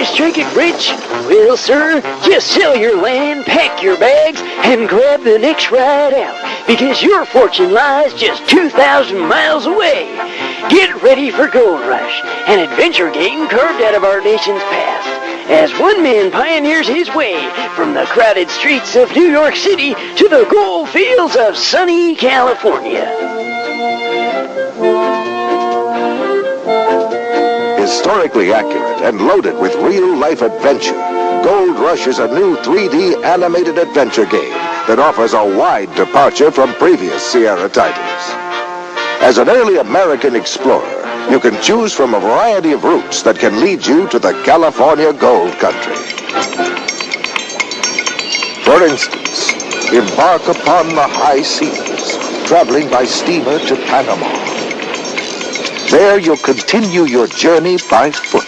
to strike it rich? Well, sir, just sell your land, pack your bags, and grab the next ride out, because your fortune lies just 2,000 miles away. Get ready for Gold Rush, an adventure game carved out of our nation's past, as one man pioneers his way from the crowded streets of New York City to the gold fields of sunny California. Historically accurate and loaded with real-life adventure, Gold Rush is a new 3D animated adventure game that offers a wide departure from previous Sierra titles. As an early American explorer, you can choose from a variety of routes that can lead you to the California Gold Country. For instance, embark upon the high seas, traveling by steamer to Panama. There you'll continue your journey by foot.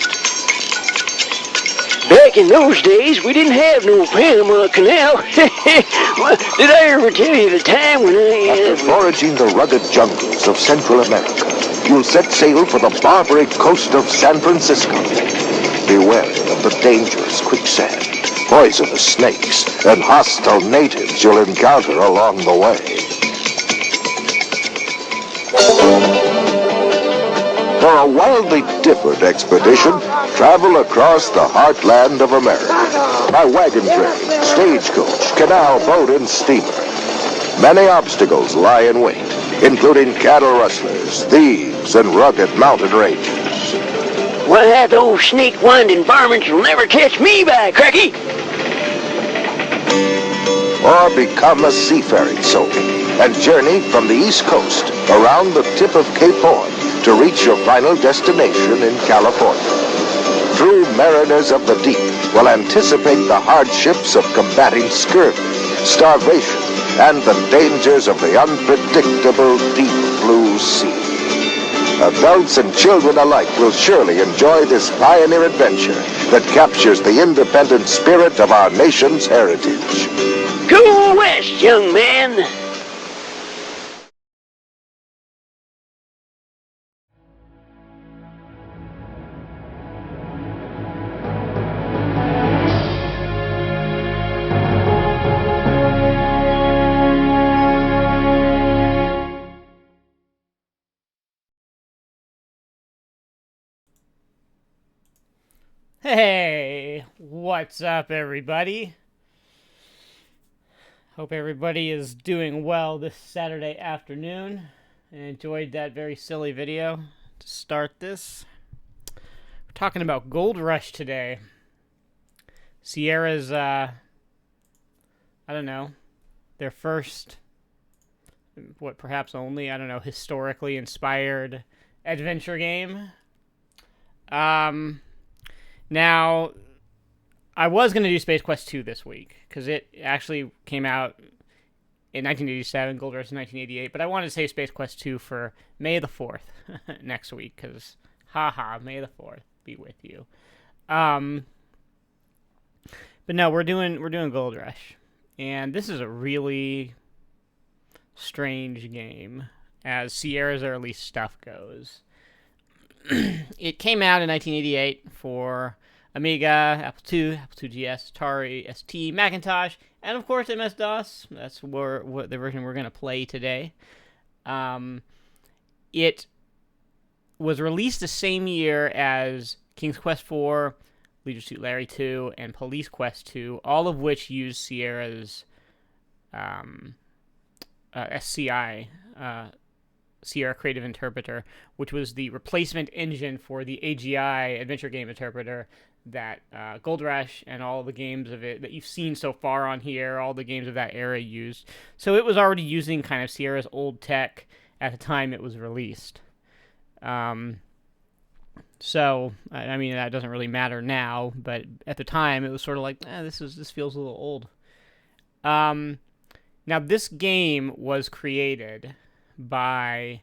Back in those days, we didn't have no Panama Canal. Did I ever tell you the time when After foraging the rugged jungles of Central America, you'll set sail for the barbaric coast of San Francisco. Beware of the dangerous quicksand, poisonous snakes, and hostile natives you'll encounter along the way. For a wildly different expedition, travel across the heartland of America by wagon train, stagecoach, canal, boat, and steamer. Many obstacles lie in wait, including cattle rustlers, thieves, and rugged mountain ranges. Why, those snake-winding varmints will never catch me by cracky! Or become a seafaring soul and journey from the East Coast around the tip of Cape Horn to reach your final destination in California. True mariners of the deep will anticipate the hardships of combating scurvy, starvation, and the dangers of the unpredictable deep blue sea. Adults and children alike will surely enjoy this pioneer adventure that captures the independent spirit of our nation's heritage. Go west, young man! Hey, what's up, everybody? Hope everybody is doing well this Saturday afternoon and enjoyed that very silly video to start this. We're talking about Gold Rush today. Sierra's, I don't know, their first, perhaps only, I don't know, historically inspired adventure game. Now, I was going to do Space Quest 2 this week, because it actually came out in 1987, Gold Rush in 1988, but I wanted to save Space Quest 2 for May the 4th next week, because, haha, May the 4th be with you. But no, we're doing Gold Rush, and this is a really strange game, as Sierra's early stuff goes. It came out in 1988 for Amiga, Apple II, Apple IIgs, Atari ST, Macintosh, and of course MS-DOS. That's what the version we're going to play today. It was released the same year as King's Quest IV, Leisure Suit Larry 2, and Police Quest 2, all of which used Sierra's SCI, Sierra Creative Interpreter, which was the replacement engine for the AGI Adventure Game Interpreter that Gold Rush and all the games of it that you've seen so far on here, all the games of that era used. So it was already using kind of Sierra's old tech at the time it was released. So, I mean, that doesn't really matter now, but at the time it was sort of like, this feels a little old. Now, this game was created by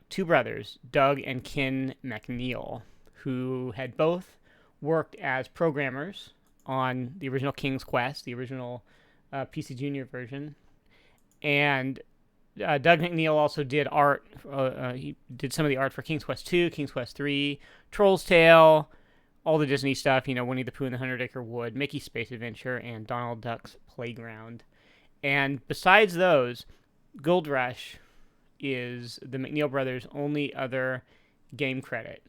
two brothers, Doug and Ken MacNeill, who had both worked as programmers on the original King's Quest, the original PC Junior version. And Doug MacNeill also did art. He did some of the art for King's Quest II, King's Quest III, Troll's Tale, all the Disney stuff, Winnie the Pooh and the 100-Acre Wood, Mickey's Space Adventure, and Donald Duck's Playground. And besides those, Gold Rush is the MacNeill brothers' only other game credit.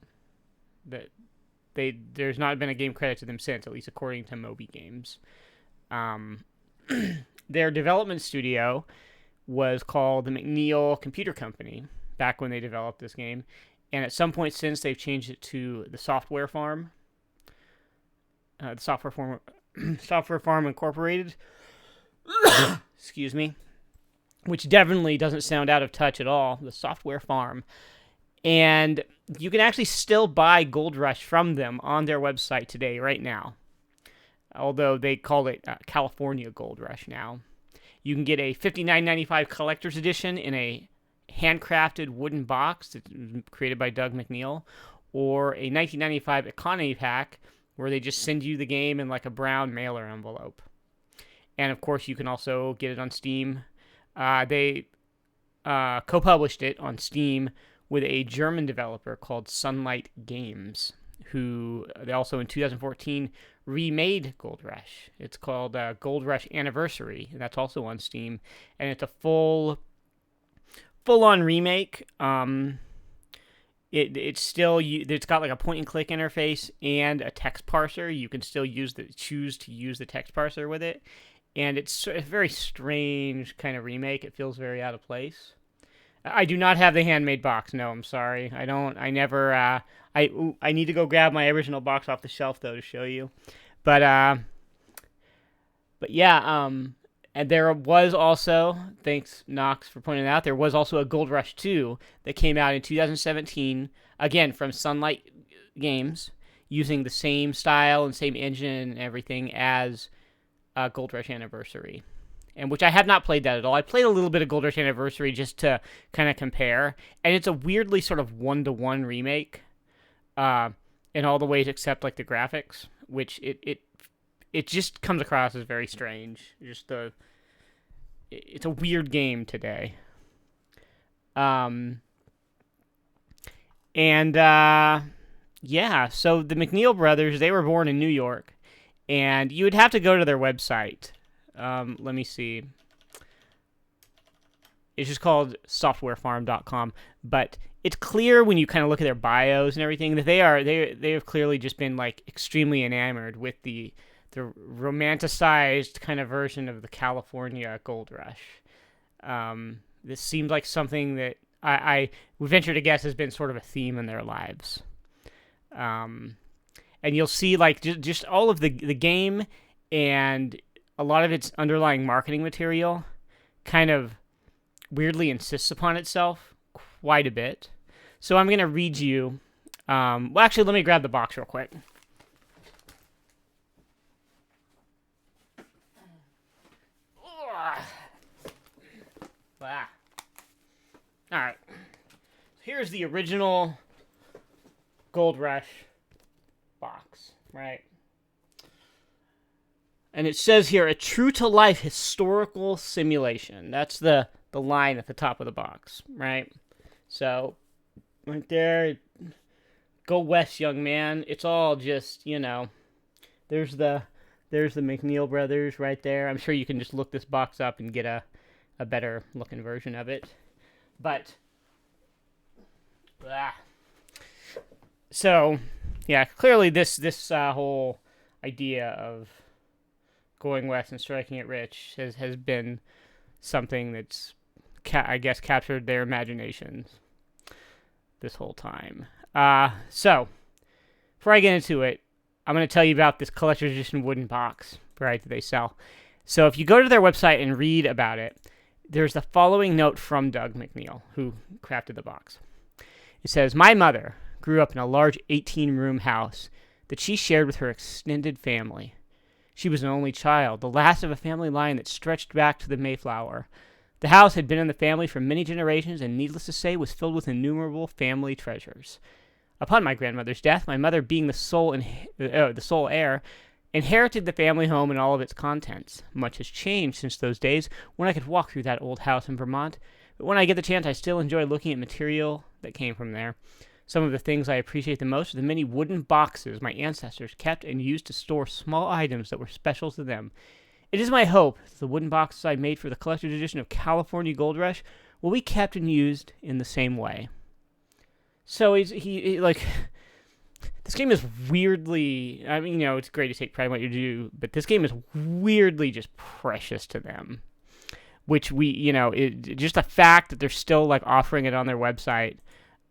There's not been a game credit to them since, at least according to Moby Games. Their development studio was called the MacNeill Computer Company back when they developed this game, and at some point since they've changed it to the Software Farm. The Software Farm Incorporated. Excuse me. Which definitely doesn't sound out of touch at all. The Software Farm. And you can actually still buy Gold Rush from them on their website today, right now. Although they call it California Gold Rush now. You can get a $59.95 collector's edition in a handcrafted wooden box that's created by Doug MacNeill, or a $19.95 economy pack where they just send you the game in like a brown mailer envelope. And of course, you can also get it on Steam. They co-published it on Steam with a German developer called Sunlight Games, who they also in 2014 remade Gold Rush. It's called Gold Rush Anniversary, and that's also on Steam. And it's a full-on remake. It's got like a point-and-click interface and a text parser. You can still choose to use the text parser with it. And it's a very strange kind of remake. It feels very out of place. I do not have the handmade box. No, I'm sorry. I don't. I never. I need to go grab my original box off the shelf though to show you. But yeah. And there was also, thanks Knox for pointing it out, there was also a Gold Rush 2 that came out in 2017, again from Sunlight Games, using the same style and same engine and everything as Gold Rush Anniversary. And which I have not played that at all. I played a little bit of Gold Rush Anniversary just to kind of compare, and it's a weirdly sort of one-to-one remake in all the ways except like the graphics, which it just comes across as very strange. It's a weird game today. Yeah, so the MacNeill brothers, they were born in New York, and you would have to go to their website. Let me see. It's just called softwarefarm.com, but it's clear when you kind of look at their bios and everything that they have clearly just been like extremely enamored with the romanticized kind of version of the California Gold Rush. This seemed like something that I would venture to guess has been sort of a theme in their lives. And you'll see like just all of the game and a lot of its underlying marketing material kind of weirdly insists upon itself quite a bit. So I'm going to read you... well, actually, let me grab the box real quick. Ah. All right. Here's the original Gold Rush box, right? And it says here, a true-to-life historical simulation. That's the line at the top of the box, right? So, right there, go west, young man. It's all just, there's the MacNeill brothers right there. I'm sure you can just look this box up and get a better looking version of it. But, so, yeah, clearly this whole idea of going west and striking it rich has been something that's, I guess, captured their imaginations this whole time. So, before I get into it, I'm going to tell you about this collector's edition wooden box, right, that they sell. So if you go to their website and read about it, there's the following note from Doug MacNeill, who crafted the box. It says, "My mother grew up in a large 18-room house that she shared with her extended family. She was an only child, the last of a family line that stretched back to the Mayflower. The house had been in the family for many generations, and needless to say, was filled with innumerable family treasures. Upon my grandmother's death, my mother, being the sole heir, inherited the family home and all of its contents. Much has changed since those days when I could walk through that old house in Vermont, but when I get the chance, I still enjoy looking at material that came from there. Some of the things I appreciate the most are the many wooden boxes my ancestors kept and used to store small items that were special to them. It is my hope that the wooden boxes I made for the collector's edition of California Gold Rush will be kept and used in the same way. So he this game is weirdly, I mean, it's great to take pride in what you do, but this game is weirdly just precious to them. Which just the fact that they're still like offering it on their website,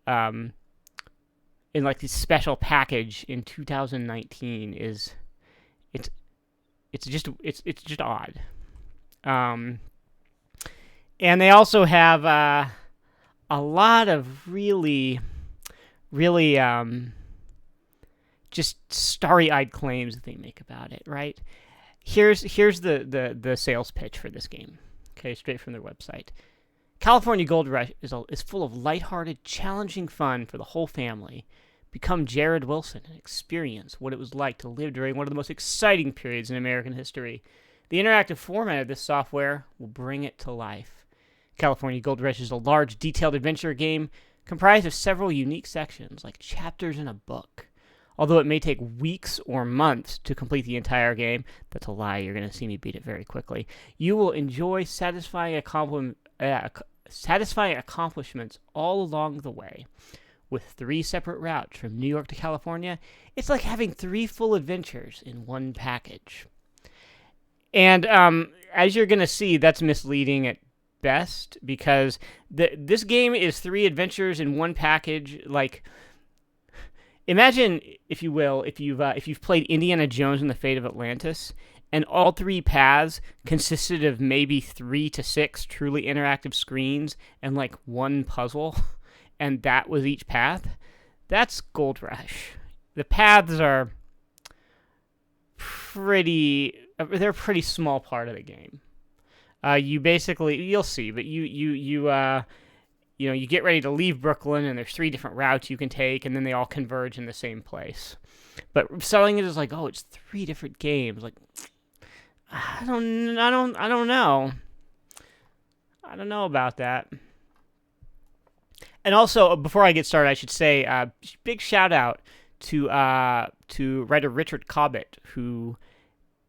in like this special package in 2019 it's just odd. And they also have a lot of really just starry-eyed claims that they make about it, right? Here's the sales pitch for this game. Okay, straight from their website. California Gold Rush is full of lighthearted, challenging fun for the whole family. Become Jerrod Wilson and experience what it was like to live during one of the most exciting periods in American history. The interactive format of this software will bring it to life. California Gold Rush is a large, detailed adventure game comprised of several unique sections, like chapters in a book. Although it may take weeks or months to complete the entire game, that's a lie, you're going to see me beat it very quickly, you will enjoy satisfying accomplishments all along the way. With 3 separate routes from New York to California, it's like having 3 full adventures in one package. And as you're going to see, that's misleading at best, because this game is 3 adventures in one package. Like, imagine, if you will, if you've played Indiana Jones and the Fate of Atlantis, and all 3 paths consisted of maybe 3 to 6 truly interactive screens and like 1 puzzle, and that was each path. That's Gold Rush. The paths are they're a pretty small part of the game. You basically, you'll see, but you get ready to leave Brooklyn, and there's 3 different routes you can take, and then they all converge in the same place. But selling it is like, oh, it's 3 different games. Like, I don't know. I don't know about that. And also, before I get started, I should say, big shout out to writer Richard Cobbett, who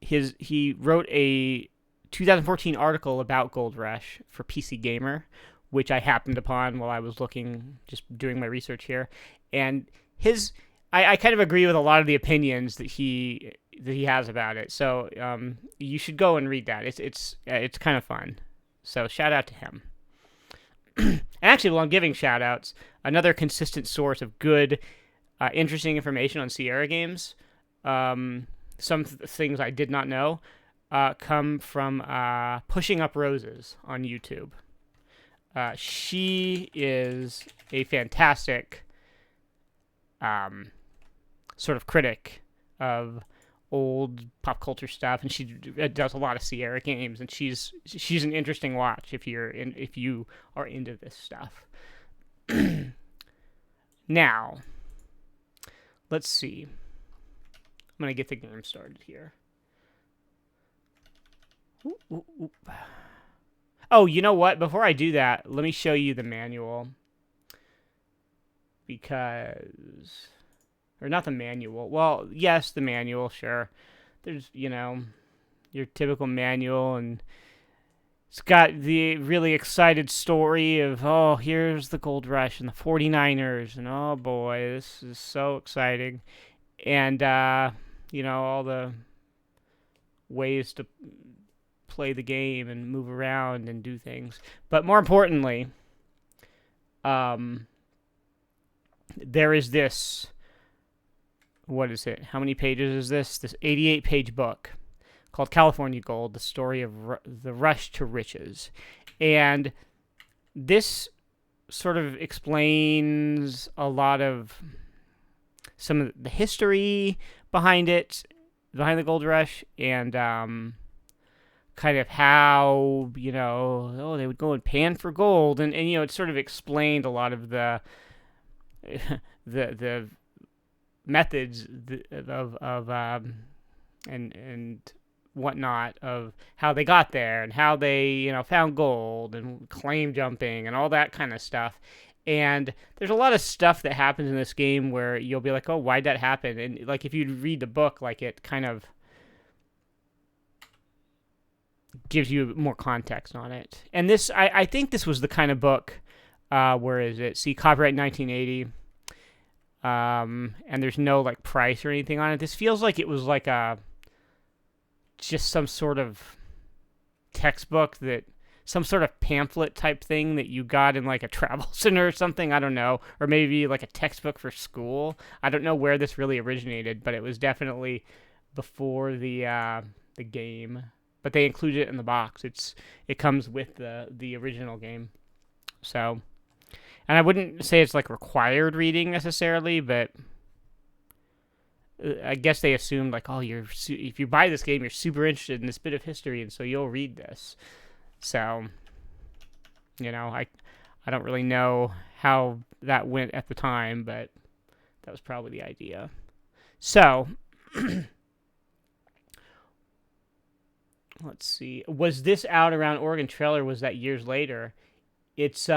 he wrote a 2014 article about Gold Rush for PC Gamer, which I happened upon while I was just doing my research here. And I kind of agree with a lot of the opinions that he has about it. So you should go and read that. It's kind of fun. So shout out to him. And actually, while I'm giving shout outs, another consistent source of good, interesting information on Sierra games, some things I did not know, come from Pushing Up Roses on YouTube. She is a fantastic sort of critic of old pop culture stuff, and she does a lot of Sierra games, and she's an interesting watch if you are into this stuff. Now, let's see. I'm gonna get the game started here. Ooh. Oh, you know what? Before I do that, let me show you the manual. Or not the manual. Well, yes, the manual, sure. There's, your typical manual, and it's got the really excited story of, oh, here's the Gold Rush and the 49ers, and oh boy, this is so exciting. And, all the ways to play the game and move around and do things. But more importantly, there is this, what is it? How many pages is this? This 88-page book called California Gold, the story of the rush to riches. And this sort of explains a lot of some of the history behind the Gold Rush, and kind of how, they would go and pan for gold, and it sort of explained a lot of the methods of and whatnot of how they got there, and how they found gold and claim jumping and all that kind of stuff. And there's a lot of stuff that happens in this game where you'll be like, oh, why'd that happen? And like if you read the book, like it kind of gives you more context on it. And this, I think this was the kind of book, where is it? See, copyright 1980. And there's no like price or anything on it. This feels like it was like just some sort of textbook some sort of pamphlet type thing that you got in like a travel center or something. I don't know. Or maybe like a textbook for school. I don't know where this really originated, but it was definitely before the game. But they included it in the box. It comes with the original game. So, and I wouldn't say it's like required reading necessarily, but I guess they assumed like, oh, if you buy this game, you're super interested in this bit of history, and so you'll read this. So, I don't really know how that went at the time, but that was probably the idea. So, let's see. Was this out around Oregon Trail, or was that years later? It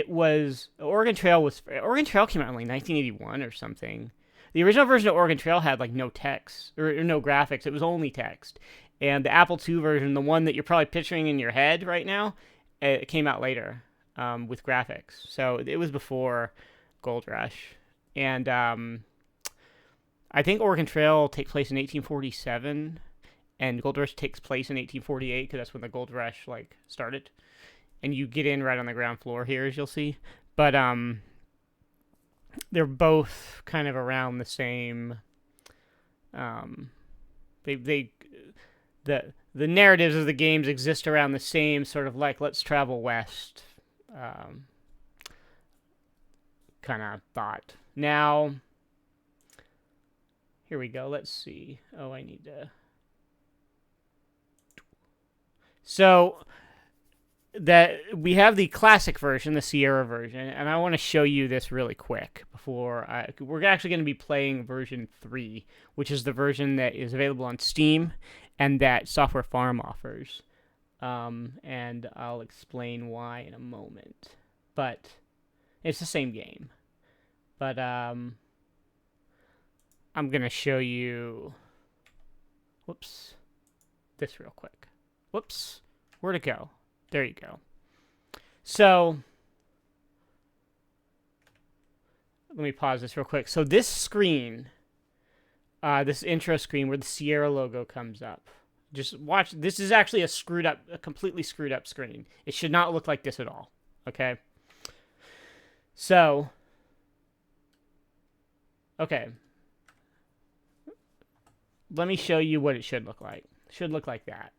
was Oregon Trail came out in like 1981 or something. The original version of Oregon Trail had like no text or no graphics. It was only text. And the Apple II version, the one that you're probably picturing in your head right now, it came out later with graphics. So it was before Gold Rush. And I think Oregon Trail takes place in 1847, and Gold Rush takes place in 1848 because that's when the Gold Rush like started. And you get in right on the ground floor here, as you'll see. But they're both kind of around the same. The narratives of the games exist around the same sort of like let's travel west kind of thought. Now, here we go. Let's see. Oh, I need to. So that we have the classic version, the Sierra version, and I want to show you this really quick before we're actually going to be playing version 3, which is the version that is available on Steam and that Software Farm offers. And I'll explain why in a moment. But it's the same game. But I'm going to show you this real quick. Where'd it go? There you go. So, let me pause this real quick. So this screen, this intro screen where the Sierra logo comes up, just watch. This is actually a completely screwed up screen. It should not look like this at all. Okay. So, okay. Let me show you what it should look like. It should look like that.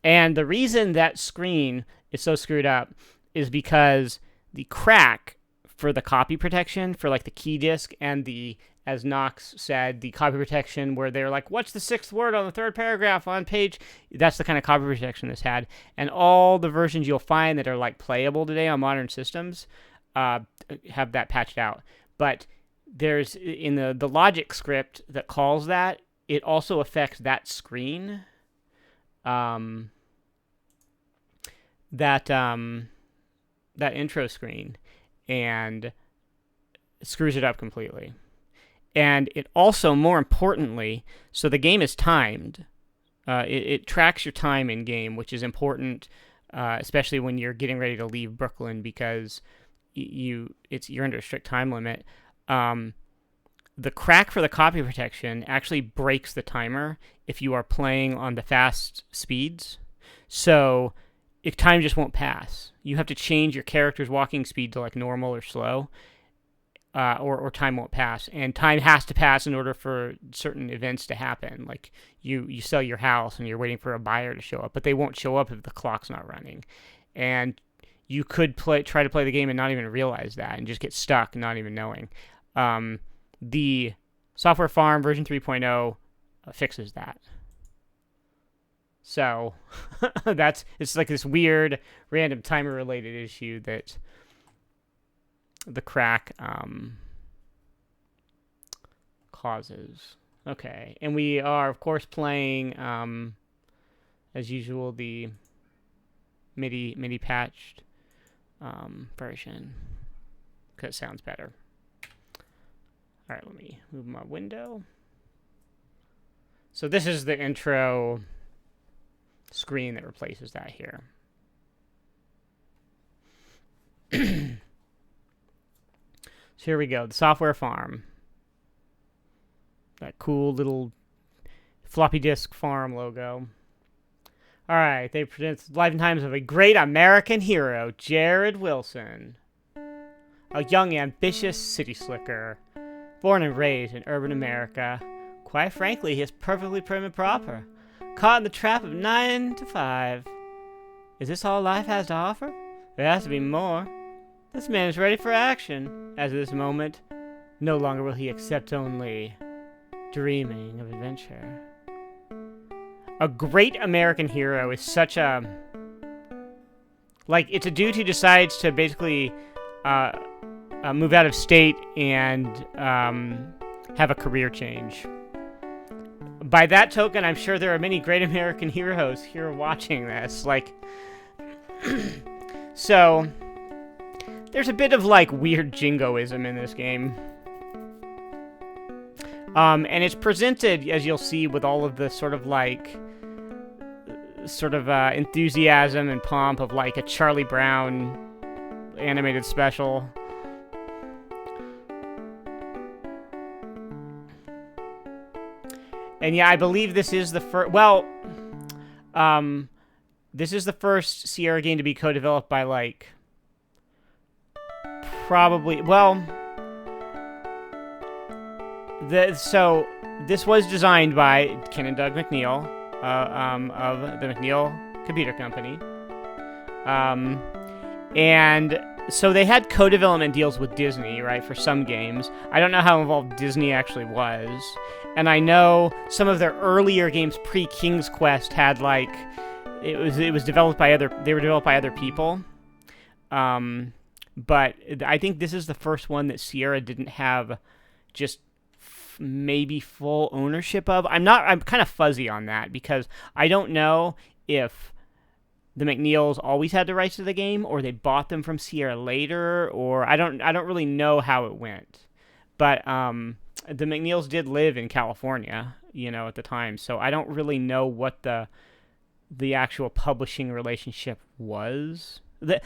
And the reason that screen is so screwed up is because the crack for the copy protection for like the key disk and the, as Knox said, the copy protection where they're like, what's the 6th word on the 3rd paragraph on page? That's the kind of copy protection this had. And all the versions you'll find that are like playable today on modern systems have that patched out. But there's in the logic script that calls that, it also affects that screen. That intro screen, and screws it up completely. And it also, more importantly, so the game is timed. It tracks your time in game, which is important, especially when you're getting ready to leave Brooklyn because you're under a strict time limit. The crack for the copy protection actually breaks the timer if you are playing on the fast speeds. So if time just won't pass. You have to change your character's walking speed to like normal or slow, or time won't pass. And time has to pass in order for certain events to happen. Like you sell your house and you're waiting for a buyer to show up, but they won't show up if the clock's not running. And you could try to play the game and not even realize that and just get stuck not even knowing. The Software Farm version 3.0 fixes that. So it's like this weird random timer related issue that the crack causes. Okay, and we are of course playing as usual the MIDI patched version. because it sounds better. All right, let me move my window. So this is the intro screen that replaces that here. So here we go, the software farm. That cool little floppy disk farm logo. All right, they present the life and times of a great American hero, Jerrod Wilson. A young, ambitious city slicker, born and raised in urban America. Quite frankly, he is perfectly prim and proper, caught in the trap of 9 to 5. Is this all life has to offer? There has to be more. This man is ready for action. As of this moment, no longer will he accept only dreaming of adventure. A great American hero is such a... Like, it's a dude who decides to basically move out of state and have a career change. By that token, I'm sure there are many great American heroes here watching this. Like, so... There's a bit of, like, weird jingoism in this game. And it's presented, as you'll see, with all of the sort of, like... enthusiasm and pomp of, like, a Charlie Brown animated special. And yeah, I believe this is the first... Well, this is the first Sierra game to be co-developed by, like... Probably, well, so this was designed by Ken and Doug MacNeill of the MacNeill Computer Company, and so they had co-development deals with Disney, right, for some games. I don't know how involved Disney actually was, and I know some of their earlier games pre-King's Quest had like it was developed by they were developed by other people. But I think this is the first one that Sierra didn't have just maybe full ownership of. I'm kind of fuzzy on that because I don't know if the MacNeills always had the rights to the game or they bought them from Sierra later, or I don't really know how it went. But the MacNeills did live in California, at the time, so I don't really know what the actual publishing relationship was. It's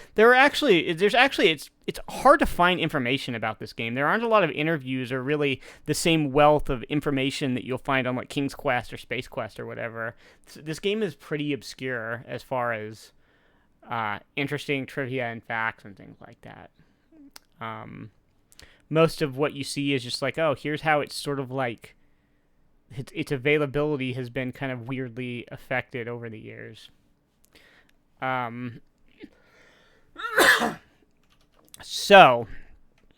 hard to find information about this game. There aren't a lot of interviews or really the same wealth of information that you'll find on like King's Quest or Space Quest or whatever. This game is pretty obscure as far as interesting trivia and facts and things like that. Most of what you see is just like, oh, here's how it's sort of like its availability has been kind of weirdly affected over the years. So,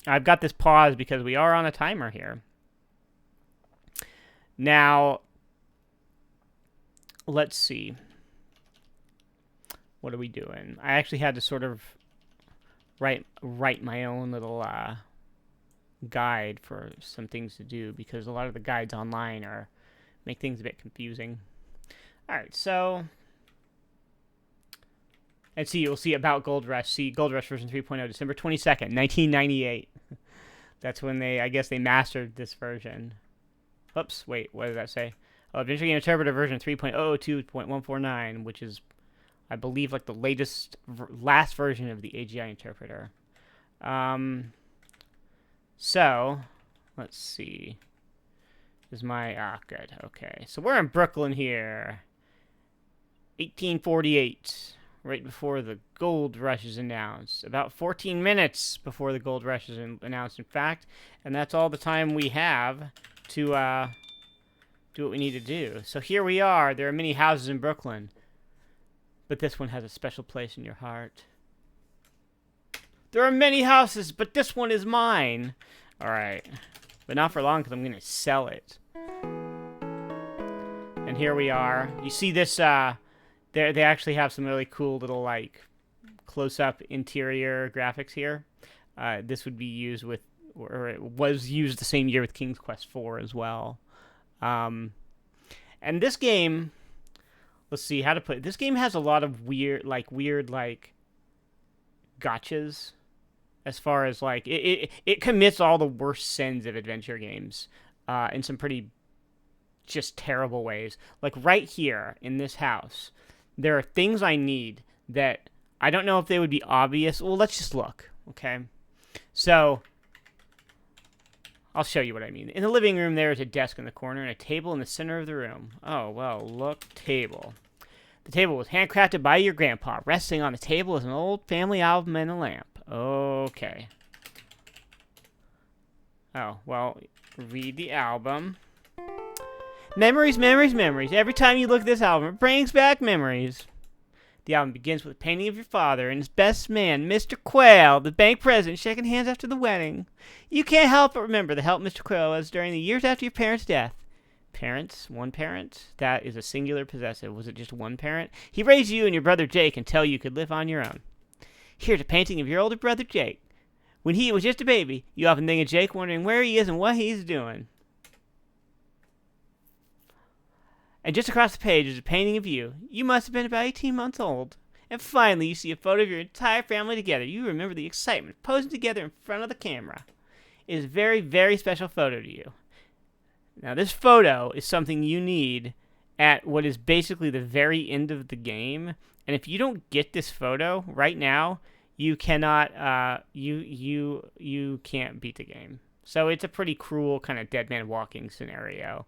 I've got this pause because we are on a timer here. Now, let's see. What are we doing? I actually had to sort of write my own little guide for some things to do because a lot of the guides online make things a bit confusing. All right, so... And see, you'll see about Gold Rush. See, Gold Rush version 3.0, December 22nd, 1998. That's when I guess they mastered this version. Oops, wait, what did that say? Oh, Adventure Game Interpreter version 3.002.149, which is, I believe, like the last version of the AGI interpreter. So, let's see. Good, okay. So we're in Brooklyn here. 1848. Right before the Gold Rush is announced. About 14 minutes before the Gold Rush is announced, in fact. And that's all the time we have to do what we need to do. So here we are. There are many houses in Brooklyn. But this one has a special place in your heart. There are many houses, but this one is mine. Alright. But not for long, because I'm going to sell it. And here we are. You see this, They actually have some really cool little, like, close-up interior graphics here. This would be used with, or it was used the same year with King's Quest IV as well. And this game, let's see how to put it. This game has a lot of weird, gotchas. as far as like it commits all the worst sins of adventure games in some pretty just terrible ways. Like right here in this house, there are things I need that I don't know if they would be obvious. Well, let's just look, okay? So I'll show you what I mean. In the living room, there is a desk in the corner and a table in the center of the room. Oh, well, look, table. The table was handcrafted by your grandpa. Resting on the table is an old family album and a lamp. Okay. Oh, well, read the album. Memories, memories, memories. Every time you look at this album, it brings back memories. The album begins with a painting of your father and his best man, Mr. Quayle, the bank president, shaking hands after the wedding. You can't help but remember the help Mr. Quayle was during the years after your parents' death. Parents? One parent? That is a singular possessive. Was it just one parent? He raised you and your brother Jake until you could live on your own. Here's a painting of your older brother Jake. When he was just a baby, you often think of Jake wondering where he is and what he's doing. And just across the page is a painting of you. You must have been about 18 months old. And finally, you see a photo of your entire family together. You remember the excitement, posing together in front of the camera. It is a very, very special photo to you. Now, this photo is something you need at what is basically the very end of the game. And if you don't get this photo right now, you cannot, you can't beat the game. So it's a pretty cruel kind of dead man walking scenario.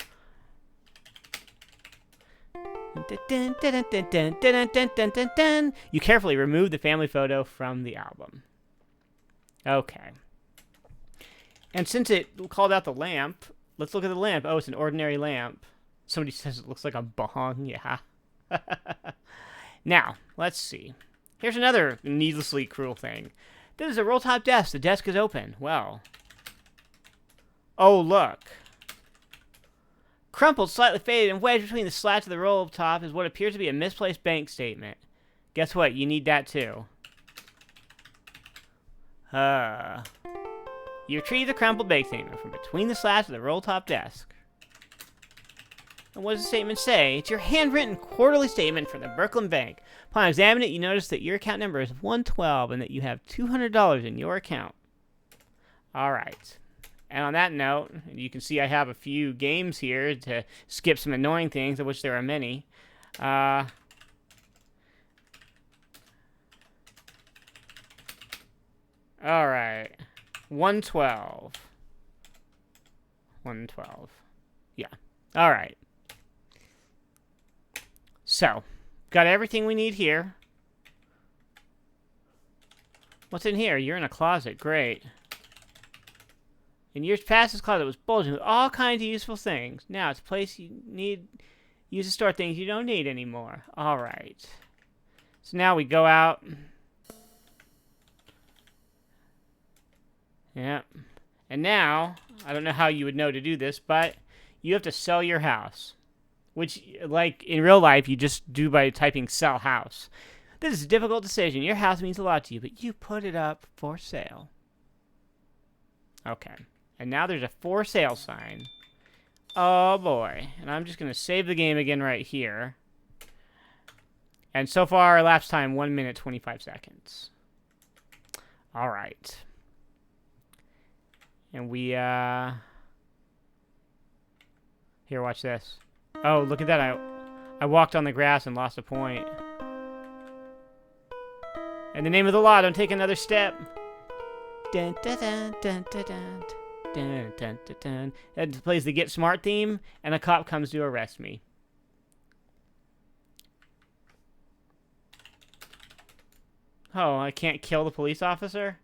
You carefully remove the family photo from the album. Okay. And since it called out the lamp, let's look at the lamp. Oh, it's an ordinary lamp. Somebody says it looks like a bong. Yeah. Now, let's see. Here's another needlessly cruel thing. This is a roll-top desk. The desk is open. Well. Oh, look. Crumpled, slightly faded, and wedged between the slats of the roll-top is what appears to be a misplaced bank statement. Guess what? You need that too. You retrieve the crumpled bank statement from between the slats of the roll-top desk. And what does the statement say? It's your handwritten quarterly statement from the Brooklyn Bank. Upon examining it, you notice that your account number is 112 and that you have $200 in your account. All right. And on that note, you can see I have a few games here to skip some annoying things, of which there are many. All right. 112. 112. Yeah. All right. So, got everything we need here. What's in here? You're in a closet. Great. In years past, this closet was bulging with all kinds of useful things. Now it's a place you use to store things you don't need anymore. All right. So now we go out. Yeah. And now, I don't know how you would know to do this, but you have to sell your house. Which, like, in real life, you just do by typing sell house. This is a difficult decision. Your house means a lot to you, but you put it up for sale. Okay. And now there's a for sale sign. Oh, boy. And I'm just going to save the game again right here. And so far, elapsed time, 1 minute, 25 seconds. All right. And we, Here, watch this. Oh, look at that. I walked on the grass and lost a point. In the name of the law, don't take another step. Dun, dun, dun, dun, dun, dun. Dun, dun, dun, dun. It plays the Get Smart theme, and a cop comes to arrest me. Oh, I can't kill the police officer?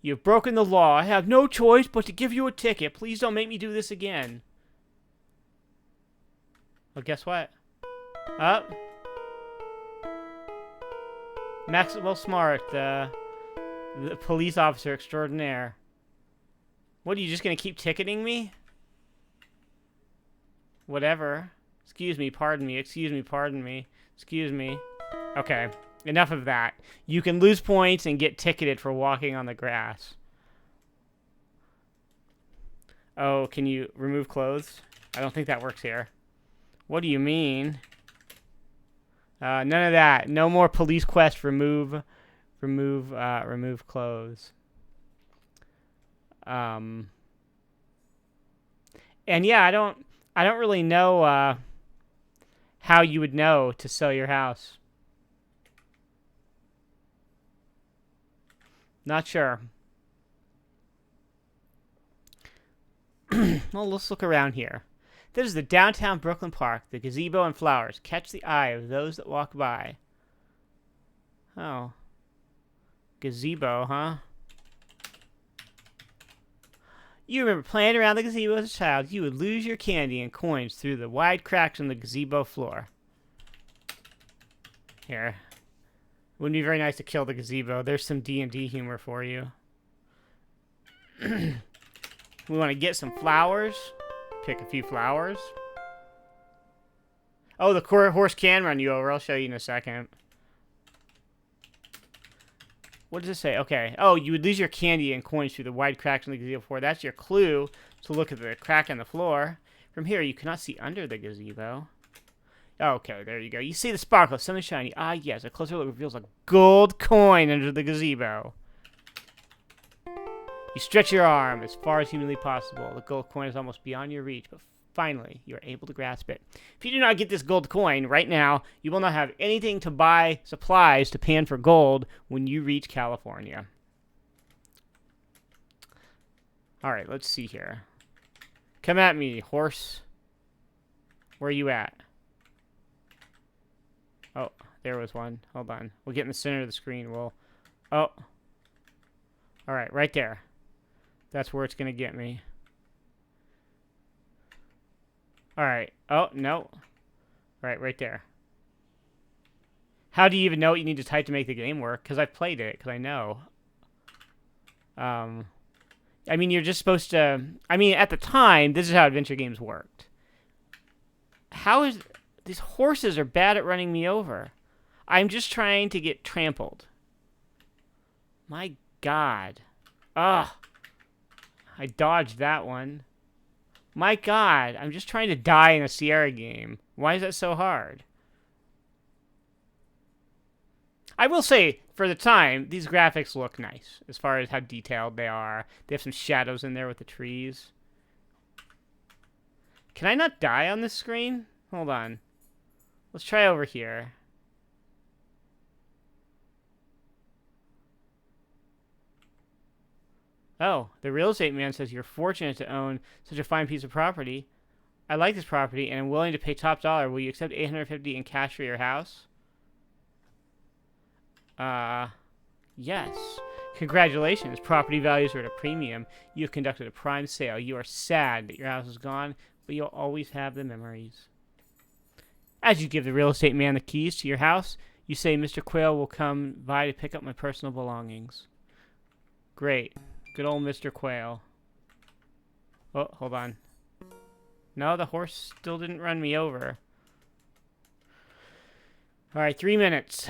You've broken the law. I have no choice but to give you a ticket. Please don't make me do this again. Well, guess what? Up. Maxwell Smart, the police officer extraordinaire. What, are you just going to keep ticketing me? Whatever. Excuse me, pardon me, excuse me, pardon me, excuse me. Okay, enough of that. You can lose points and get ticketed for walking on the grass. Oh, can you remove clothes? I don't think that works here. What do you mean? None of that. No more police quest remove remove clothes. And yeah, I don't really know how you would know to sell your house. Not sure. Well, let's look around here. This is the downtown Brooklyn Park. The gazebo and flowers catch the eye of those that walk by. Oh. Gazebo, huh? You remember playing around the gazebo as a child. You would lose your candy and coins through the wide cracks in the gazebo floor. Here. Wouldn't be very nice to kill the gazebo. There's some D&D humor for you. We want to get some flowers. Pick a few flowers. Oh, the horse can run you over. I'll show you in a second. What does it say? Okay. Oh, you would lose your candy and coins through the wide cracks in the gazebo floor. That's your clue to look at the crack in the floor. From here, you cannot see under the gazebo. Okay, there you go. You see the sparkle, something shiny. Ah, yes. A closer look reveals a gold coin under the gazebo. You stretch your arm as far as humanly possible. The gold coin is almost beyond your reach, but finally, you are able to grasp it. If you do not get this gold coin right now, you will not have anything to buy supplies to pan for gold when you reach California. All right, let's see here. Come at me, horse. Where are you at? Oh, there was one. Hold on. We'll get in the center of the screen. Oh. All right, right there. That's where it's going to get me. All right. Oh, no. Right there. How do you even know what you need to type to make the game work? Because I've played it, because I know. I mean, you're just supposed to... I mean, at the time, this is how adventure games worked. How is... These horses are bad at running me over. I'm just trying to get trampled. My God. Ugh. I dodged that one. My God. I'm just trying to die in a Sierra game. Why is that so hard? I will say, for the time, these graphics look nice. As far as how detailed they are. They have some shadows in there with the trees. Can I not die on this screen? Hold on. Let's try over here. Oh, the real estate man says you're fortunate to own such a fine piece of property. I like this property and am willing to pay top dollar. Will you accept $850 in cash for your house? Yes. Congratulations. Property values are at a premium. You have conducted a prime sale. You are sad that your house is gone, but you'll always have the memories. As you give the real estate man the keys to your house, you say Mr. Quail will come by to pick up my personal belongings. Great. Good old Mr. Quail. Oh, hold on. No, the horse still didn't run me over. Alright, 3 minutes.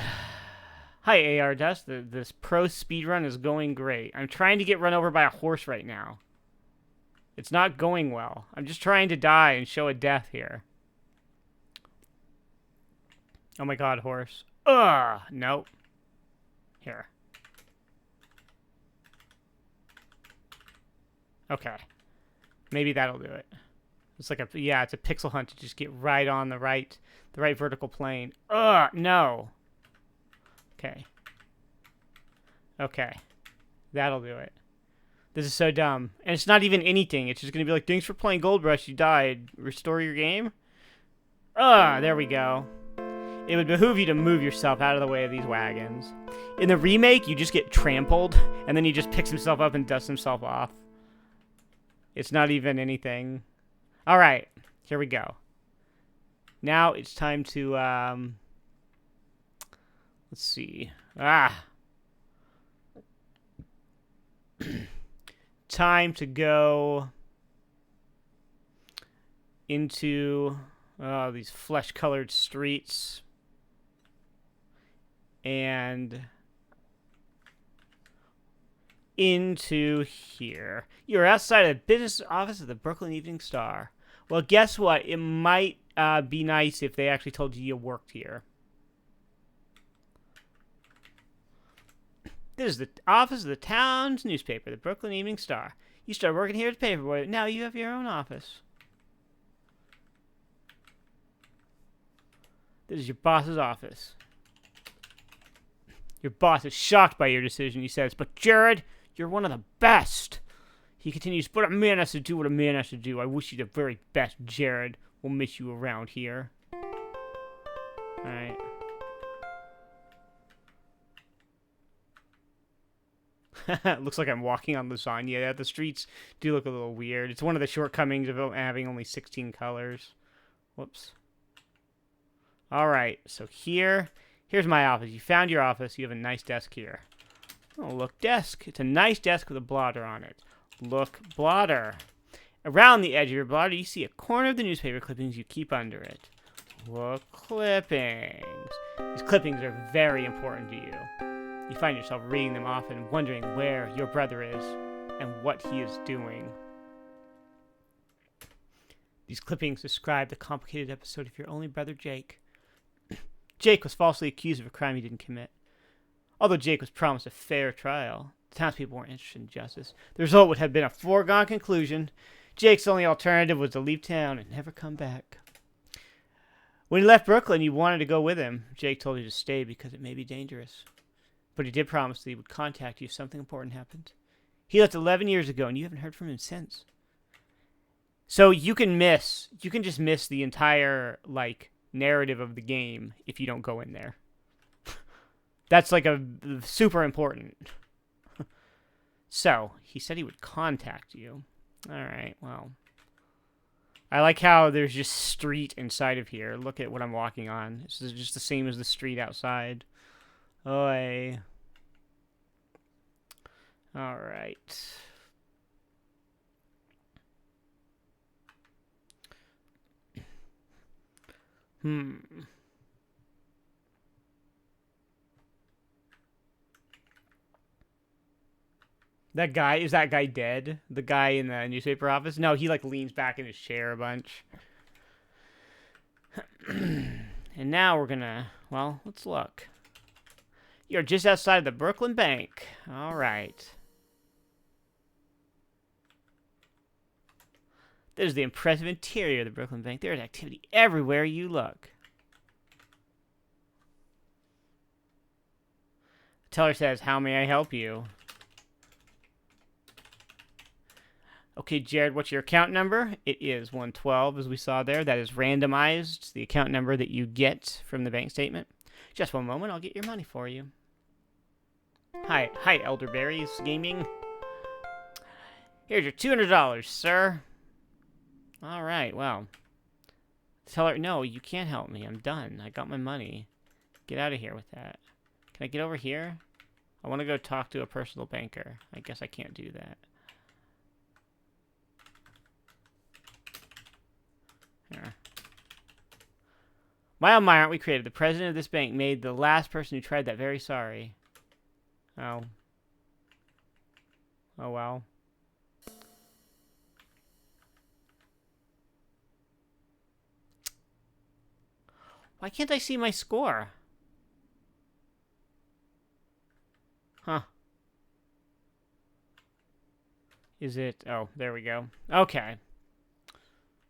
Hi, AR Dust. This pro speedrun is going great. I'm trying to get run over by a horse right now. It's not going well. I'm just trying to die and show a death here. Oh my God, horse. Ugh! Nope. Here. Okay. Maybe that'll do it. It's like it's a pixel hunt to just get right on the right vertical plane. Ugh! No! Okay. Okay. That'll do it. This is so dumb. And it's not even anything. It's just gonna be like, thanks for playing Gold Rush, you died. Restore your game? There we go. It would behoove you to move yourself out of the way of these wagons. In the remake, you just get trampled, and then he just picks himself up and dusts himself off. It's not even anything. Alright, here we go. Now it's time to, let's see. Time to go into these flesh-colored streets. And into here. You're outside of the business office of the Brooklyn Evening Star. Well, guess what? It might be nice if they actually told you worked here. This is the office of the town's newspaper, the Brooklyn Evening Star. You started working here as a paperboy. Now you have your own office. This is your boss's office. Your boss is shocked by your decision, he says. But Jerrod, you're one of the best. He continues, but a man has to do what a man has to do. I wish you the very best, Jerrod. We'll miss you around here. Alright. Looks like I'm walking on lasagna. Yeah, the streets do look a little weird. It's one of the shortcomings of having only 16 colors. Whoops. Alright, so here's my office. You found your office. You have a nice desk here. Oh, look, desk. It's a nice desk with a blotter on it. Look, blotter. Around the edge of your blotter, you see a corner of the newspaper clippings you keep under it. Look, clippings. These clippings are very important to you. You find yourself reading them often, wondering where your brother is and what he is doing. These clippings describe the complicated episode of your only brother, Jake. Jake was falsely accused of a crime he didn't commit. Although Jake was promised a fair trial, the townspeople weren't interested in justice. The result would have been a foregone conclusion. Jake's only alternative was to leave town and never come back. When he left Brooklyn, you wanted to go with him. Jake told you to stay because it may be dangerous. But he did promise that he would contact you if something important happened. He left 11 years ago, and you haven't heard from him since. So you can just miss the entire, narrative of the game if you don't go in there. That's, a super important. So, he said he would contact you. Alright, well. I like how there's just street inside of here. Look at what I'm walking on. This is just the same as the street outside. Oi. Alright. Is that guy dead? The guy in the newspaper office? No, he leans back in his chair a bunch. And now we're gonna, let's look. You're just outside of the Brooklyn Bank. All right. There's the impressive interior of the Brooklyn Bank. There's activity everywhere you look. The teller says, "How may I help you?" Okay, Jerrod, what's your account number? It is 112, as we saw there. That is randomized, the account number that you get from the bank statement. Just one moment, I'll get your money for you. Hi, Elderberries Gaming. Here's your $200, sir. All right, well. Tell her, no, you can't help me. I'm done. I got my money. Get out of here with that. Can I get over here? I want to go talk to a personal banker. I guess I can't do that. Here. My oh my, aren't we creative? The president of this bank made the last person who tried that very sorry. Oh. Oh well. Why can't I see my score? Huh. Is it? Oh, there we go. Okay. I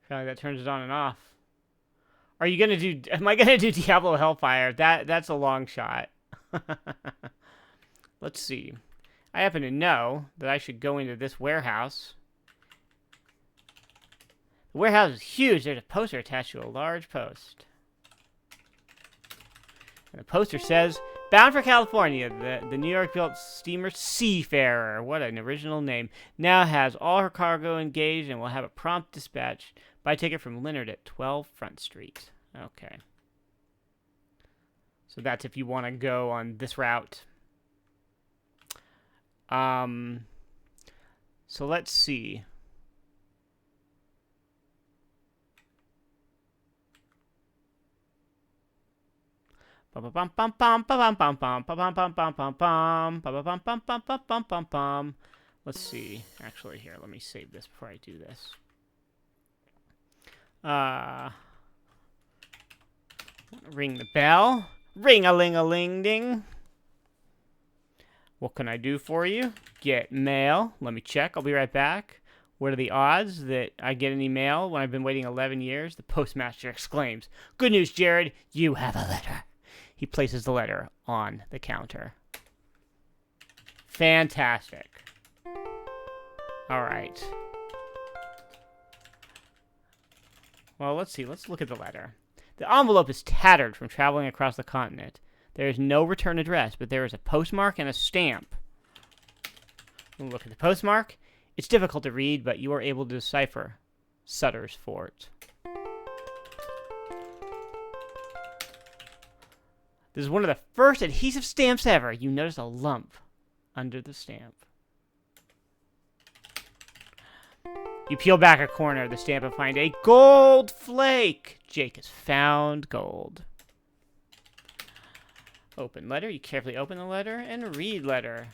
feel like that turns it on and off. Are you gonna do? Am I gonna do Diablo Hellfire? That's a long shot. Let's see. I happen to know that I should go into this warehouse. The warehouse is huge. There's a poster attached to a large post. And the poster says, "Bound for California, the New York-built steamer Seafarer," what an original name, "now has all her cargo engaged and will have a prompt dispatch. Buy a ticket from Leonard at 12 Front Street." Okay. So that's if you want to go on this route. So let's see. Let's see. Actually, here, let me save this before I do this. Ring the bell. Ring-a-ling-a-ling-ding. What can I do for you? Get mail. Let me check. I'll be right back. What are the odds that I get any mail when I've been waiting 11 years? The postmaster exclaims. Good news, Jerrod. You have a letter. He places the letter on the counter. Fantastic. All right. Well, let's see. Let's look at the letter. The envelope is tattered from traveling across the continent. There is no return address, but there is a postmark and a stamp. We'll look at the postmark. It's difficult to read, but you are able to decipher Sutter's Fort. This is one of the first adhesive stamps ever. You notice a lump under the stamp. You peel back a corner of the stamp and find a gold flake. Jake has found gold. Open letter. You carefully open the letter and read letter.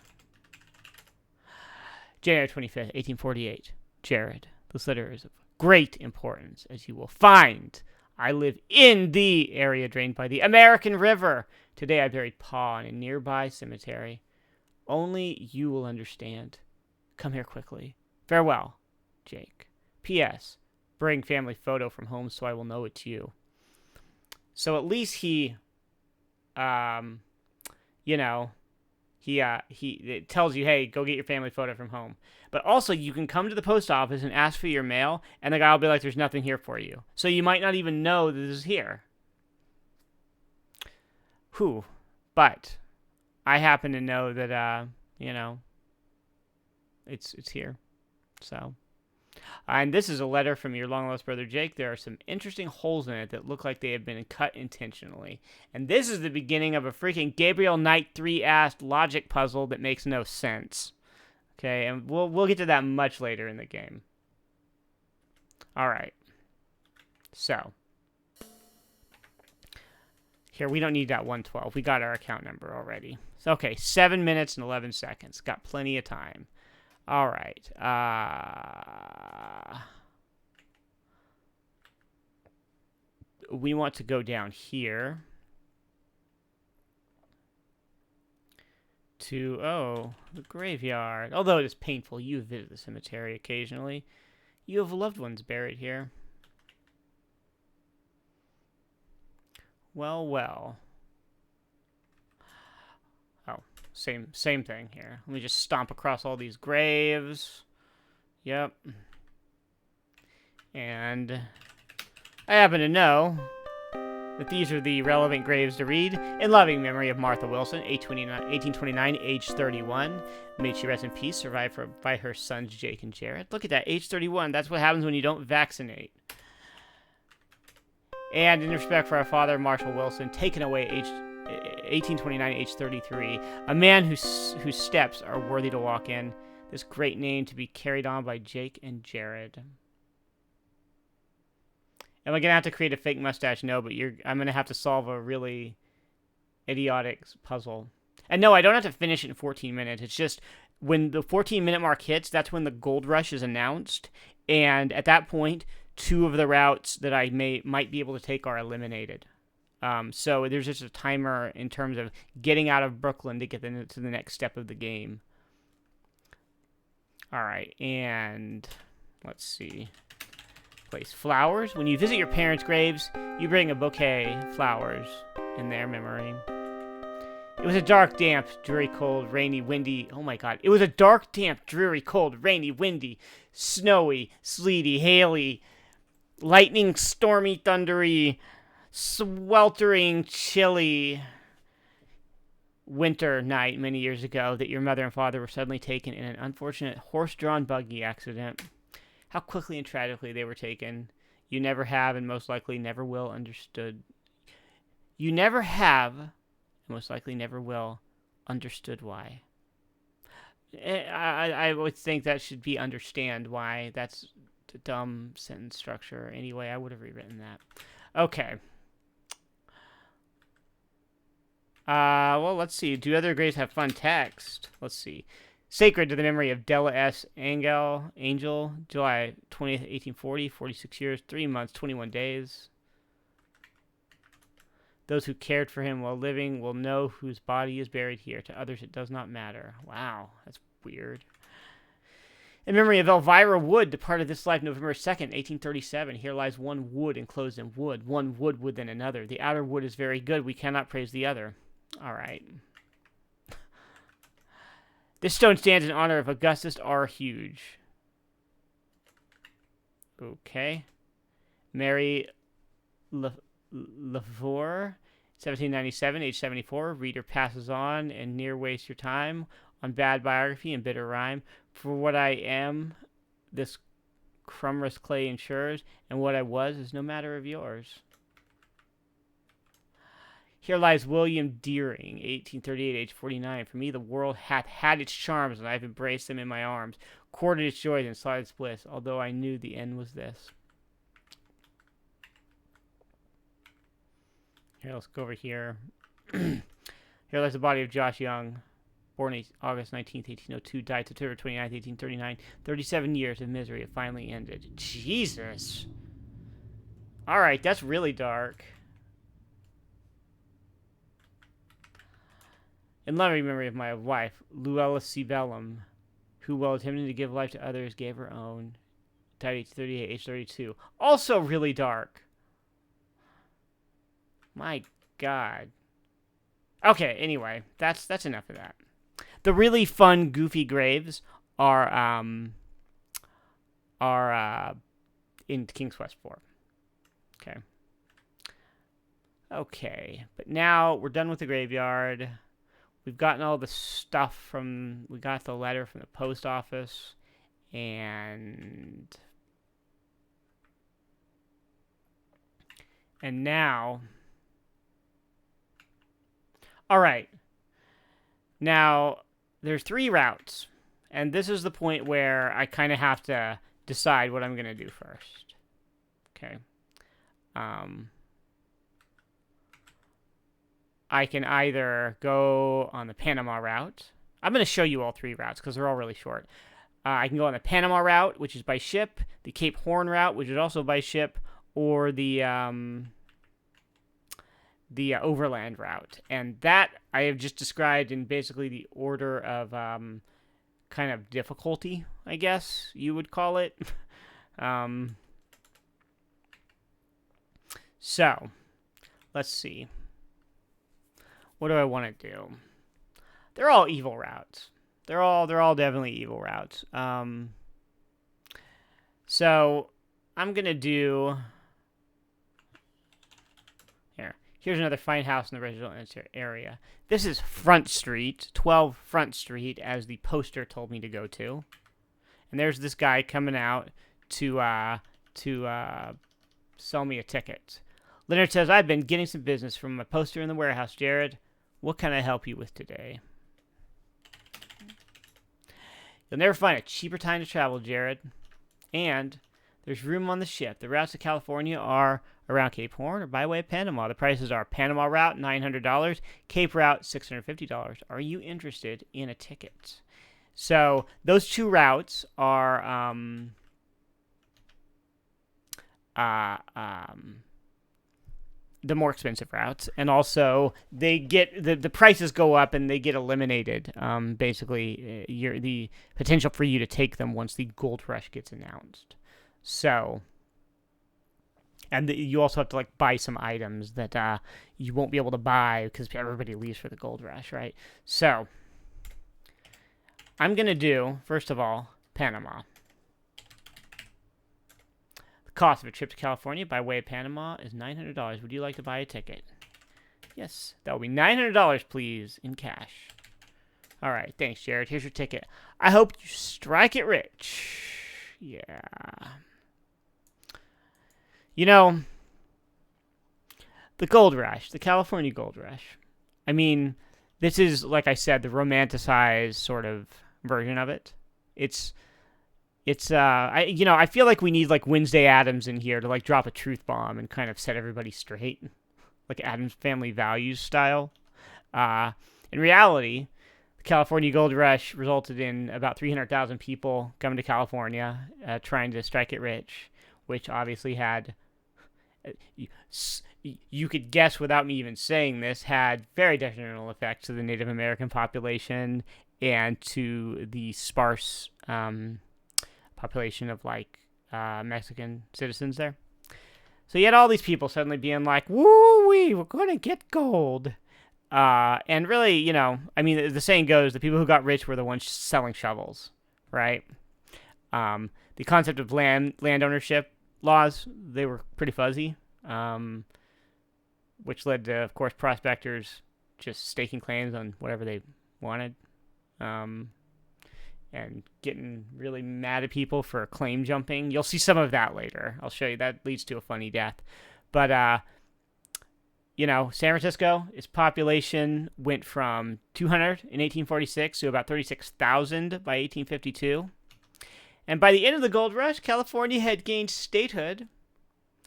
January 25th, 1848. Jerrod, this letter is of great importance, as you will find. I live in the area drained by the American River. Today I buried Pa in a nearby cemetery. Only you will understand. Come here quickly. Farewell, Jake. P.S. Bring family photo from home so I will know it's you. So at least he, it tells you, hey, go get your family photo from home. But also, you can come to the post office and ask for your mail, and the guy will be like, there's nothing here for you. So you might not even know that this is here. But I happen to know that, it's here. So, and this is a letter from your long-lost brother Jake. There are some interesting holes in it that look like they have been cut intentionally. And this is the beginning of a freaking Gabriel Knight 3-assed logic puzzle that makes no sense. Okay, and we'll get to that much later in the game. All right. So, here, we don't need that 112. We got our account number already. So, okay, 7 minutes and 11 seconds. Got plenty of time. All right. We want to go down here to, the graveyard. Although it is painful, you visit the cemetery occasionally. You have loved ones buried here. Well. Oh, same thing here. Let me just stomp across all these graves. Yep. And I happen to know that these are the relevant graves to read. In loving memory of Martha Wilson, 1829, age 31. May she rest in peace, survived by her sons Jake and Jerrod. Look at that, age 31. That's what happens when you don't vaccinate. And in respect for our father, Marshall Wilson, taken away 1829, age 33. A man whose steps are worthy to walk in. This great name to be carried on by Jake and Jerrod. Am I going to have to create a fake mustache? No, but I'm going to have to solve a really idiotic puzzle. And no, I don't have to finish it in 14 minutes. It's just when the 14-minute mark hits, that's when the gold rush is announced. And at that point, 2 of the routes that I might be able to take are eliminated. So there's just a timer in terms of getting out of Brooklyn to get to the next step of the game. All right, and let's see. Place flowers. When you visit your parents' graves, you bring a bouquet of flowers in their memory. It was a dark, damp, dreary, cold, rainy, windy. Oh my God. It was a dark, damp, dreary, cold, rainy, windy, snowy, sleety, haily, lightning, stormy, thundery, sweltering, chilly winter night many years ago that your mother and father were suddenly taken in an unfortunate horse-drawn buggy accident. How quickly and tragically they were taken. You never have and most likely never will understood. You never have and most likely never will understood why. I would think that should be understand why. That's a dumb sentence structure. Anyway, I would have rewritten that. Okay. Well, let's see. Do other graves have fun text? Let's see. Sacred to the memory of Della S. Angel, July 20th, 1840, 46 years, 3 months, 21 days. Those who cared for him while living will know whose body is buried here. To others, it does not matter. Wow, that's weird. In memory of Elvira Wood, departed this life November 2nd, 1837. Here lies one wood enclosed in wood, one wood within another. The outer wood is very good. We cannot praise the other. All right. This stone stands in honor of Augustus R. Huge. Okay. Mary Lavour, 1797, age 74. Reader passes on and near waste your time on bad biography and bitter rhyme. For what I am, this crumrous clay ensures, and what I was is no matter of yours. Here lies William Deering, 1838, age 49. For me, the world hath had its charms, and I have embraced them in my arms, courted its joys and sought its bliss, although I knew the end was this. Here, let's go over here. Here lies the body of Josh Young, born August 19th, 1802, died September 29th, 1839. 37 years of misery have finally ended. Jesus. All right, that's really dark. In loving memory of my wife, Luella Cebellum, who while attempting to give life to others, gave her own. Died 1838, age 32. Also really dark. My God. Okay, anyway, that's enough of that. The really fun, goofy graves are in King's Quest 4. Okay. Okay, but now we're done with the graveyard. We've gotten all the stuff from... We got the letter from the post office. And now... Alright. Now, there's 3 routes. And this is the point where I kind of have to decide what I'm going to do first. Okay. I can either go on the Panama route. I'm going to show you all 3 routes because they're all really short. I can go on the Panama route, which is by ship, the Cape Horn route, which is also by ship, or the overland route. And that I have just described in basically the order of kind of difficulty, I guess you would call it. So, let's see. What do I want to do? They're all evil routes. They're all definitely evil routes. So I'm gonna do here. Here's another fine house in the residential area. This is Front Street, 12 Front Street, as the poster told me to go to. And there's this guy coming out to sell me a ticket. Leonard says, I've been getting some business from my poster in the warehouse, Jerrod. What can I help you with today? You'll never find a cheaper time to travel, Jerrod. And there's room on the ship. The routes to California are around Cape Horn or by way of Panama. The prices are Panama route, $900. Cape route, $650. Are you interested in a ticket? So those 2 routes are the more expensive routes, and also they get the prices go up and they get eliminated. Basically, the potential for you to take them once the gold rush gets announced. So, and you also have to like buy some items that you won't be able to buy because everybody leaves for the gold rush, right? So, I'm gonna do first of all Panama. Cost of a trip to California by way of Panama is $900. Would you like to buy a ticket? Yes, that will be $900, please, in cash. All right, thanks, Jerrod. Here's your ticket. I hope you strike it rich. Yeah. You know, the gold rush, the California gold rush. I mean, this is, like I said, the romanticized sort of version of it. I feel like we need like Wednesday Addams in here to like drop a truth bomb and kind of set everybody straight, like Addams Family Values style. In reality, the California Gold Rush resulted in about 300,000 people coming to California, trying to strike it rich, which obviously had you could guess without me even saying this, had very detrimental effects to the Native American population and to the sparse population of like Mexican citizens there. So you had all these people suddenly being like, "Woo-wee, we're gonna get gold," and really, you know, I mean, the saying goes, the people who got rich were the ones selling shovels, right? The concept of land ownership laws, they were pretty fuzzy, which led to, of course, prospectors just staking claims on whatever they wanted, and getting really mad at people for claim jumping. You'll see some of that later. I'll show you. That leads to a funny death. But, you know, San Francisco, its population went from 200 in 1846 to about 36,000 by 1852. And by the end of the gold rush, California had gained statehood,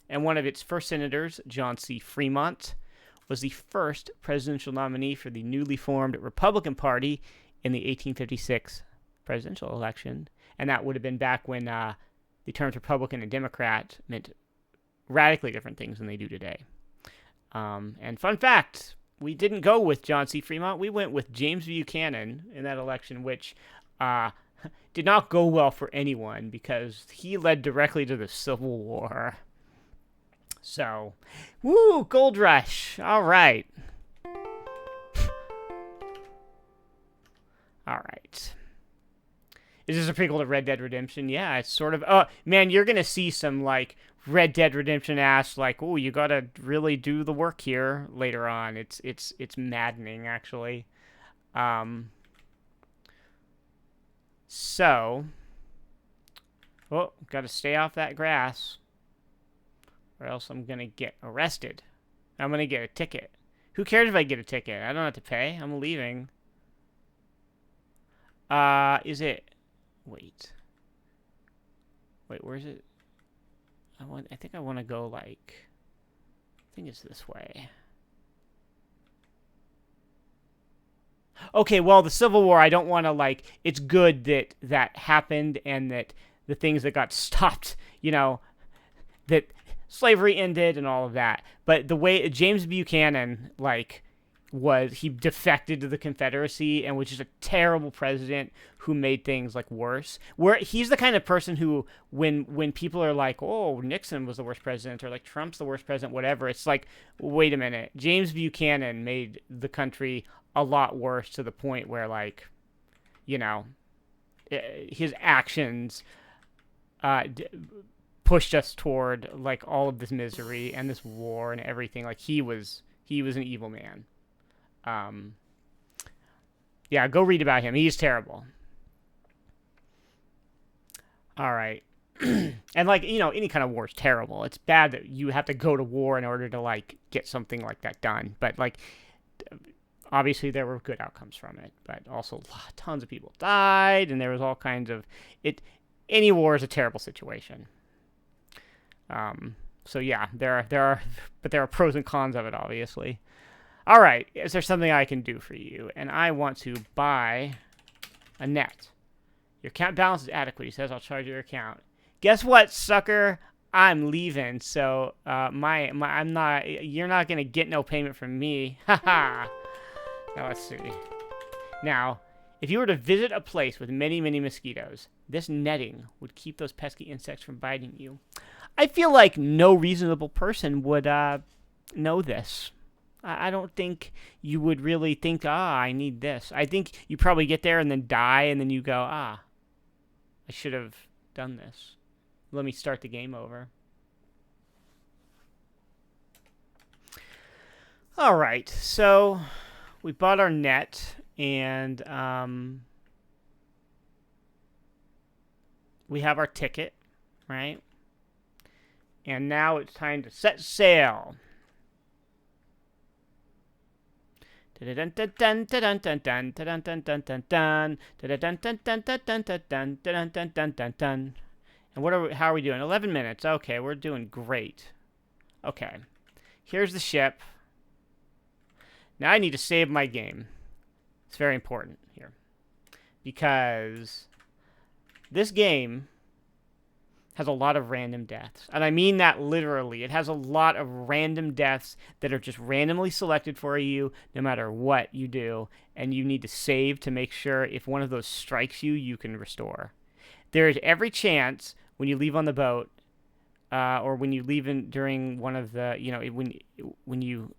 and one of its first senators, John C. Fremont, was the first presidential nominee for the newly formed Republican Party in the 1856 presidential election. And that would have been back when the terms Republican and Democrat meant radically different things than they do today. And fun fact, we didn't go with John C. Fremont. We went with James Buchanan in that election, which did not go well for anyone because he led directly to the Civil War. So, woo, gold rush. All right. All right. Is this a prequel to Red Dead Redemption? Yeah, it's sort of. Oh, man, you're going to see some, like, Red Dead Redemption-ass, like, oh, you got to really do the work here later on. It's maddening, actually. So, oh, got to stay off that grass, or else I'm going to get arrested. I'm going to get a ticket. Who cares if I get a ticket? I don't have to pay. I'm leaving. Is it... Wait, where is it? I think I want to go, like... I think it's this way. Okay, well, the Civil War, I don't want to, like... It's good that that happened and that the things that got stopped, you know, that slavery ended and all of that. But the way James Buchanan, like... he defected to the Confederacy and was just a terrible president who made things like worse. Where he's the kind of person who, when people are like, "Oh, Nixon was the worst president," or like Trump's the worst president, whatever, it's like, wait a minute, James Buchanan made the country a lot worse to the point where, like, you know, his actions pushed us toward like all of this misery and this war and everything. Like he was an evil man. Yeah, go read about him. He's terrible. All right. And, like, you know, any kind of war is terrible. It's bad that you have to go to war in order to, like, get something like that done. But, like, obviously there were good outcomes from it. But also tons of people died, and there was all kinds of... Any war is a terrible situation. So, yeah, there are pros and cons of it, obviously. All right, is there something I can do for you? And I want to buy a net. Your account balance is adequate. He says I'll charge your account. Guess what, sucker? I'm leaving. So I'm not. You're not gonna get no payment from me. Haha. Now let's see. Now, if you were to visit a place with many, many mosquitoes, this netting would keep those pesky insects from biting you. I feel like no reasonable person would know this. I don't think you would really think, I need this. I think you probably get there and then die, and then you go, I should have done this. Let me start the game over. All right, so we bought our net, and we have our ticket, right? And now it's time to set sail. And how are we doing? 11 minutes. Okay, we're doing great. Okay. Here's the ship. Now I need to save my game. It's very important here. Because this game has a lot of random deaths. And I mean that literally. It has a lot of random deaths that are just randomly selected for you no matter what you do. And you need to save to make sure if one of those strikes you, you can restore. There is every chance when you leave on the boat, or when you leave during one of the, when you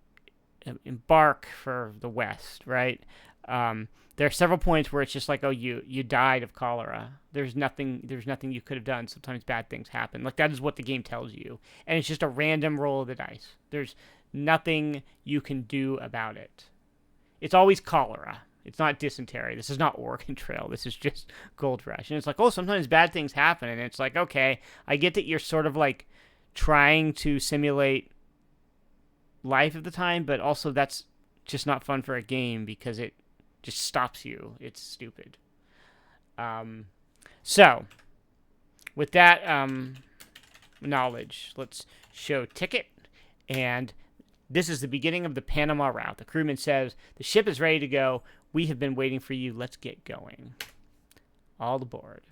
embark for the West, right? There are several points where it's just like, oh, you died of cholera. There's nothing you could have done. Sometimes bad things happen. Like, that is what the game tells you. And it's just a random roll of the dice. There's nothing you can do about it. It's always cholera. It's not dysentery. This is not Oregon Trail. This is just Gold Rush. And it's like, oh, sometimes bad things happen. And it's like, okay, I get that you're sort of like trying to simulate life at the time, but also that's just not fun for a game because it just stops you. It's stupid. So, with that knowledge, let's show ticket. And this is the beginning of the Panama route. The crewman says, the ship is ready to go. We have been waiting for you. Let's get going. All aboard.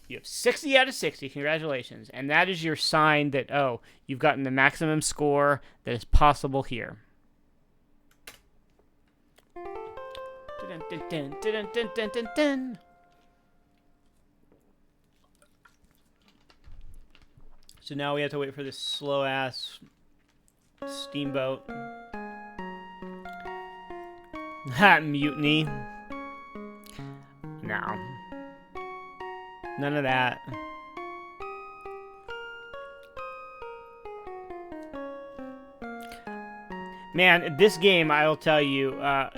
You have 60 out of 60. Congratulations. And that is your sign that, oh, you've gotten the maximum score that is possible here. So now we have to wait for this slow-ass steamboat. Mutiny. No. None of that. Man, this game, I'll tell you, oh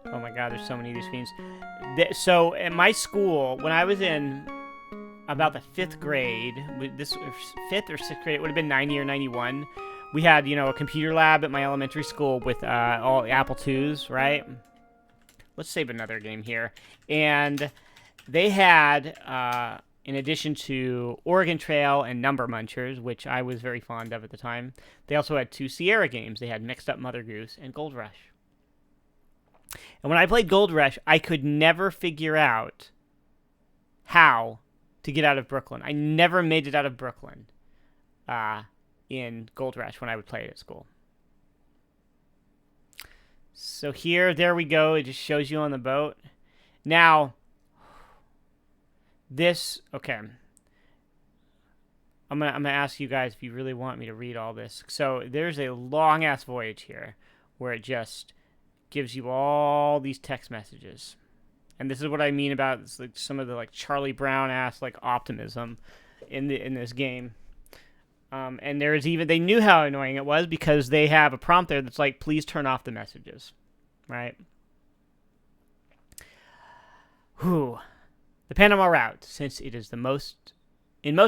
my god, there's so many of these screens. So, at my school, when I was in about the 5th grade, this 5th or 6th grade, it would have been 90 or 91, we had, a computer lab at my elementary school with all Apple IIs, right? Let's save another game here. And they had, in addition to Oregon Trail and Number Munchers, which I was very fond of at the time, they also had 2 Sierra games. They had Mixed Up Mother Goose and Gold Rush. And when I played Gold Rush, I could never figure out how to get out of Brooklyn. I never made it out of Brooklyn in Gold Rush when I would play it at school. So there we go. It just shows you on the boat. Now, okay. I'm gonna ask you guys if you really want me to read all this. So there's a long ass voyage here where it just gives you all these text messages. And this is what I mean about like some of the like Charlie Brown ass like optimism in this game. And they knew how annoying it was because they have a prompt there that's like, please turn off the messages, right? Whew. The Panama route, since it is in most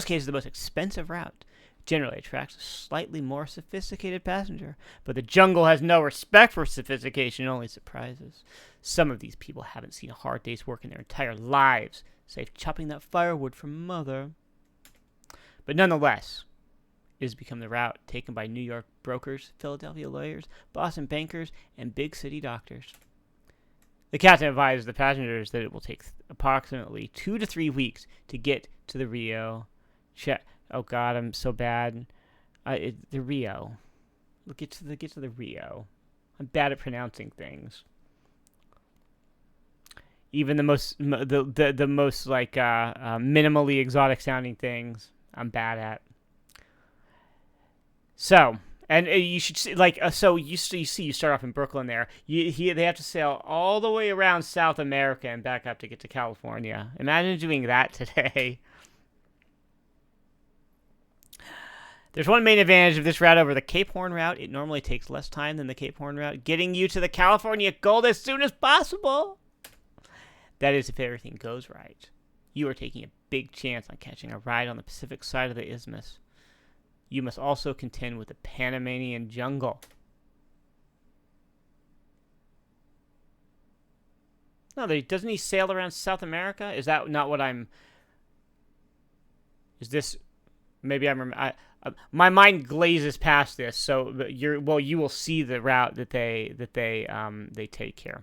cases, the most expensive route, generally attracts a slightly more sophisticated passenger. But the jungle has no respect for sophistication, only surprises. Some of these people haven't seen a hard day's work in their entire lives, save chopping that firewood for Mother. But nonetheless, it has become the route taken by New York brokers, Philadelphia lawyers, Boston bankers, and big city doctors. The captain advised the passengers that it will take approximately 2 to 3 weeks to get to the Rio. Oh God, I'm so bad. The Rio. We'll get to the Rio. I'm bad at pronouncing things. Even the most like minimally exotic sounding things, I'm bad at. So, and you should see, like, so you start off in Brooklyn there. They have to sail all the way around South America and back up to get to California. Imagine doing that today. There's one main advantage of this route over the Cape Horn route. It normally takes less time than the Cape Horn route, getting you to the California gold as soon as possible. That is, if everything goes right. You are taking a big chance on catching a ride on the Pacific side of the isthmus. You must also contend with the Panamanian jungle. No, doesn't he sail around South America? Is that not what I'm... Is this... Maybe I'm... my mind glazes past this, so you will see the route that they take here.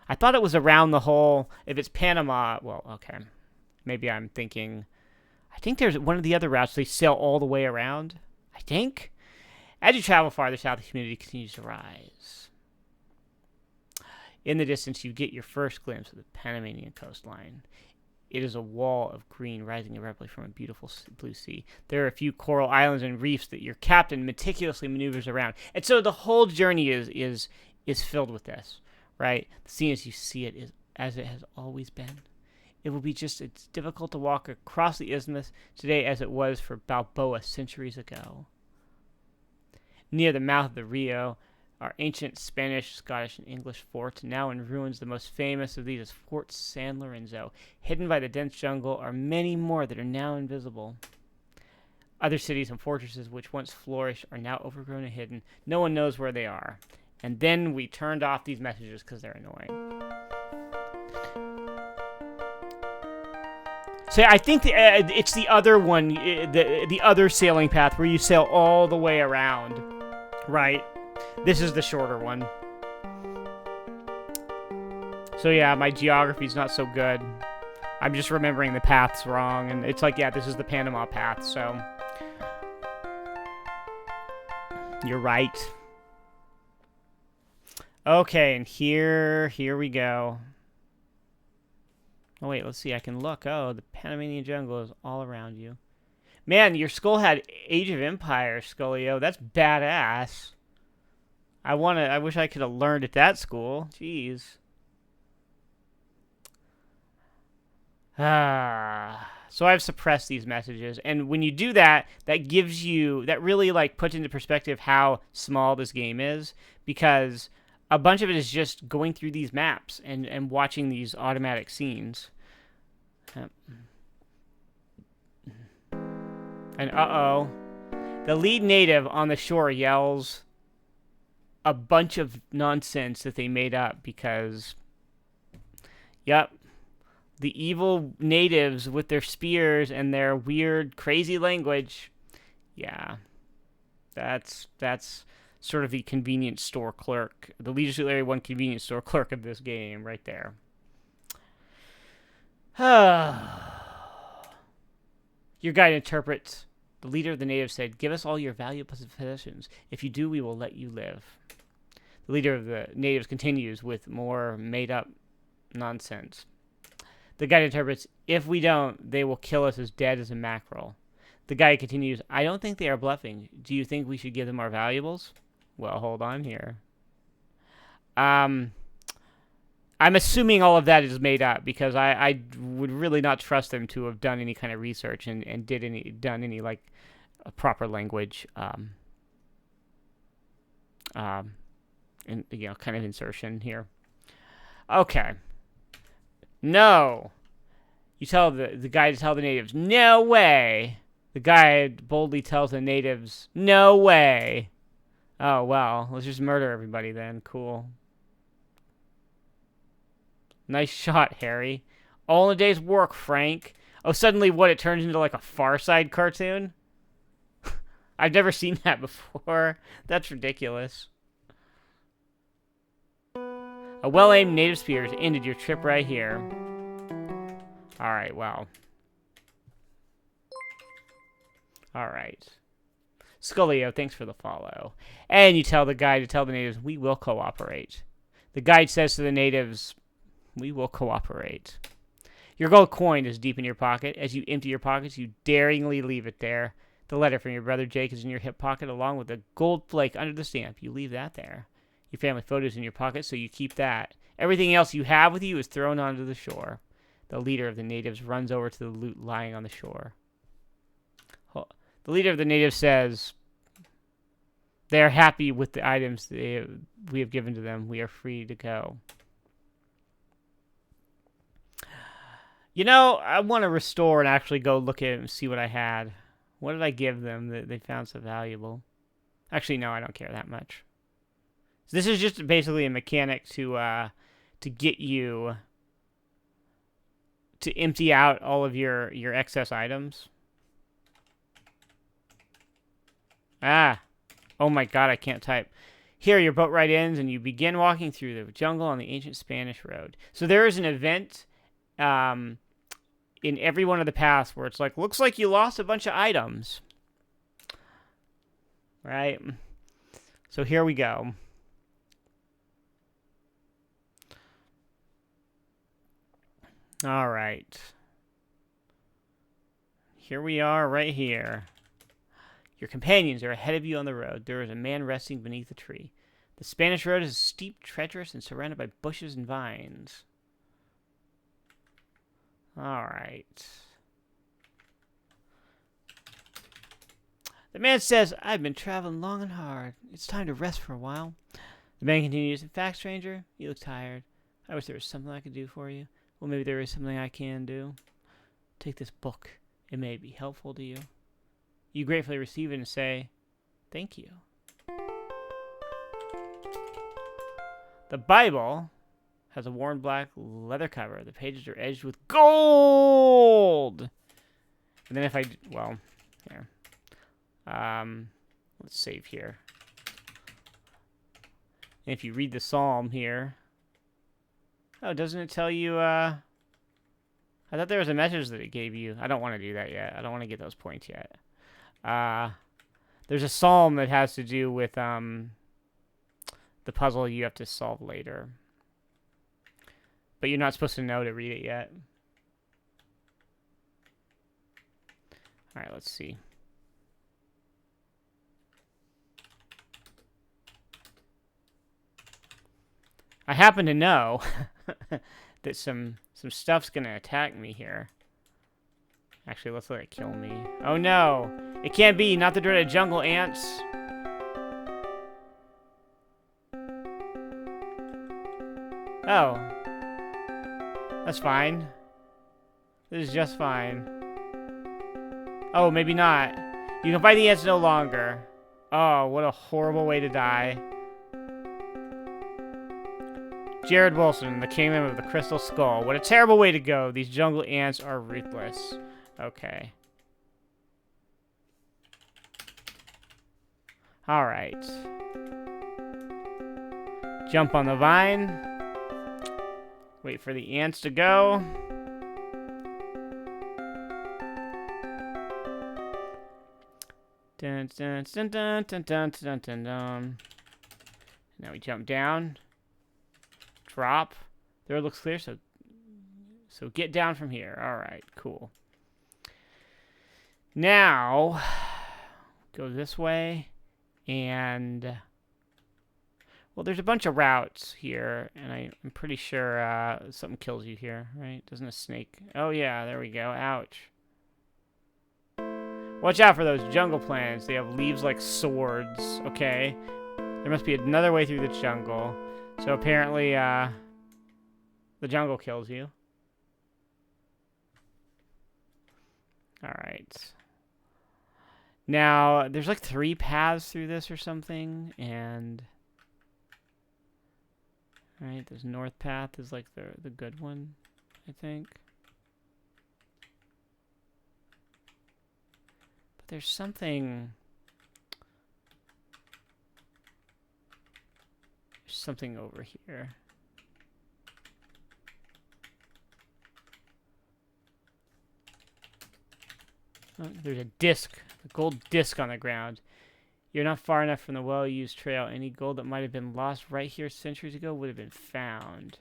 I thought it was around the whole... If it's Panama... Well, okay. Maybe I'm thinking... I think there's one of the other routes they sail all the way around. I think. As you travel farther south, the humidity continues to rise. In the distance, you get your first glimpse of the Panamanian coastline. It is a wall of green rising abruptly from a beautiful blue sea. There are a few coral islands and reefs that your captain meticulously maneuvers around. And so the whole journey is filled with this, right? The scene as you see it is as it has always been. It will be just as difficult to walk across the isthmus today as it was for Balboa centuries ago. Near the mouth of the Rio are ancient Spanish, Scottish, and English forts, now in ruins. The most famous of these is Fort San Lorenzo. Hidden by the dense jungle are many more that are now invisible. Other cities and fortresses which once flourished are now overgrown and hidden. No one knows where they are. And then we turned off these messages because they're annoying. So I think it's the other one, the other sailing path where you sail all the way around, right? This is the shorter one. So yeah, my geography's not so good. I'm just remembering the paths wrong, and it's like, yeah, this is the Panama path, so... You're right. Okay, and here we go. Oh, wait, let's see. I can look. Oh, the Panamanian jungle is all around you. Man, your skull had Age of Empires, Scullio. That's badass. I wish I could have learned at that school. Jeez. So I've suppressed these messages. And when you do that, that gives you... That really, like, puts into perspective how small this game is. Because... a bunch of it is just going through these maps and watching these automatic scenes. And uh-oh. The lead native on the shore yells a bunch of nonsense that they made up because... Yep. The evil natives with their spears and their weird, crazy language. Yeah. That's sort of the convenience store clerk, the Leadership Area 1 convenience store clerk of this game, right there. Your guide interprets. The leader of the natives said, "Give us all your valuable possessions. If you do, we will let you live." The leader of the natives continues with more made-up nonsense. The guide interprets, "If we don't, they will kill us as dead as a mackerel." The guide continues, "I don't think they are bluffing. Do you think we should give them our valuables?" Well, hold on here. I'm assuming all of that is made up because I would really not trust them to have done any kind of research and done any like proper language kind of insertion here. Okay. No. You tell the guy to tell the natives, "No way." The guide boldly tells the natives, "No way." Oh, well, let's just murder everybody then. Cool. Nice shot, Harry. All in a day's work, Frank. Oh, suddenly what? It turns into like a Far Side cartoon? I've never seen that before. That's ridiculous. A well-aimed native spear has ended your trip right here. Alright, well. Alright. Scullio, thanks for the follow. And you tell the guide to tell the natives, "We will cooperate." The guide says to the natives, "We will cooperate." Your gold coin is deep in your pocket. As you empty your pockets, you daringly leave it there. The letter from your brother Jake is in your hip pocket, along with a gold flake under the stamp. You leave that there. Your family photo is in your pocket, so you keep that. Everything else you have with you is thrown onto the shore. The leader of the natives runs over to the loot lying on the shore. The leader of the natives says, "They are happy with the items we have given to them. We are free to go." You know, I want to restore and actually go look at it and see what I had. What did I give them that they found so valuable? Actually, no, I don't care that much. So this is just basically a mechanic to get you to empty out all of your excess items. Ah. Oh my god, I can't type. Here, your boat ride ends, and you begin walking through the jungle on the ancient Spanish road. So there is an event in every one of the paths where it's like, looks like you lost a bunch of items. Right? So here we go. All right. Here we are, right here. Your companions are ahead of you on the road. There is a man resting beneath a tree. The Spanish road is steep, treacherous, and surrounded by bushes and vines. All right. The man says, I've been traveling long and hard. It's time to rest for a while. The man continues, in fact, stranger, you look tired. I wish there was something I could do for you. Well, maybe there is something I can do. Take this book. It may be helpful to you. You gratefully receive it and say, thank you. The Bible has a worn black leather cover. The pages are edged with gold. And then if I, well, here. Let's save here. And if you read the psalm here, oh, doesn't it tell you, I thought there was a message that it gave you. I don't want to do that yet. I don't want to get those points yet. There's a psalm that has to do with, the puzzle you have to solve later. But you're not supposed to know to read it yet. Alright, let's see. I happen to know that some stuff's gonna attack me here. Actually, let's let it kill me. Oh no! It can't be! Not the dreaded jungle ants! Oh. That's fine. This is just fine. Oh, maybe not. You can fight the ants no longer. Oh, what a horrible way to die. Jerrod Wilson, the Kingdom of the Crystal Skull. What a terrible way to go. These jungle ants are ruthless. Okay. Alright. Jump on the vine. Wait for the ants to go. Dun, dun, dun, dun, dun, dun, dun, dun, dun. Now we jump down. Drop. There it looks clear, so get down from here. Alright, cool. Now, go this way, and... well, there's a bunch of routes here, and I'm pretty sure something kills you here, right? Doesn't a snake... oh yeah, there we go. Ouch. Watch out for those jungle plants. They have leaves like swords, okay? There must be another way through the jungle. So apparently, the jungle kills you. Alright. Now, there's like 3 paths through this or something, and... alright, this north path is like the good one, I think. But there's something... there's something over here. Oh, there's a disc, a gold disc on the ground. You're not far enough from the well-used trail. Any gold that might have been lost right here centuries ago would have been found.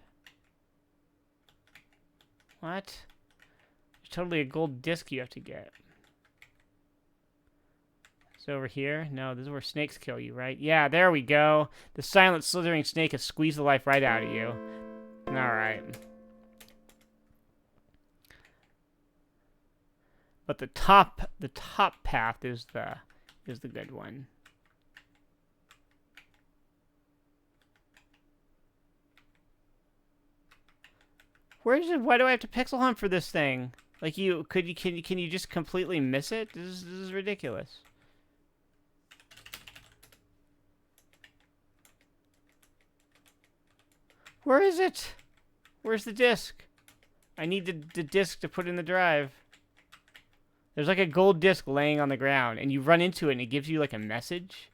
What? There's totally a gold disc you have to get. Is it over here? No, this is where snakes kill you, right? Yeah, there we go. The silent slithering snake has squeezed the life right out of you. Alright. But the top path is the good one. Why do I have to pixel hunt for this thing? Like can you just completely miss it? This is ridiculous. Where is it? Where's the disc? I need the disc to put in the drive. There's like a gold disc laying on the ground, and you run into it, and it gives you like a message.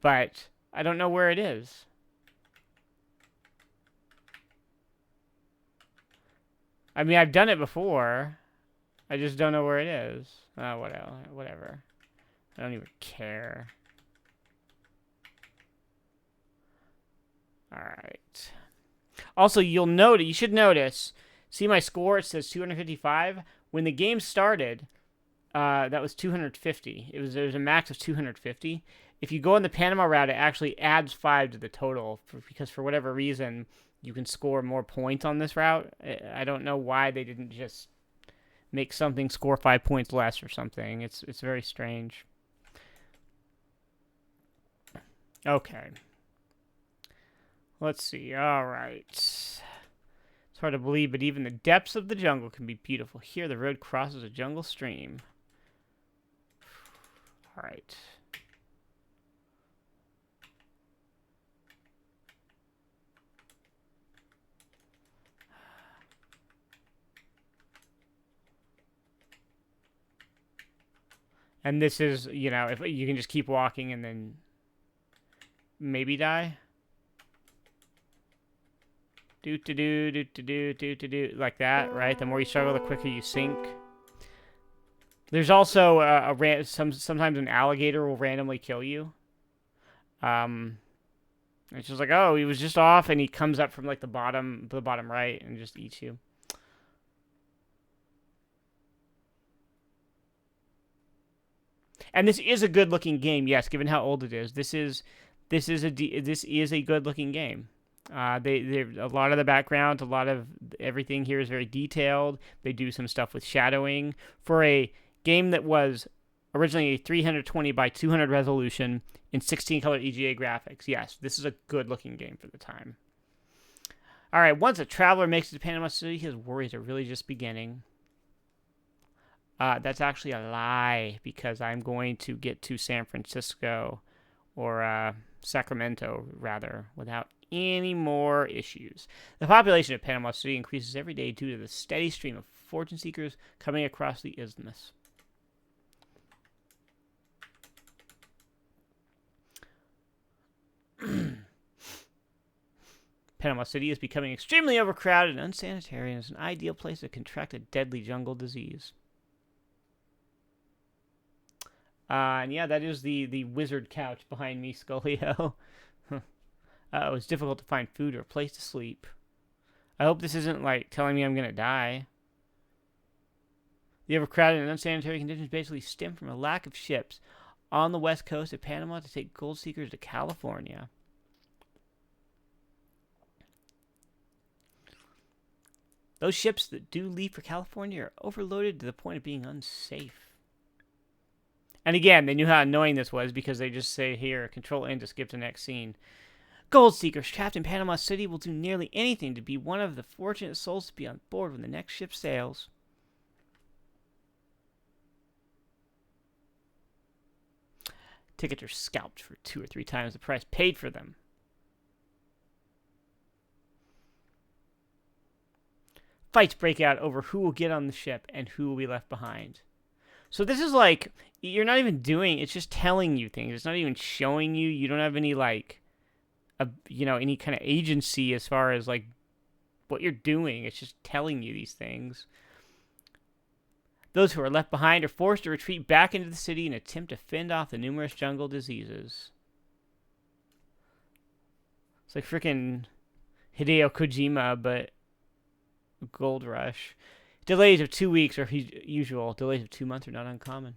But I don't know where it is. I mean, I've done it before. I just don't know where it is. Oh, whatever. I don't even care. Alright. Also, you should notice, see my score, it says 255. When the game started, that was 250. There was a max of 250. If you go on the Panama route, it actually adds 5 to the total, because for whatever reason, you can score more points on this route. I don't know why they didn't just make something score 5 points less or something. It's very strange. Okay. Let's see. All right. It's hard to believe, but even the depths of the jungle can be beautiful. Here, the road crosses a jungle stream. All right. And this is, if you can just keep walking and then maybe die. Do like that, right? The more you struggle, the quicker you sink. There's also sometimes an alligator will randomly kill you. It's just like, oh, he was just off, and he comes up from like the bottom right and just eats you. And this is a good-looking game, yes. Given how old it is, this is a good-looking game. They a lot of the background, a lot of everything here is very detailed. They do some stuff with shadowing for a game that was originally a 320 by 200 resolution in 16-color EGA graphics. Yes, this is a good-looking game for the time. All right, once a traveler makes it to Panama City, his worries are really just beginning. That's actually a lie, because I'm going to get to San Francisco, or Sacramento, rather, without any more issues. The population of Panama City increases every day due to the steady stream of fortune seekers coming across the isthmus. Panama City is becoming extremely overcrowded and unsanitary, and is an ideal place to contract a deadly jungle disease. And yeah, that is the wizard couch behind me, Scolio. It's difficult to find food or a place to sleep. I hope this isn't like telling me I'm going to die. The overcrowded and unsanitary conditions basically stem from a lack of ships on the west coast of Panama to take gold seekers to California. Those ships that do leave for California are overloaded to the point of being unsafe. And again, they knew how annoying this was, because they just say here, Control-N to skip to the next scene. Gold seekers trapped in Panama City will do nearly anything to be one of the fortunate souls to be on board when the next ship sails. Tickets are scalped for 2 or 3 times the price paid for them. Fights break out over who will get on the ship and who will be left behind. So this is like, you're not even doing, it's just telling you things. It's not even showing you. You don't have any any kind of agency as far as like what you're doing. It's just telling you these things. Those who are left behind are forced to retreat back into the city and attempt to fend off the numerous jungle diseases. It's like freaking Hideo Kojima, but Gold Rush. Delays of 2 weeks are usual. Delays of 2 months are not uncommon.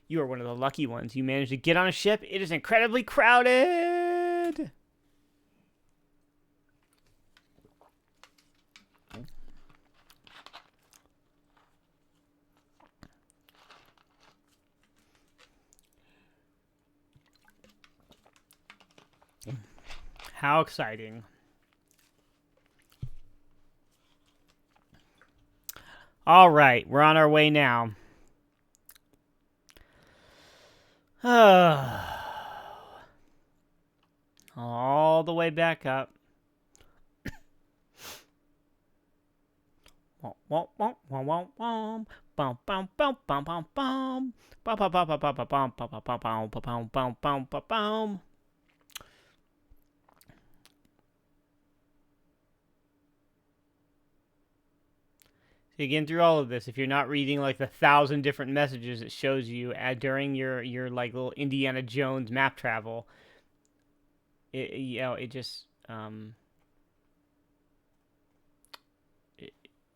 You are one of the lucky ones. You managed to get on a ship. It is incredibly crowded. How exciting. All right, we're on our way now. All the way back up. Again, through all of this, if you're not reading like the 1,000 different messages it shows you during your like little Indiana Jones map travel, it just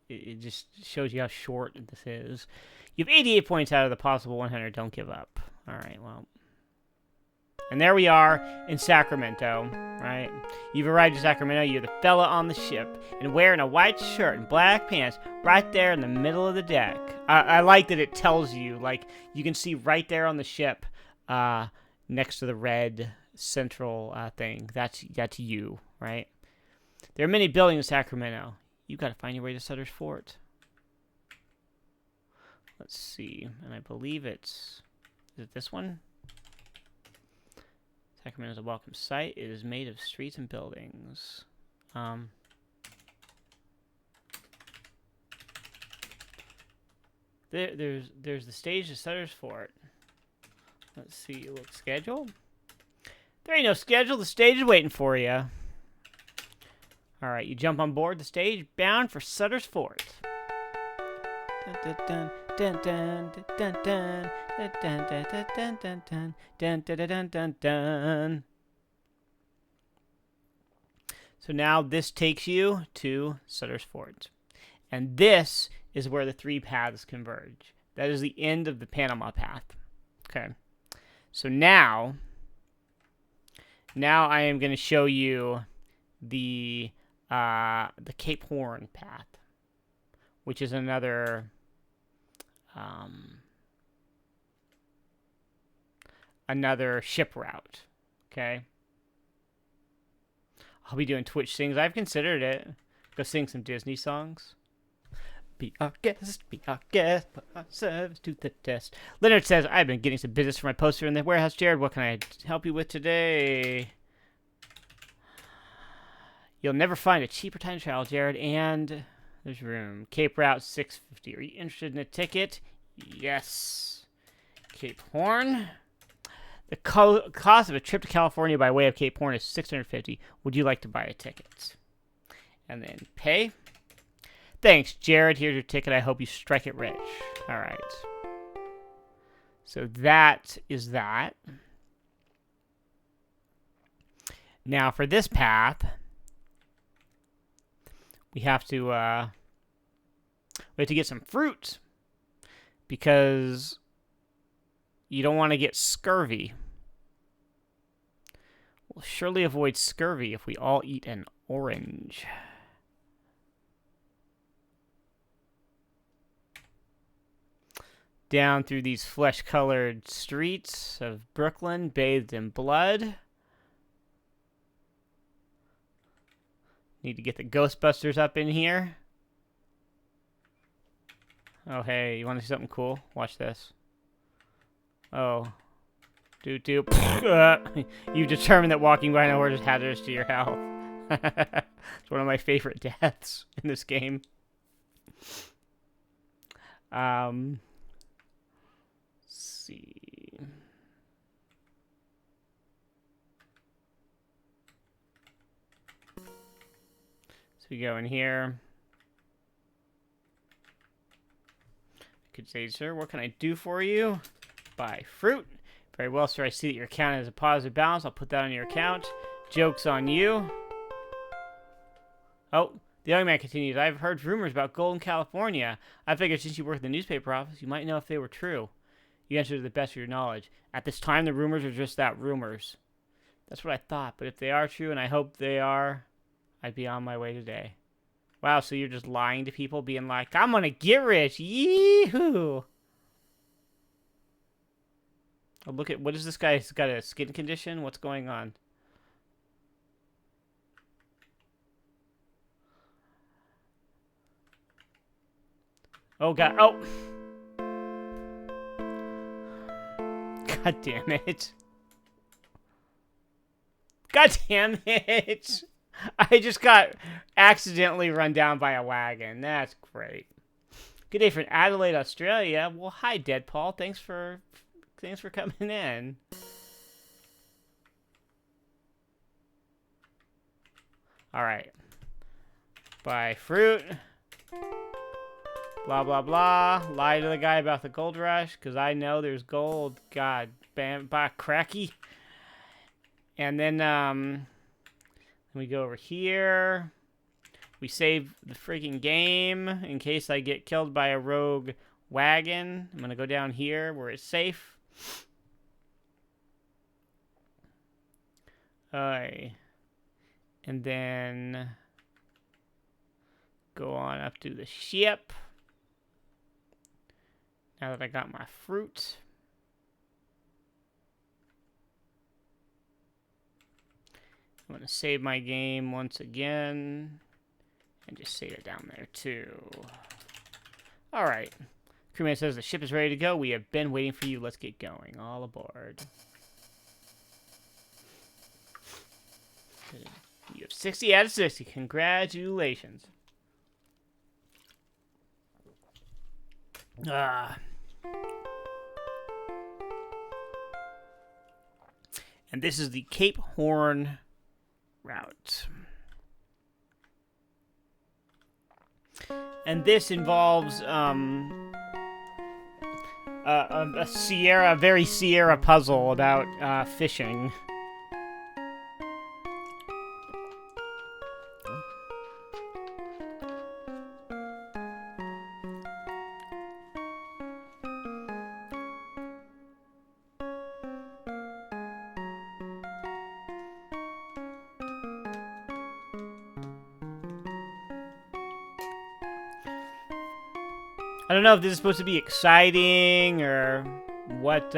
it just shows you how short this is. You have 88 points out of the possible 100. Don't give up. All right, well. And there we are in Sacramento, right? You've arrived in Sacramento. You're the fella on the ship and wearing a white shirt and black pants right there in the middle of the deck. I like that it tells you, like, you can see right there on the ship next to the red central thing. That's you, right? There are many buildings in Sacramento. You've got to find your way to Sutter's Fort. Let's see. And I believe is it this one? Sacramento is a welcome site. It is made of streets and buildings. There's the stage to Sutter's Fort. Let's see. Look, schedule. There ain't no schedule. The stage is waiting for you. All right, you jump on board the stage, bound for Sutter's Fort. Dun, dun, dun, dun, dun, dun, dun, dun, dun, dun, dun, dun, dun, dun, dun, dun, dun. So now this takes you to Sutter's Fort. And this is where the three paths converge. That is the end of the Panama path. Okay. So now I am going to show you the Cape Horn path, which is another ship route. Okay, I'll be doing Twitch sings. I've considered it. Go sing some Disney songs. Be our guest, put our service to the test. Leonard says, I've been getting some business for my poster in the warehouse. Jerrod, what can I help you with today? You'll never find a cheaper time trial, Jerrod, and there's room. Cape Route 650. Are you interested in a ticket? Yes. Cape Horn. The cost of a trip to California by way of Cape Horn is $650. Would you like to buy a ticket? And then pay. Thanks, Jerrod. Here's your ticket. I hope you strike it rich. All right. So that is that. Now for this path, we have to get some fruit because you don't want to get scurvy. We'll surely avoid scurvy if we all eat an orange. Down through these flesh-colored streets of Brooklyn, bathed in blood. Need to get the Ghostbusters up in here. Oh, hey, you want to see something cool? Watch this. Oh. You've determined that walking behind a horse is hazardous to your health. It's one of my favorite deaths in this game. Let's see. So we go in here. I could say, sir, what can I do for you? Buy fruit. Very well, sir. I see that your account has a positive balance. I'll put that on your account. Joke's on you. Oh, the young man continues. I've heard rumors about gold in California. I figured since you work in the newspaper office, you might know if they were true. You answer to the best of your knowledge. At this time, the rumors are just that, rumors. That's what I thought. But if they are true, and I hope they are, I'd be on my way today. Wow, so you're just lying to people, being like, I'm gonna get rich. Yee-hoo! Oh, look at, what is this guy? He's got a skin condition? What's going on? Oh, God. Oh! God damn it. God damn it! I just got accidentally run down by a wagon. That's great. Good day from Adelaide, Australia. Well, hi, Deadpaul. Thanks for coming in. All right. Buy fruit. Blah, blah, blah. Lie to the guy about the gold rush, because I know there's gold. God, bam, buy cracky. And then, we go over here. We save the freaking game in case I get killed by a rogue wagon. I'm going to go down here where it's safe. Alright. And then go on up to the ship. Now that I got my fruit. I'm going to save my game once again. And just save it down there, too. Alright. Crewman says the ship is ready to go. We have been waiting for you. Let's get going. All aboard. You have 60 out of 60. Congratulations. And this is the Cape Horn route. And this involves a very Sierra puzzle about fishing. I don't know if this is supposed to be exciting or what,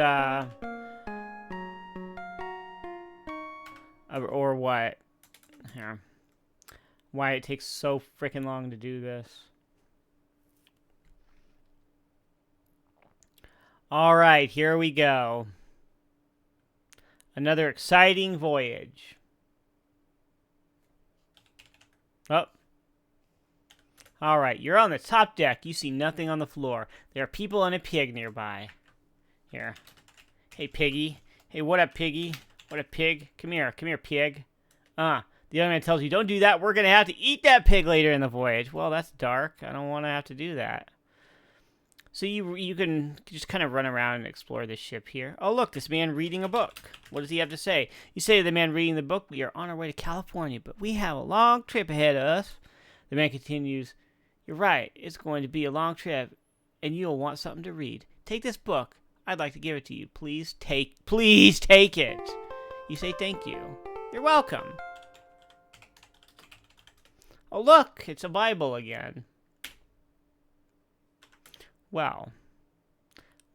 or what. Here. Why it takes so freaking long to do this. Alright, here we go. Another exciting voyage. Oh. Alright, you're on the top deck. You see nothing on the floor. There are people and a pig nearby. Here. Hey, piggy. Hey, what up, piggy? What up, pig? Come here. Come here, pig. The other man tells you, don't do that. We're going to have to eat that pig later in the voyage. Well, that's dark. I don't want to have to do that. So you can just kind of run around and explore this ship here. Oh, look, this man reading a book. What does he have to say? You say to the man reading the book, we are on our way to California, but we have a long trip ahead of us. The man continues, you're right. It's going to be a long trip, and you'll want something to read. Take this book. I'd like to give it to you. Please take it. You say thank you. You're welcome. Oh, look, it's a Bible again. Well,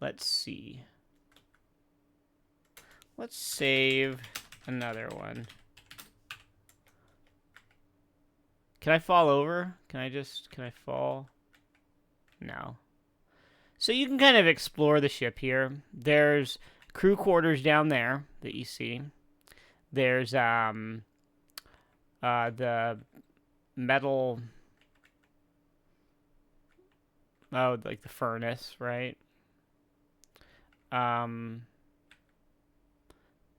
let's see. Let's save another one. Can I fall over? Can I fall? No. So you can kind of explore the ship here. There's crew quarters down there that you see. There's the metal, like the furnace, right?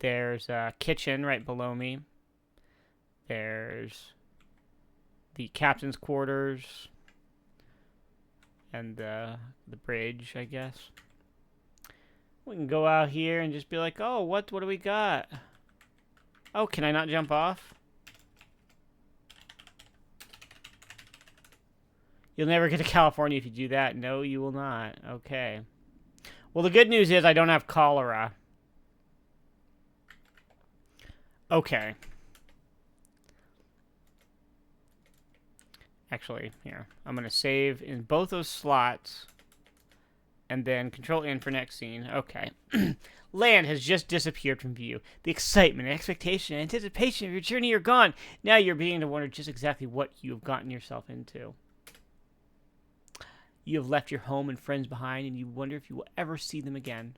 There's a kitchen right below me. There's the captain's quarters and the bridge, I guess. We can go out here and just be like, oh, what do we got? Oh, can I not jump off? You'll never get to California if you do that. No, you will not. Okay. Well, the good news is I don't have cholera. Okay. Actually, here. I'm going to save in both those slots. And then Control-N for next scene. Okay. Land has just disappeared from view. The excitement, expectation, and anticipation of your journey are gone. Now you're beginning to wonder just exactly what you have gotten yourself into. You have left your home and friends behind, and you wonder if you will ever see them again.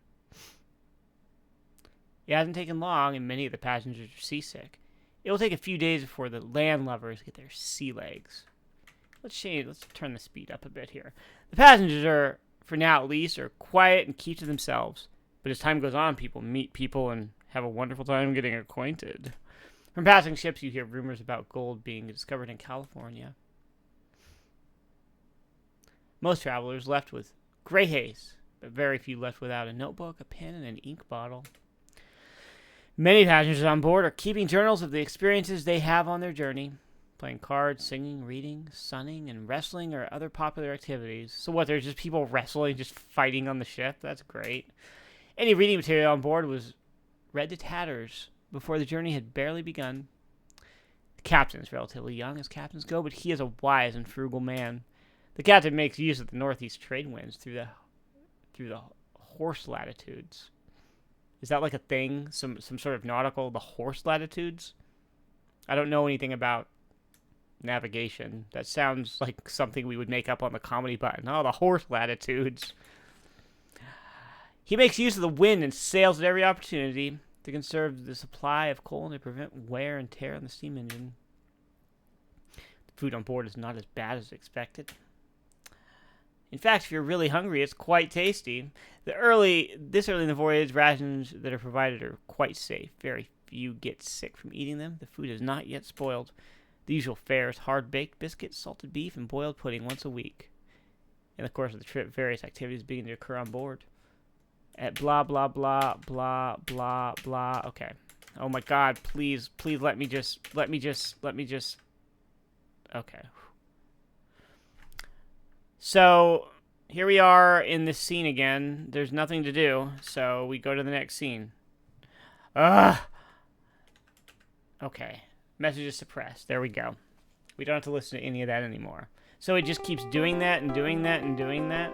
It hasn't taken long, and many of the passengers are seasick. It will take a few days before the landlubbers get their sea legs. Let's turn the speed up a bit here. The passengers are, for now at least, are quiet and keep to themselves. But as time goes on, people meet people and have a wonderful time getting acquainted. From passing ships, you hear rumors about gold being discovered in California. Most travelers left with great haste, but very few left without a notebook, a pen, and an ink bottle. Many passengers on board are keeping journals of the experiences they have on their journey, playing cards, singing, reading, sunning, and wrestling or other popular activities. So what, there's just people wrestling, just fighting on the ship? That's great. Any reading material on board was read to tatters before the journey had barely begun. The captain is relatively young, as captains go, but he is a wise and frugal man. The captain makes use of the northeast trade winds through the horse latitudes. Is that like a thing? Some sort of nautical, the horse latitudes? I don't know anything about navigation. That sounds like something we would make up on the comedy button. Oh, the horse latitudes. He makes use of the wind and sails at every opportunity to conserve the supply of coal and to prevent wear and tear on the steam engine. The food on board is not as bad as expected. In fact, if you're really hungry, it's quite tasty. This early in the voyage, rations that are provided are quite safe. Very few get sick from eating them. The food is not yet spoiled. The usual fare is hard-baked biscuits, salted beef, and boiled pudding once a week. In the course of the trip, various activities begin to occur on board. At blah, blah, blah, blah, blah, blah. Okay. Oh my god, please let me just. Okay. So, here we are in this scene again. There's nothing to do, so we go to the next scene. Ugh! Okay. Message is suppressed. There we go. We don't have to listen to any of that anymore. So it just keeps doing that and doing that and doing that.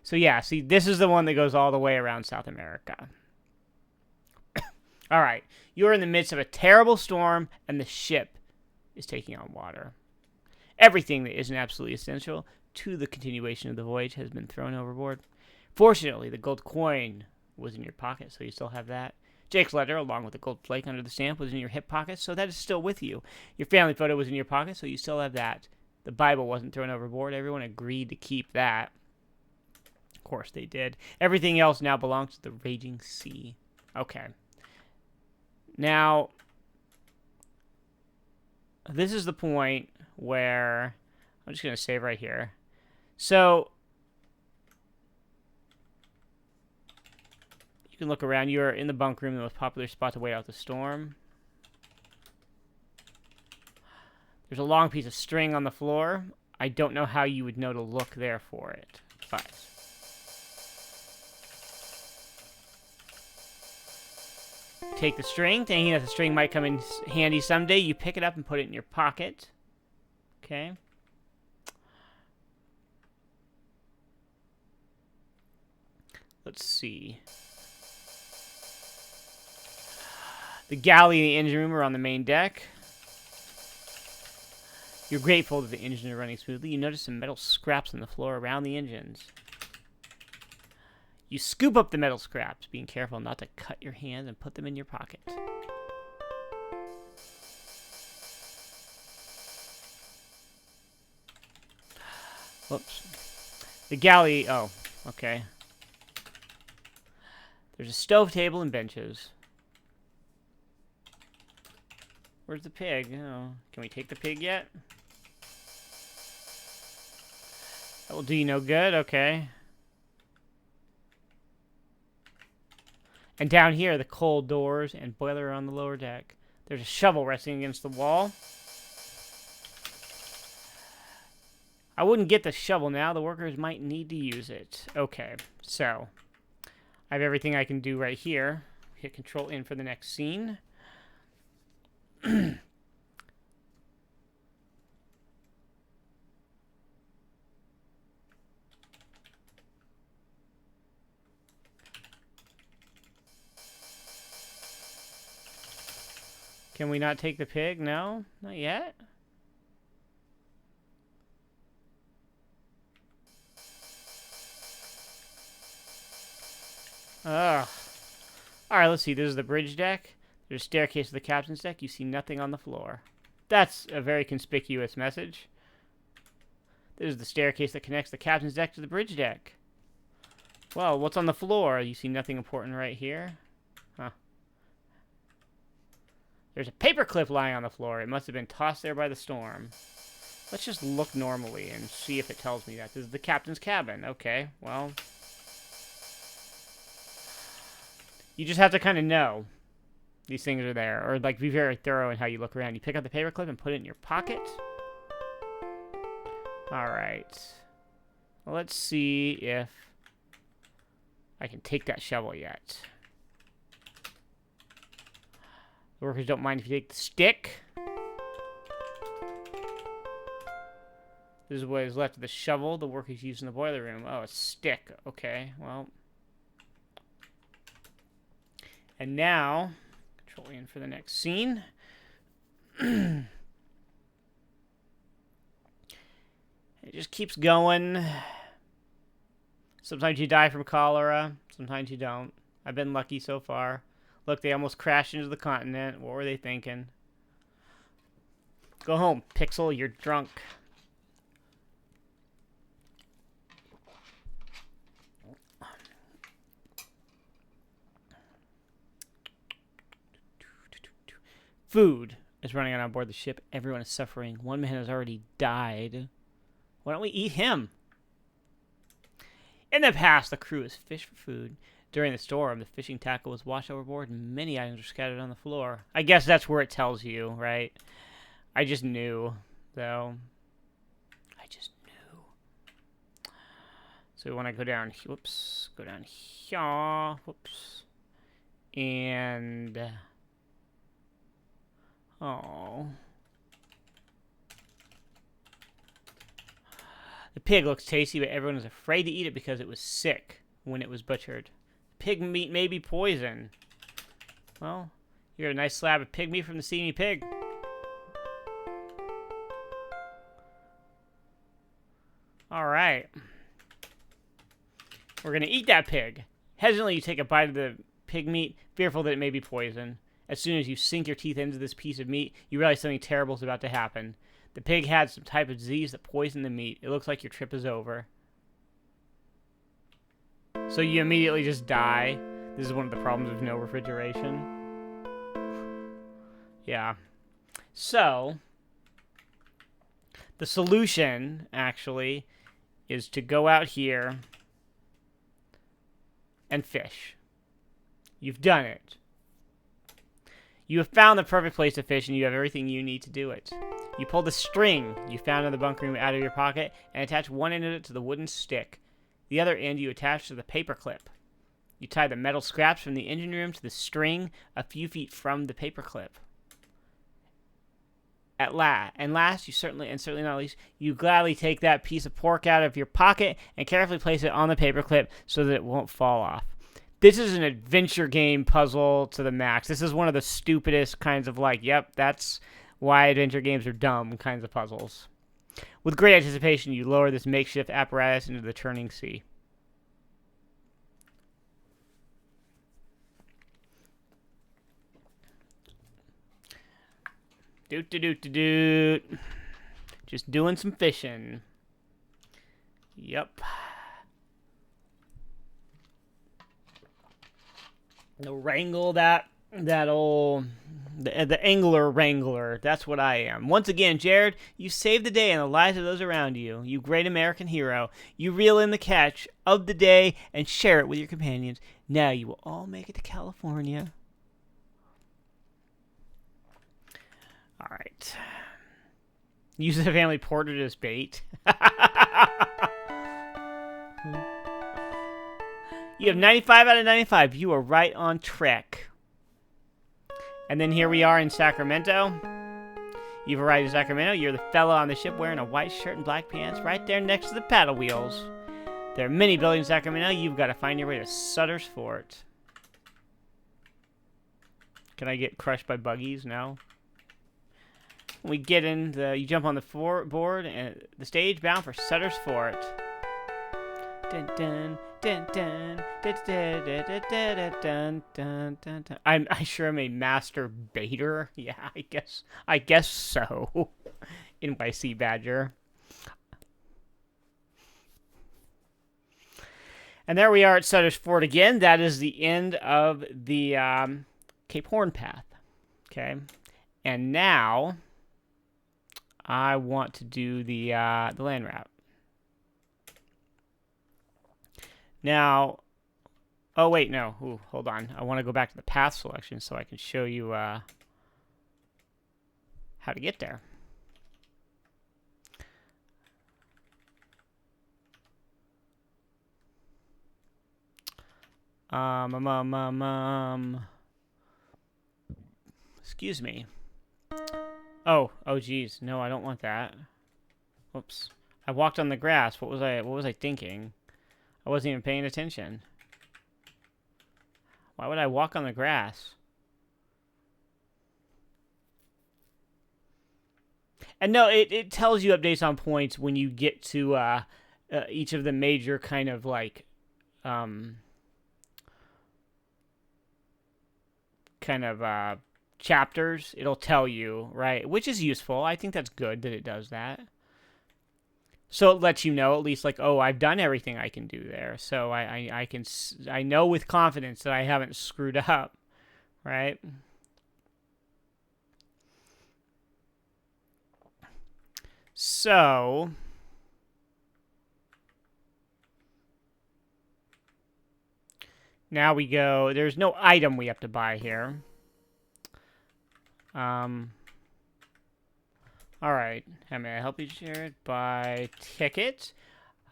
So yeah, see, this is the one that goes all the way around South America. Alright, you are in the midst of a terrible storm, and the ship is taking on water. Everything that isn't absolutely essential to the continuation of the voyage has been thrown overboard. Fortunately, the gold coin was in your pocket, so you still have that. Jake's letter, along with the gold flake under the stamp, was in your hip pocket, so that is still with you. Your family photo was in your pocket, so you still have that. The Bible wasn't thrown overboard. Everyone agreed to keep that. Of course they did. Everything else now belongs to the raging sea. Okay. Now, this is the point where I'm just going to save right here. So, you can look around. You're in the bunk room, the most popular spot to wait out the storm. There's a long piece of string on the floor. I don't know how you would know to look there for it, but take the string, thinking that the string might come in handy someday. You pick it up and put it in your pocket. Okay. Let's see. The galley and the engine room are on the main deck. You're grateful that the engines are running smoothly. You notice some metal scraps on the floor around the engines. You scoop up the metal scraps, being careful not to cut your hands, and put them in your pocket. Whoops. The galley... Oh, okay. There's a stove table and benches. Where's the pig? Oh, can we take the pig yet? That will do you no good. Okay. And down here, the coal doors and boiler are on the lower deck. There's a shovel resting against the wall. I wouldn't get the shovel now. The workers might need to use it. Okay, so I have everything I can do right here. Hit Control in for the next scene. Can we not take the pig? No? Not yet? Ugh. Alright, let's see. This is the bridge deck. There's a staircase to the captain's deck. You see nothing on the floor. That's a very conspicuous message. This is the staircase that connects the captain's deck to the bridge deck. Well, what's on the floor? You see nothing important right here? Huh. There's a paperclip lying on the floor. It must have been tossed there by the storm. Let's just look normally and see if it tells me that. This is the captain's cabin. Okay, well. You just have to kind of know these things are there. Or, like, be very thorough in how you look around. You pick up the paperclip and put it in your pocket. Alright. Well, let's see if I can take that shovel yet. The workers don't mind if you take the stick. This is what is left of the shovel the workers use in the boiler room. Oh, a stick. Okay, well. And now, control in for the next scene. It just keeps going. Sometimes you die from cholera. Sometimes you don't. I've been lucky so far. Look, they almost crashed into the continent. What were they thinking? Go home, Pixel. You're drunk. Food is running out on board the ship. Everyone is suffering. One man has already died. Why don't we eat him? In the past, the crew has fished for food. During the storm, the fishing tackle was washed overboard and many items were scattered on the floor. I guess that's where it tells you, right? I just knew, though. I just knew. So when I go down, whoops, go down here, whoops, and, oh. The pig looks tasty, but everyone is afraid to eat it because it was sick when it was butchered. Pig meat may be poison. Well, you got a nice slab of pig meat from the Steamy Pig. Alright. We're going to eat that pig. Hesitantly, you take a bite of the pig meat, fearful that it may be poison. As soon as you sink your teeth into this piece of meat, you realize something terrible is about to happen. The pig had some type of disease that poisoned the meat. It looks like your trip is over. So you immediately just die. This is one of the problems of no refrigeration. Yeah. So, the solution, actually, is to go out here and fish. You've done it. You have found the perfect place to fish, and you have everything you need to do it. You pull the string you found in the bunk room out of your pocket and attach one end of it to the wooden stick. The other end you attach to the paper clip. You tie the metal scraps from the engine room to the string a few feet from the paper clip. Last, you certainly not least, you gladly take that piece of pork out of your pocket and carefully place it on the paper clip so that it won't fall off. This is an adventure game puzzle to the max. This is one of the stupidest kinds of yep, that's why adventure games are dumb kinds of puzzles. With great anticipation, you lower this makeshift apparatus into the churning sea. Doot. Just doing some fishing. Yep. Wrangle that old... The angler wrangler. That's what I am. Once again, Jerrod, you saved the day and the lives of those around you. You great American hero. You reel in the catch of the day and share it with your companions. Now you will all make it to California. All right. Use the family portrait as bait. You have 95 out of 95. You are right on track. And then here we are in Sacramento. You've arrived in Sacramento. You're the fellow on the ship wearing a white shirt and black pants right there next to the paddle wheels. There are many buildings in Sacramento. You've got to find your way to Sutter's Fort. Can I get crushed by buggies? No. When we get in, you jump on the board and the stage bound for Sutter's Fort. Dun dun I sure am a master baiter. Yeah, I guess so. NYC Badger. And there we are at Sutter's Fort again. That is the end of the Cape Horn path. Okay, and now I want to do the land route. Now, oh wait, no. Ooh, hold on. I want to go back to the path selection so I can show you how to get there. Excuse me. Oh, geez. No, I don't want that. Whoops. I walked on the grass. What was I thinking? I wasn't even paying attention. Why would I walk on the grass? And no, it tells you updates on points when you get to each of the major kind of like chapters. It'll tell you, right? Which is useful. I think that's good that it does that. So it lets you know at least like, oh, I've done everything I can do there. So I know with confidence that I haven't screwed up, right? So now we go. There's no item we have to buy here. Alright, how may I help you, Jerrod? Buy ticket.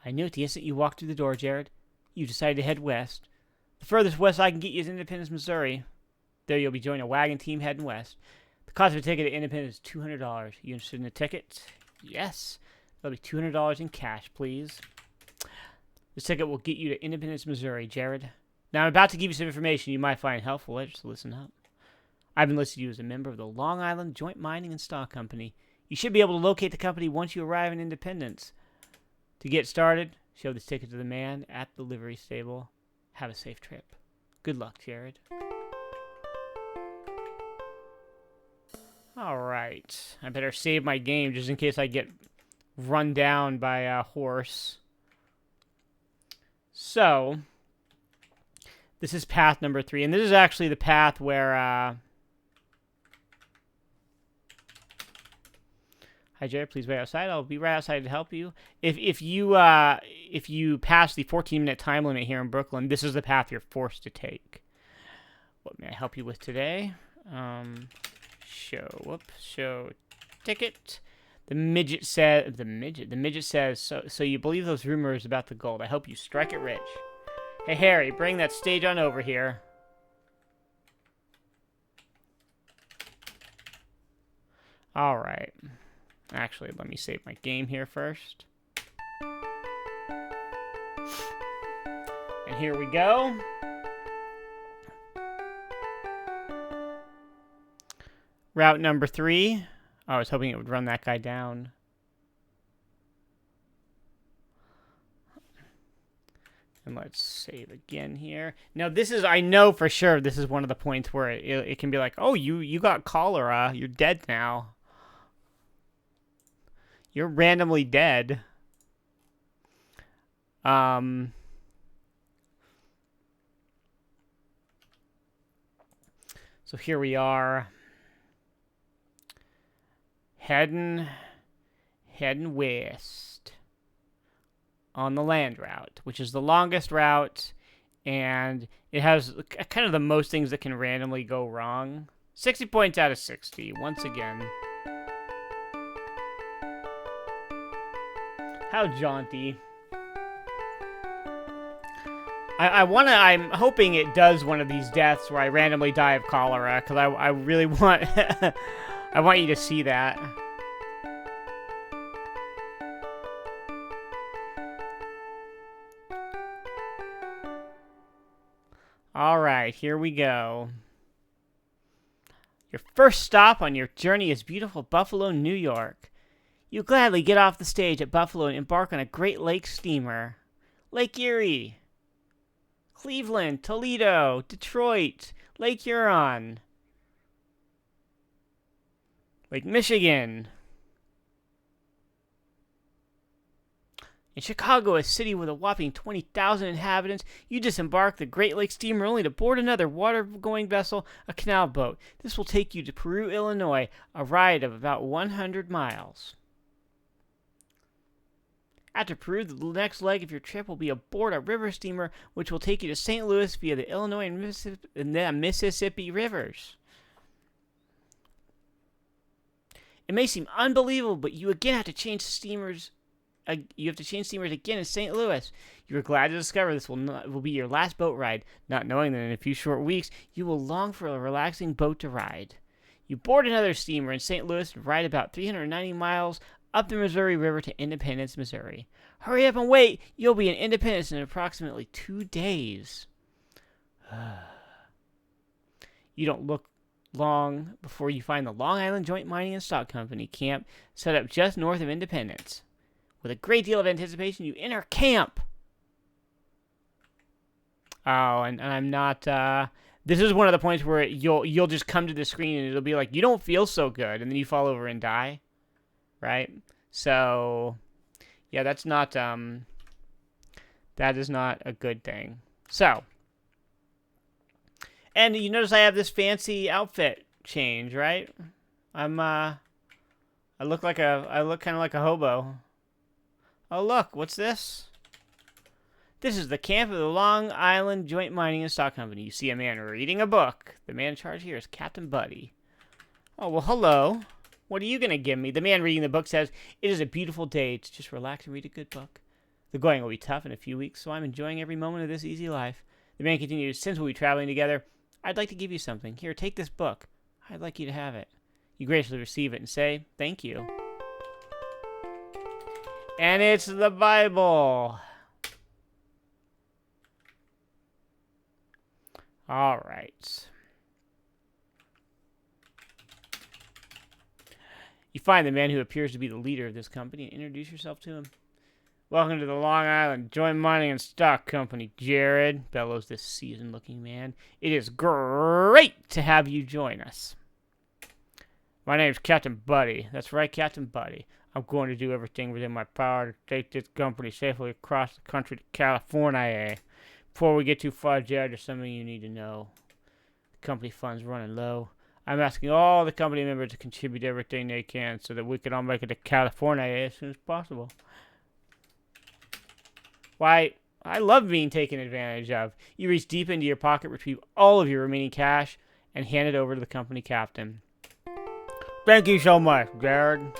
I knew at the instant you walked through the door, Jerrod. You decided to head west. The furthest west I can get you is Independence, Missouri. There you'll be joining a wagon team heading west. The cost of a ticket to Independence is $200. You interested in a ticket? Yes. That'll be $200 in cash, please. This ticket will get you to Independence, Missouri, Jerrod. Now I'm about to give you some information you might find helpful. Just listen up. I've enlisted you as a member of the Long Island Joint Mining and Stock Company. You should be able to locate the company once you arrive in Independence. To get started, show this ticket to the man at the livery stable. Have a safe trip. Good luck, Jerrod. Alright. I better save my game just in case I get run down by a horse. So, this is path number 3. And this is actually the path where... Hi, Jerrod. Please wait outside. I'll be right outside to help you. If you pass the 14-minute time limit here in Brooklyn, this is the path you're forced to take. What may I help you with today? Show ticket. The midget says. The midget says. So you believe those rumors about the gold? I hope you strike it rich. Hey Harry, bring that stage on over here. All right. Actually, let me save my game here first. And here we go. Route number 3. Oh, I was hoping it would run that guy down. And let's save again here. Now, this is, I know for sure, this is one of the points where it can be like, oh, you got cholera. You're dead now. You're randomly dead. So here we are. Heading west on the land route, which is the longest route, and it has kind of the most things that can randomly go wrong. 60 points out of 60, once again. How jaunty. I'm hoping it does one of these deaths where I randomly die of cholera, because I really want, I want you to see that. Alright, here we go. Your first stop on your journey is beautiful Buffalo, New York. You gladly get off the stage at Buffalo and embark on a Great Lakes steamer. Lake Erie. Cleveland, Toledo, Detroit, Lake Huron, Lake Michigan. In Chicago, a city with a whopping 20,000 inhabitants, you disembark the Great Lakes steamer only to board another water-going vessel, a canal boat. This will take you to Peru, Illinois, a ride of about 100 miles. After Peru, the next leg of your trip will be aboard a river steamer, which will take you to St. Louis via the Illinois and the Mississippi rivers. It may seem unbelievable, but you again have to change steamers. You have to change steamers again in St. Louis. You are glad to discover this will be your last boat ride, not knowing that in a few short weeks you will long for a relaxing boat to ride. You board another steamer in St. Louis and ride about 390 miles up the Missouri River to Independence, Missouri. Hurry up and wait! You'll be in Independence in approximately 2 days. You don't look long before you find the Long Island Joint Mining and Stock Company camp set up just north of Independence. With a great deal of anticipation, you enter camp. Oh, and I'm not. This is one of the points where you'll just come to the screen and it'll be like, you don't feel so good, and then you fall over and die, right? So, yeah, that's not. That is not a good thing. So, and you notice I have this fancy outfit change, right? I look kind of like a hobo. Oh, look, what's this? This is the camp of the Long Island Joint Mining and Stock Company. You see a man reading a book. The man in charge here is Captain Buddy. Oh, well, hello. What are you going to give me? The man reading the book says, "It is a beautiful day to just relax and read a good book. The going will be tough in a few weeks, so I'm enjoying every moment of this easy life." The man continues, "Since we'll be traveling together, I'd like to give you something. Here, take this book. I'd like you to have it." You graciously receive it and say, "Thank you." And it's the Bible. All right. You find the man who appears to be the leader of this company and introduce yourself to him. "Welcome to the Long Island Joint Mining and Stock Company, Jerrod," bellows this seasoned-looking man. "It is great to have you join us." "My name's Captain Buddy." "That's right, Captain Buddy. I'm going to do everything within my power to take this company safely across the country to California. Before we get too far, Jerrod, there's something you need to know. The company fund's running low. I'm asking all the company members to contribute everything they can so that we can all make it to California as soon as possible." Why, I love being taken advantage of. You reach deep into your pocket, retrieve all of your remaining cash, and hand it over to the company captain. "Thank you so much, Jerrod.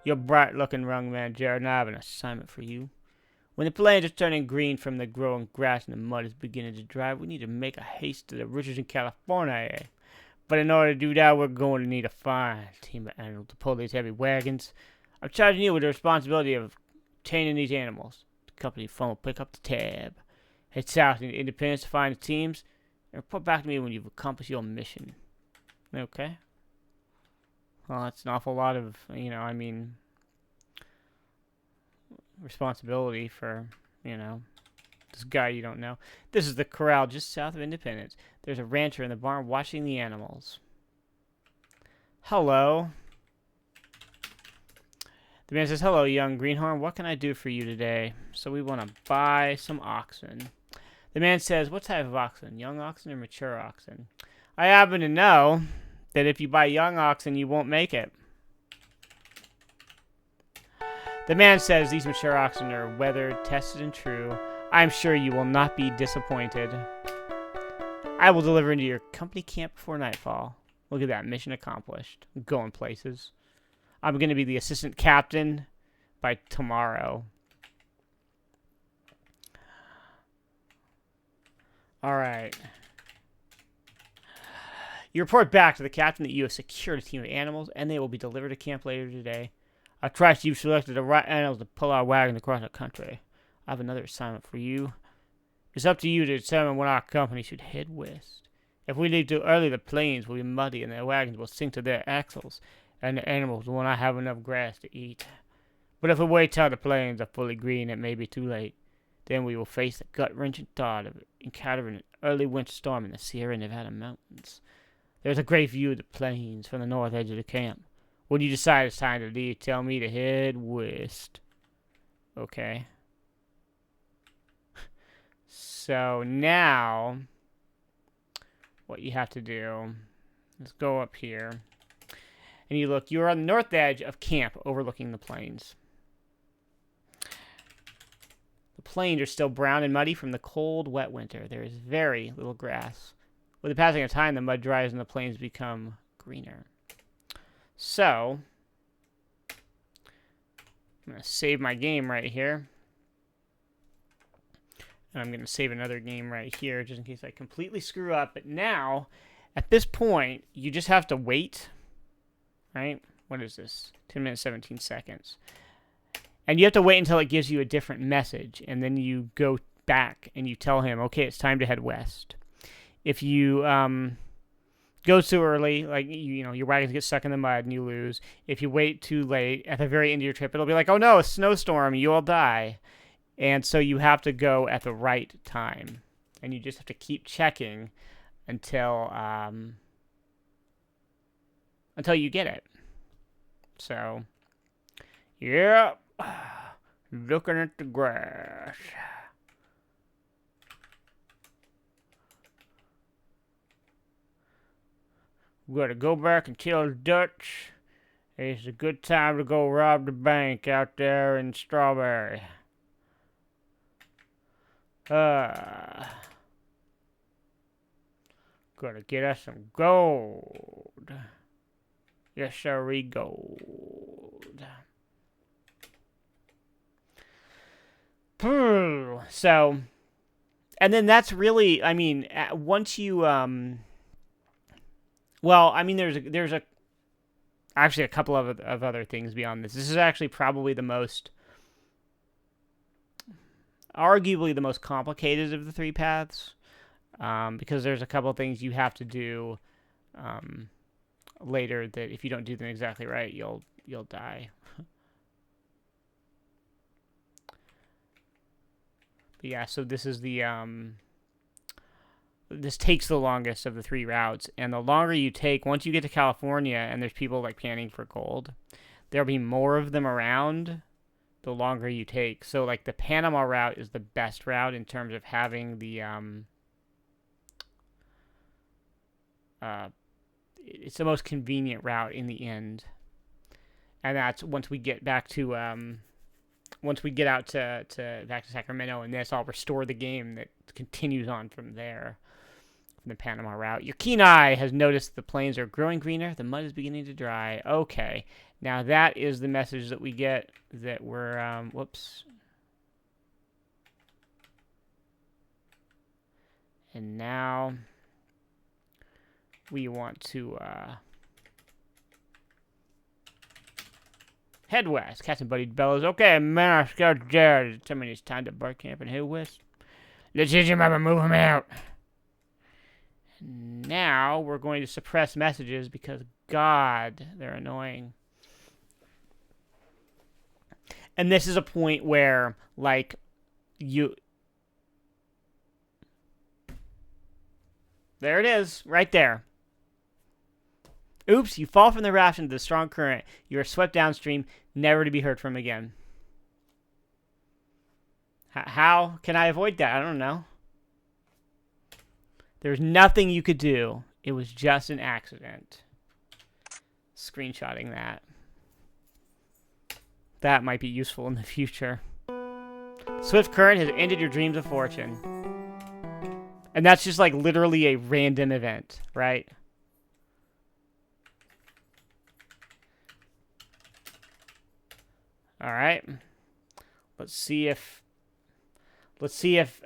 You're a bright-looking young man, Jerrod, and I have an assignment for you. When the plains are turning green from the growing grass and the mud is beginning to dry, we need to make a haste to the riches in California. But in order to do that, we're going to need a fine team of animals to pull these heavy wagons. I'm charging you with the responsibility of obtaining these animals. The company fund will pick up the tab. Head south into Independence to find the teams, and report back to me when you've accomplished your mission." Okay. Well, that's an awful lot of, responsibility for, this guy you don't know. This is the corral just south of Independence. There's a rancher in the barn watching the animals. "Hello." The man says, "Hello, young greenhorn. What can I do for you today?" "So we want to buy some oxen." The man says, "What type of oxen? Young oxen or mature oxen?" "I happen to know that if you buy young oxen, you won't make it." The man says, "These mature oxen are weathered, tested, and true. I'm sure you will not be disappointed. I will deliver into your company camp before nightfall." Look at that, mission accomplished. I'm going places. I'm going to be the assistant captain by tomorrow. All right. You report back to the captain that you have secured a team of animals, and they will be delivered to camp later today. I trust you've selected the right animals to pull our wagon across the country. I have another assignment for you. It's up to you to determine when our company should head west. If we leave too early, the plains will be muddy, and the wagons will sink to their axles, and the animals will not have enough grass to eat. But if we wait till the plains are fully green, it may be too late. Then we will face the gut-wrenching thought of encountering an early winter storm in the Sierra Nevada mountains. There's a great view of the plains from the north edge of the camp. When you decide it's time to leave, tell me to head west. Okay. So now, what you have to do is go up here. And you look, you're on the north edge of camp overlooking the plains. The plains are still brown and muddy from the cold, wet winter. There is very little grass. With the passing of time, the mud dries and the plains become greener. So, I'm going to save my game right here. And I'm going to save another game right here just in case I completely screw up. But now, at this point, you just have to wait. Right? What is this? 10 minutes, 17 seconds. And you have to wait until it gives you a different message. And then you go back and you tell him, okay, it's time to head west. If you go too early, like, you know, your wagons get stuck in the mud and you lose. If you wait too late, at the very end of your trip, it'll be like, oh no, a snowstorm, you all die. And so you have to go at the right time. And you just have to keep checking until you get it. So, yeah, looking at the grass. We gotta go back and tell the Dutch it's a good time to go rob the bank out there in Strawberry. Gotta get us some gold. Yes, sirree, gold. So, and then that's really, I mean, once you, well, I mean, there's actually a couple of other things beyond this. This is actually probably arguably the most complicated of the three paths, because there's a couple of things you have to do later that if you don't do them exactly right, you'll die. But yeah, so this is the this takes the longest of the three routes, and the longer you take, once you get to California and there's people like panning for gold, there'll be more of them around the longer you take. So like the Panama route is the best route in terms of having the it's the most convenient route in the end. And that's once we get back to once we get out to back to Sacramento, and this, I'll restore the game that continues on from there, from the Panama route. Your keen eye has noticed the plains are growing greener, the mud is beginning to dry. Okay, now that is the message that we get that we're, whoops. And now we want to head west. Captain Buddy bellows, okay, man, Scout Jerrod. Tell me it's time to bar camp and head west. Let's hit him up and move him out. Now we're going to suppress messages because, God, they're annoying. And this is a point where, like, there it is, right there. Oops, you fall from the raft into the strong current. You are swept downstream, never to be heard from again. How can I avoid that? I don't know. There's nothing you could do. It was just an accident. Screenshotting that. That might be useful in the future. Swift current has ended your dreams of fortune. And that's just like literally a random event, right? All right. Let's see if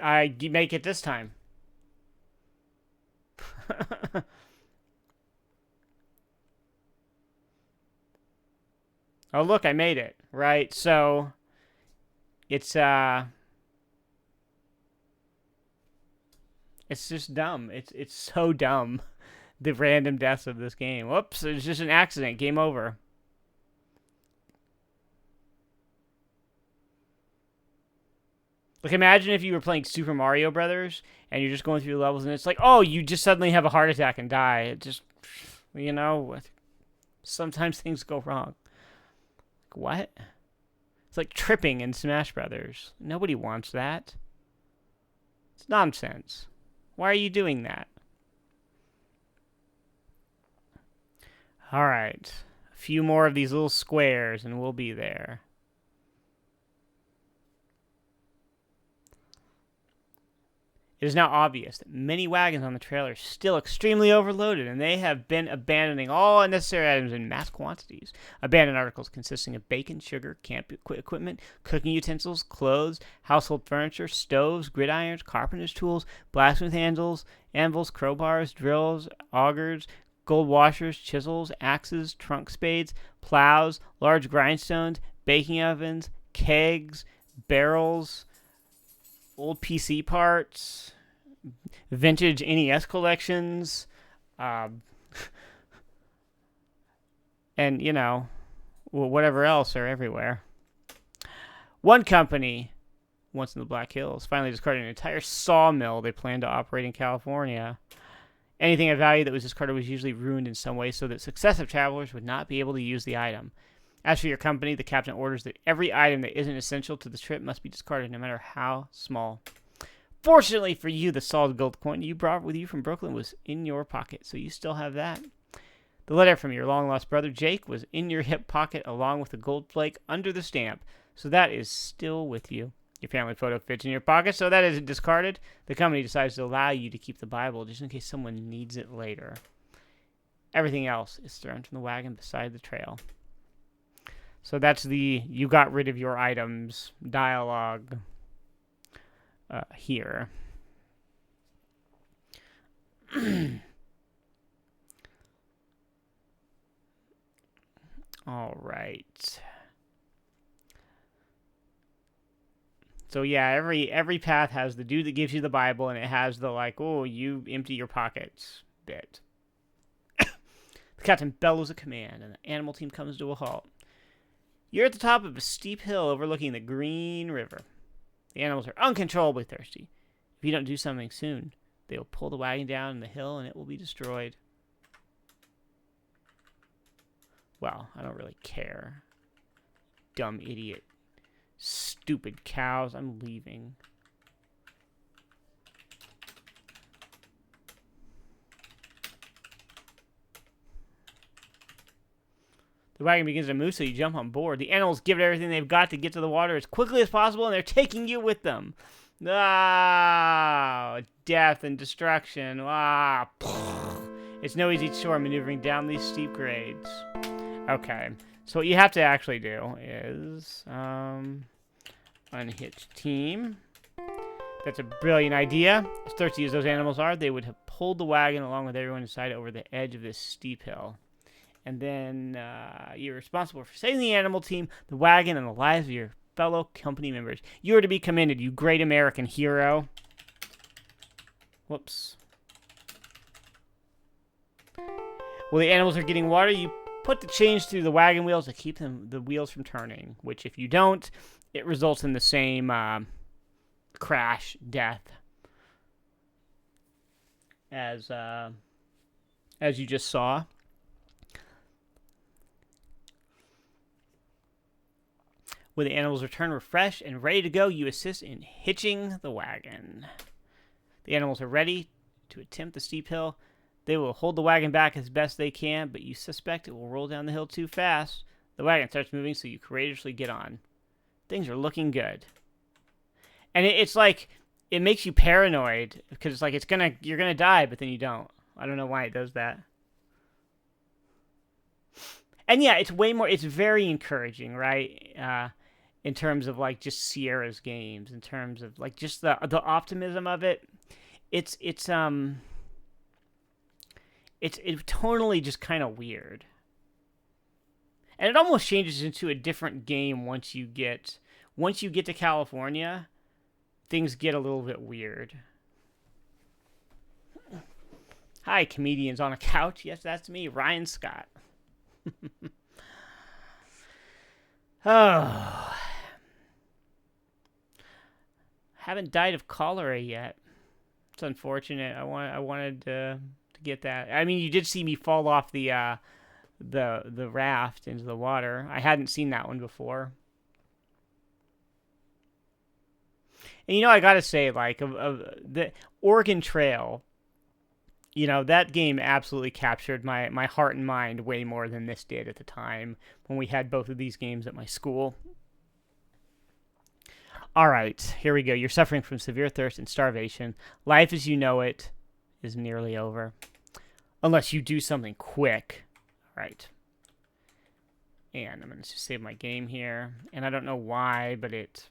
I make it this time. Oh, look, I made it. Right. So it's just dumb. It's so dumb. The random deaths of this game. Whoops, it's just an accident. Game over. Like, imagine if you were playing Super Mario Brothers and you're just going through the levels and it's like, oh, you just suddenly have a heart attack and die. It just, sometimes things go wrong. Like, what? It's like tripping in Smash Brothers. Nobody wants that. It's nonsense. Why are you doing that? All right. A few more of these little squares and we'll be there. It is now obvious that many wagons on the trail are still extremely overloaded, and they have been abandoning all unnecessary items in mass quantities. Abandoned articles consisting of bacon, sugar, camp equipment, cooking utensils, clothes, household furniture, stoves, gridirons, carpenter's tools, blacksmith handles, anvils, crowbars, drills, augers, gold washers, chisels, axes, trunk spades, plows, large grindstones, baking ovens, kegs, barrels, old PC parts, vintage NES collections, and, whatever else are everywhere. One company, once in the Black Hills, finally discarded an entire sawmill they planned to operate in California. Anything of value that was discarded was usually ruined in some way so that successive travelers would not be able to use the item. As for your company, the captain orders that every item that isn't essential to the trip must be discarded, no matter how small. Fortunately for you, the solid gold coin you brought with you from Brooklyn was in your pocket, so you still have that. The letter from your long-lost brother, Jake, was in your hip pocket along with the gold flake under the stamp, so that is still with you. Your family photo fits in your pocket, so that isn't discarded. The company decides to allow you to keep the Bible just in case someone needs it later. Everything else is thrown from the wagon beside the trail. So that's the you got rid of your items dialogue here. All right. So yeah, every path has the dude that gives you the Bible, and it has the you empty your pockets bit. The captain bellows a command, and the animal team comes to a halt. You're at the top of a steep hill overlooking the Green River. The animals are uncontrollably thirsty. If you don't do something soon, they will pull the wagon down the hill and it will be destroyed. Well, I don't really care. Dumb idiot. Stupid cows. I'm leaving. The wagon begins to move, so you jump on board. The animals give it everything they've got to get to the water as quickly as possible, and they're taking you with them. Ah, death and destruction. Ah, it's no easy chore maneuvering down these steep grades. Okay, so what you have to actually do is unhitch team. That's a brilliant idea. As thirsty as those animals are, they would have pulled the wagon along with everyone inside over the edge of this steep hill. And then you're responsible for saving the animal team, the wagon, and the lives of your fellow company members. You are to be commended, you great American hero. Whoops. While the animals are getting water, you put the chains through the wagon wheels to keep the wheels from turning, which if you don't, it results in the same crash, death as you just saw. When the animals return refreshed and ready to go, you assist in hitching the wagon. The animals are ready to attempt the steep hill. They will hold the wagon back as best they can, but you suspect it will roll down the hill too fast. The wagon starts moving, so you courageously get on. Things are looking good. And it's like, it makes you paranoid, because it's like you're gonna die, but then you don't. I don't know why it does that. And yeah, it's very encouraging, right? In terms of just Sierra's games, in terms of just the optimism of it, it's tonally just kind of weird, and it almost changes into a different game once you get to California. Things get a little bit weird. Hi, comedians on a couch. Yes, that's me, Ryan Scott. Oh. Haven't died of cholera yet. It's unfortunate. I wanted to get that. I mean, you did see me fall off the raft into the water. I hadn't seen that one before. And I gotta say, like, of the Oregon Trail, that game absolutely captured my heart and mind way more than this did at the time when we had both of these games at my school. All right, here we go. You're suffering from severe thirst and starvation. Life as you know it is nearly over. Unless you do something quick. All right. And I'm going to just save my game here. And I don't know why, but it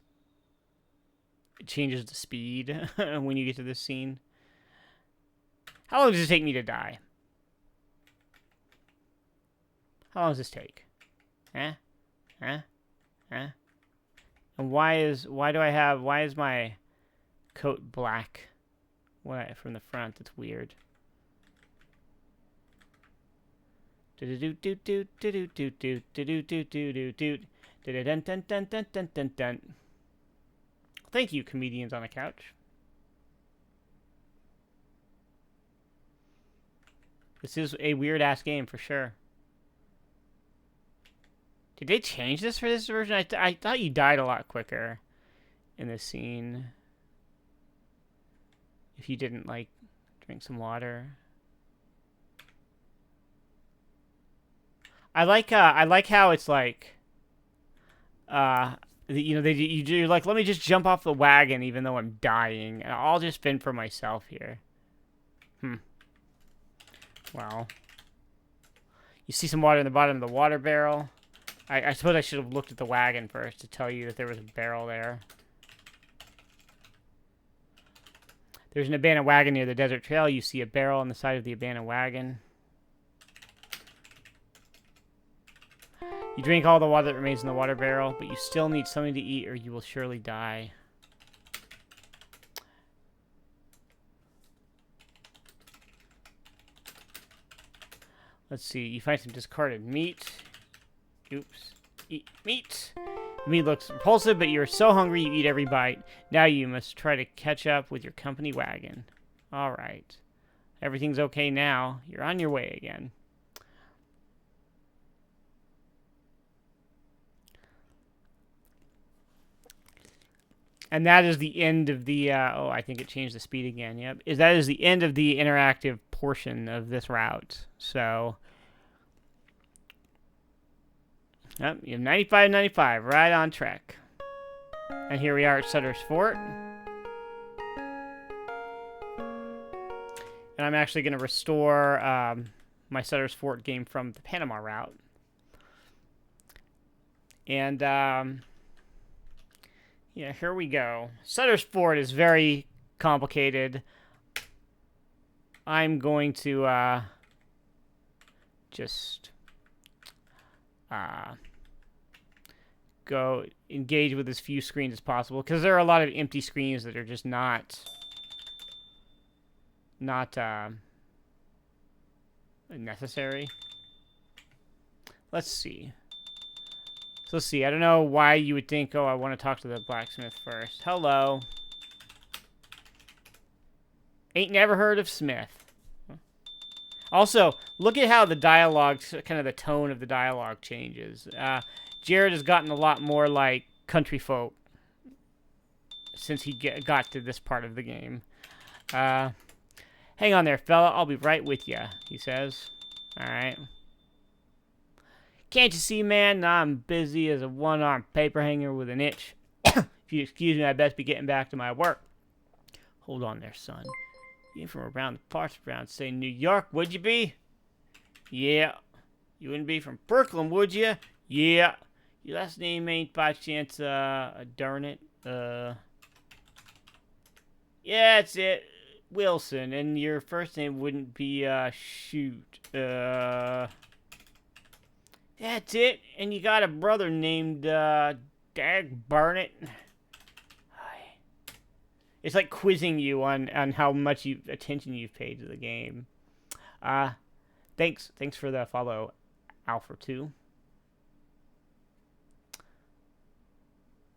changes the speed when you get to this scene. How long does it take me to die? How long does this take? And why is my coat black from the front? That's weird. Thank you, comedians on a couch. This is a weird-ass game for sure. Did they change this for this version? I thought you died a lot quicker in this scene. If you didn't, like, drink some water. I like how it's like, you're like, let me just jump off the wagon even though I'm dying. And I'll just fend for myself here. Well. You see some water in the bottom of the water barrel. I suppose I should have looked at the wagon first to tell you that there was a barrel there. There's an abandoned wagon near the desert trail. You see a barrel on the side of the abandoned wagon. You drink all the water that remains in the water barrel, but you still need something to eat or you will surely die. Let's see. You find some discarded meat. Oops. Eat meat. The meat looks repulsive, but you're so hungry you eat every bite. Now you must try to catch up with your company wagon. Alright. Everything's okay now. You're on your way again. And that is the end of the... oh, I think it changed the speed again. Yep. That is the end of the interactive portion of this route. So... Yep, you have 95, right on track. And here we are at Sutter's Fort. And I'm actually going to restore my Sutter's Fort game from the Panama route. And, yeah, here we go. Sutter's Fort is very complicated. I'm going to just... go engage with as few screens as possible, because there are a lot of empty screens that are just not necessary. Let's see. So let's see. I don't know why you would think, oh, I want to talk to the blacksmith first. Hello. Ain't never heard of Smith. Also, look at how the dialogue, kind of the tone of the dialogue changes. Jerrod has gotten a lot more like country folk since he got to this part of the game. Hang on there, fella. I'll be right with you, he says. Alright. Can't you see, man? I'm busy as a one-armed paper hanger with an itch. If you excuse me, I'd best be getting back to my work. Hold on there, son. You from around the parts around, say, New York, would you be? Yeah. You wouldn't be from Brooklyn, would you? Yeah. Your last name ain't by chance, darn it. Yeah, that's it. Wilson. And your first name wouldn't be, shoot. That's it. And you got a brother named, Dagburn. It's like quizzing you on how much attention you've paid to the game. Thanks for the follow, Alpha 2.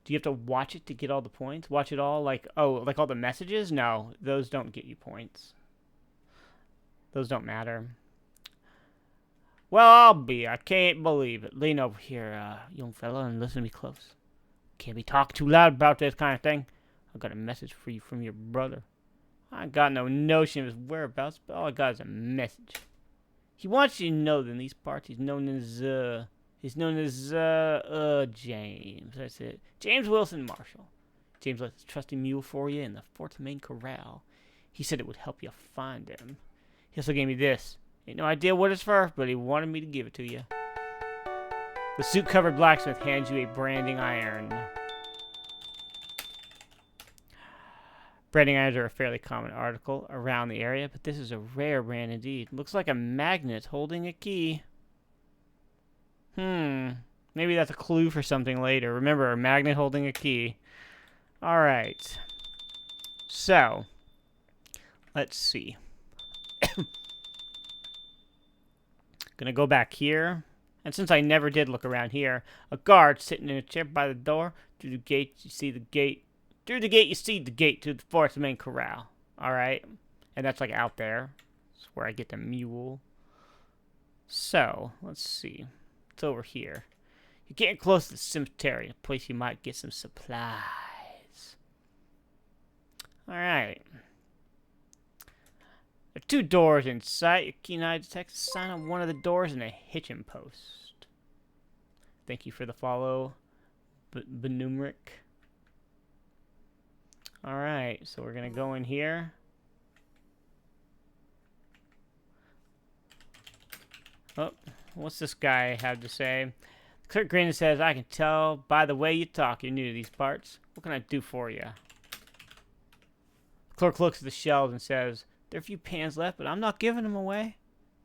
Do you have to watch it to get all the points? Watch it all? Like, oh, like all the messages? No, those don't get you points. Those don't matter. Well, I'll be. I can't believe it. Lean over here, young fella, and listen to me close. Can't be talking too loud about this kind of thing. I got a message for you from your brother. I got no notion of his whereabouts, but all I got is a message. He wants you to know that in these parts he's known as James. That's it. James Wilson Marshall. James left his trusty mule for you in the fort's main corral. He said it would help you find him. He also gave me this. Ain't no idea what it's for, but he wanted me to give it to you. The suit-covered blacksmith hands you a branding iron. Branding irons are a fairly common article around the area, but this is a rare brand indeed. Looks like a magnet holding a key. Maybe that's a clue for something later. Remember, a magnet holding a key. Alright. So, let's see. Gonna go back here. And since I never did look around here, a guard sitting in a chair by the door. Through the gate, you see the gate. Through the gate, you see the gate to the fort's main corral. Alright? And that's like out there. That's where I get the mule. So, let's see. It's over here. You're getting close to the cemetery, a place you might get some supplies. Alright. There are 2 doors in sight. Your keen eye detects a sign on one of the doors and a hitching post. Thank you for the follow, Benumeric. Alright, so we're going to go in here. Oh, what's this guy have to say? The clerk grins and says, I can tell by the way you talk you're new to these parts. What can I do for you? The clerk looks at the shelves and says, there are a few pans left, but I'm not giving them away.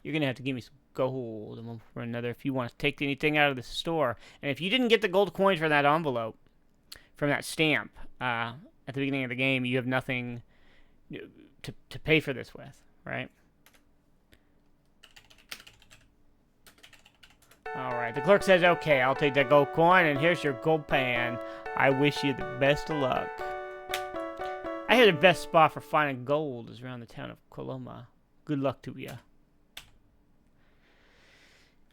You're going to have to give me some gold one for another if you want to take anything out of the store. And if you didn't get the gold coins from that envelope, from that stamp, at the beginning of the game, you have nothing to pay for this with, right? Alright, the clerk says, okay, I'll take that gold coin, and here's your gold pan. I wish you the best of luck. I hear the best spot for finding gold is around the town of Coloma. Good luck to you.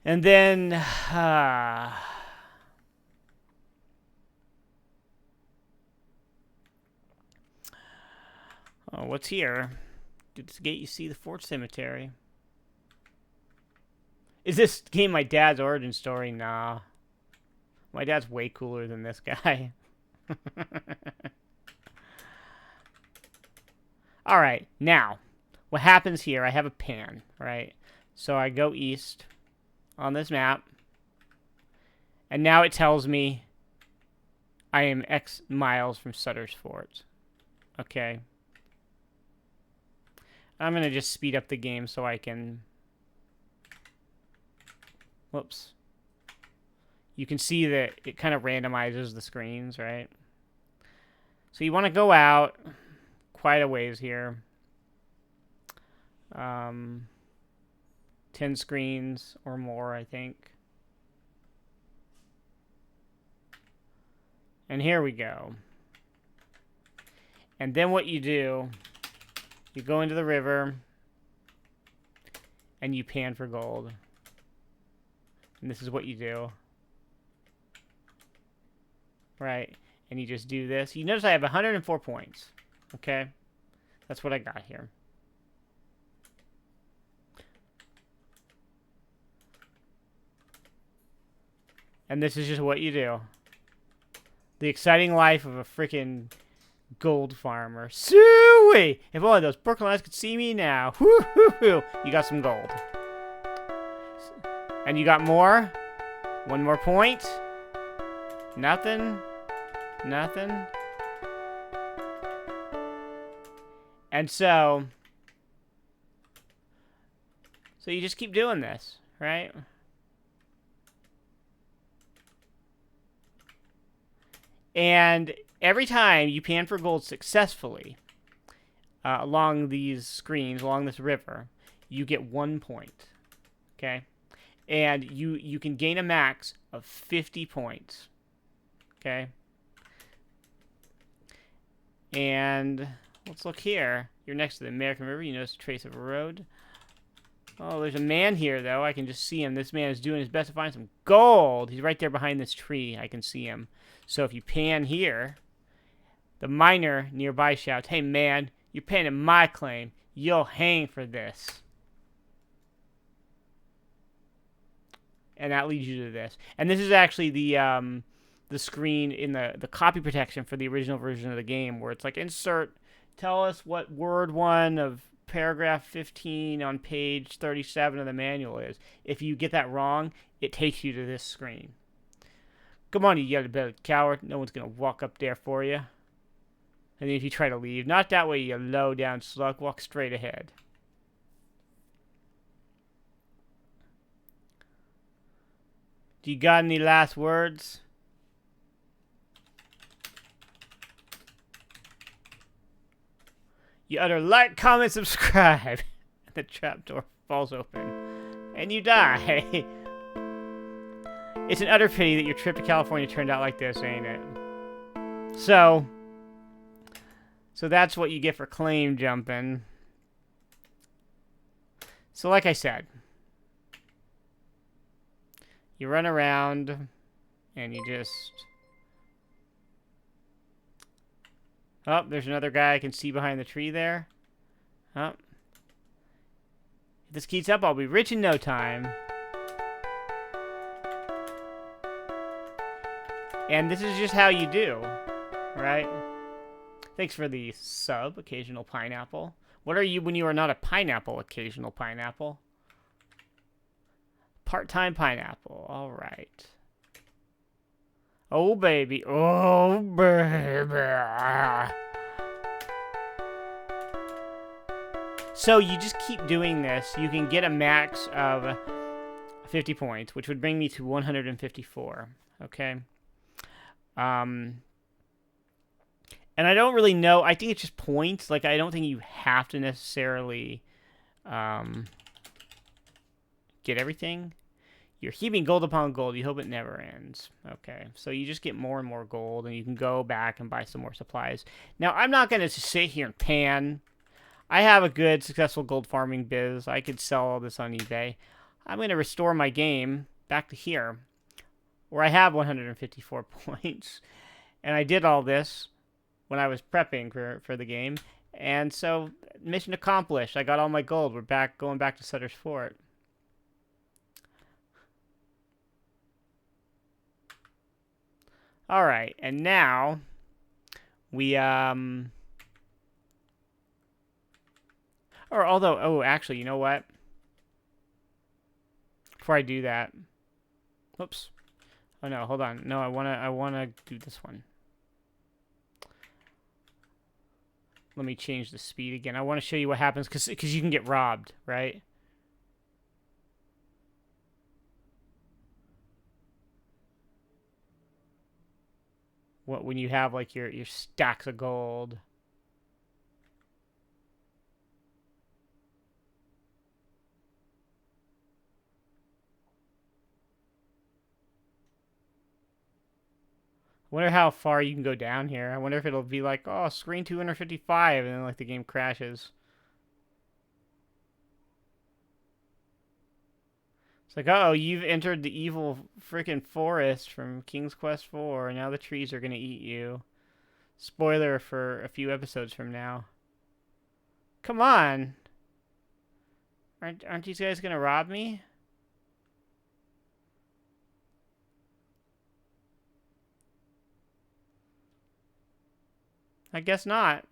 And then, oh, what's here? Through this gate you see the fort cemetery. Is this game my dad's origin story? Nah. My dad's way cooler than this guy. Alright, now, what happens here, I have a pan, right? So I go east on this map. And now it tells me I am X miles from Sutter's Fort. Okay. I'm going to just speed up the game so I can... Whoops. You can see that it kind of randomizes the screens, right? So you want to go out quite a ways here. 10 screens or more, I think. And here we go. And then what you do, you go into the river and you pan for gold. And this is what you do. Right. And you just do this. You notice I have 104 points. Okay? That's what I got here. And this is just what you do. The exciting life of a freaking gold farmer. Sooey! If only those Brooklyn eyes could see me now. Woo-hoo-hoo! You got some gold. And you got more? One more point? Nothing? Nothing? And so you just keep doing this, right? And every time you pan for gold successfully along these screens, along this river, you get 1 point. Okay? And you can gain a max of 50 points. Okay? And let's look here. You're next to the American River. You notice a trace of a road. Oh, there's a man here, though. I can just see him. This man is doing his best to find some gold. He's right there behind this tree. I can see him. So if you pan here, the miner nearby shouts, "Hey, man, you're panning my claim. You'll hang for this." And that leads you to this. And this is actually the screen in the copy protection for the original version of the game, where it's like, insert, tell us what word 1 of paragraph 15 on page 37 of the manual is. If you get that wrong, it takes you to this screen. Come on, you yellow-bellied coward. No one's going to walk up there for you. And then if you try to leave, not that way, you low-down slug. Walk straight ahead. Do you got any last words? You utter like, comment, subscribe. The trapdoor falls open. And you die. It's an utter pity that your trip to California turned out like this, ain't it? So that's what you get for claim jumping. So like I said, you run around and you just... Oh, there's another guy I can see behind the tree there. Oh. If this keeps up, I'll be rich in no time. And this is just how you do, right? Thanks for the sub, occasional pineapple. What are you when you are not a pineapple, occasional pineapple? Part-time pineapple, all right. Oh, baby. Oh, baby. So you just keep doing this. You can get a max of 50 points, which would bring me to 154. Okay? And I don't really know. I think it's just points. Like, I don't think you have to necessarily get everything. You're heaping gold upon gold. You hope it never ends. Okay, so you just get more and more gold, and you can go back and buy some more supplies. Now, I'm not going to sit here and pan. I have a good, successful gold farming biz. I could sell all this on eBay. I'm going to restore my game back to here, where I have 154 points. And I did all this when I was prepping for the game. And so, mission accomplished. I got all my gold. We're going back to Sutter's Fort. All right, and now we or although actually, you know what? Before I do that, whoops. Oh no, hold on. No, I wanna do this one. Let me change the speed again. I want to show you what happens because you can get robbed, right? When you have like your stacks of gold. I wonder how far you can go down here. I wonder if it'll be like, oh, screen 255, and then like the game crashes. It's like, uh oh, you've entered the evil freaking forest from King's Quest 4. Now the trees are going to eat you. Spoiler for a few episodes from now. Come on. Aren't these guys going to rob me? I guess not.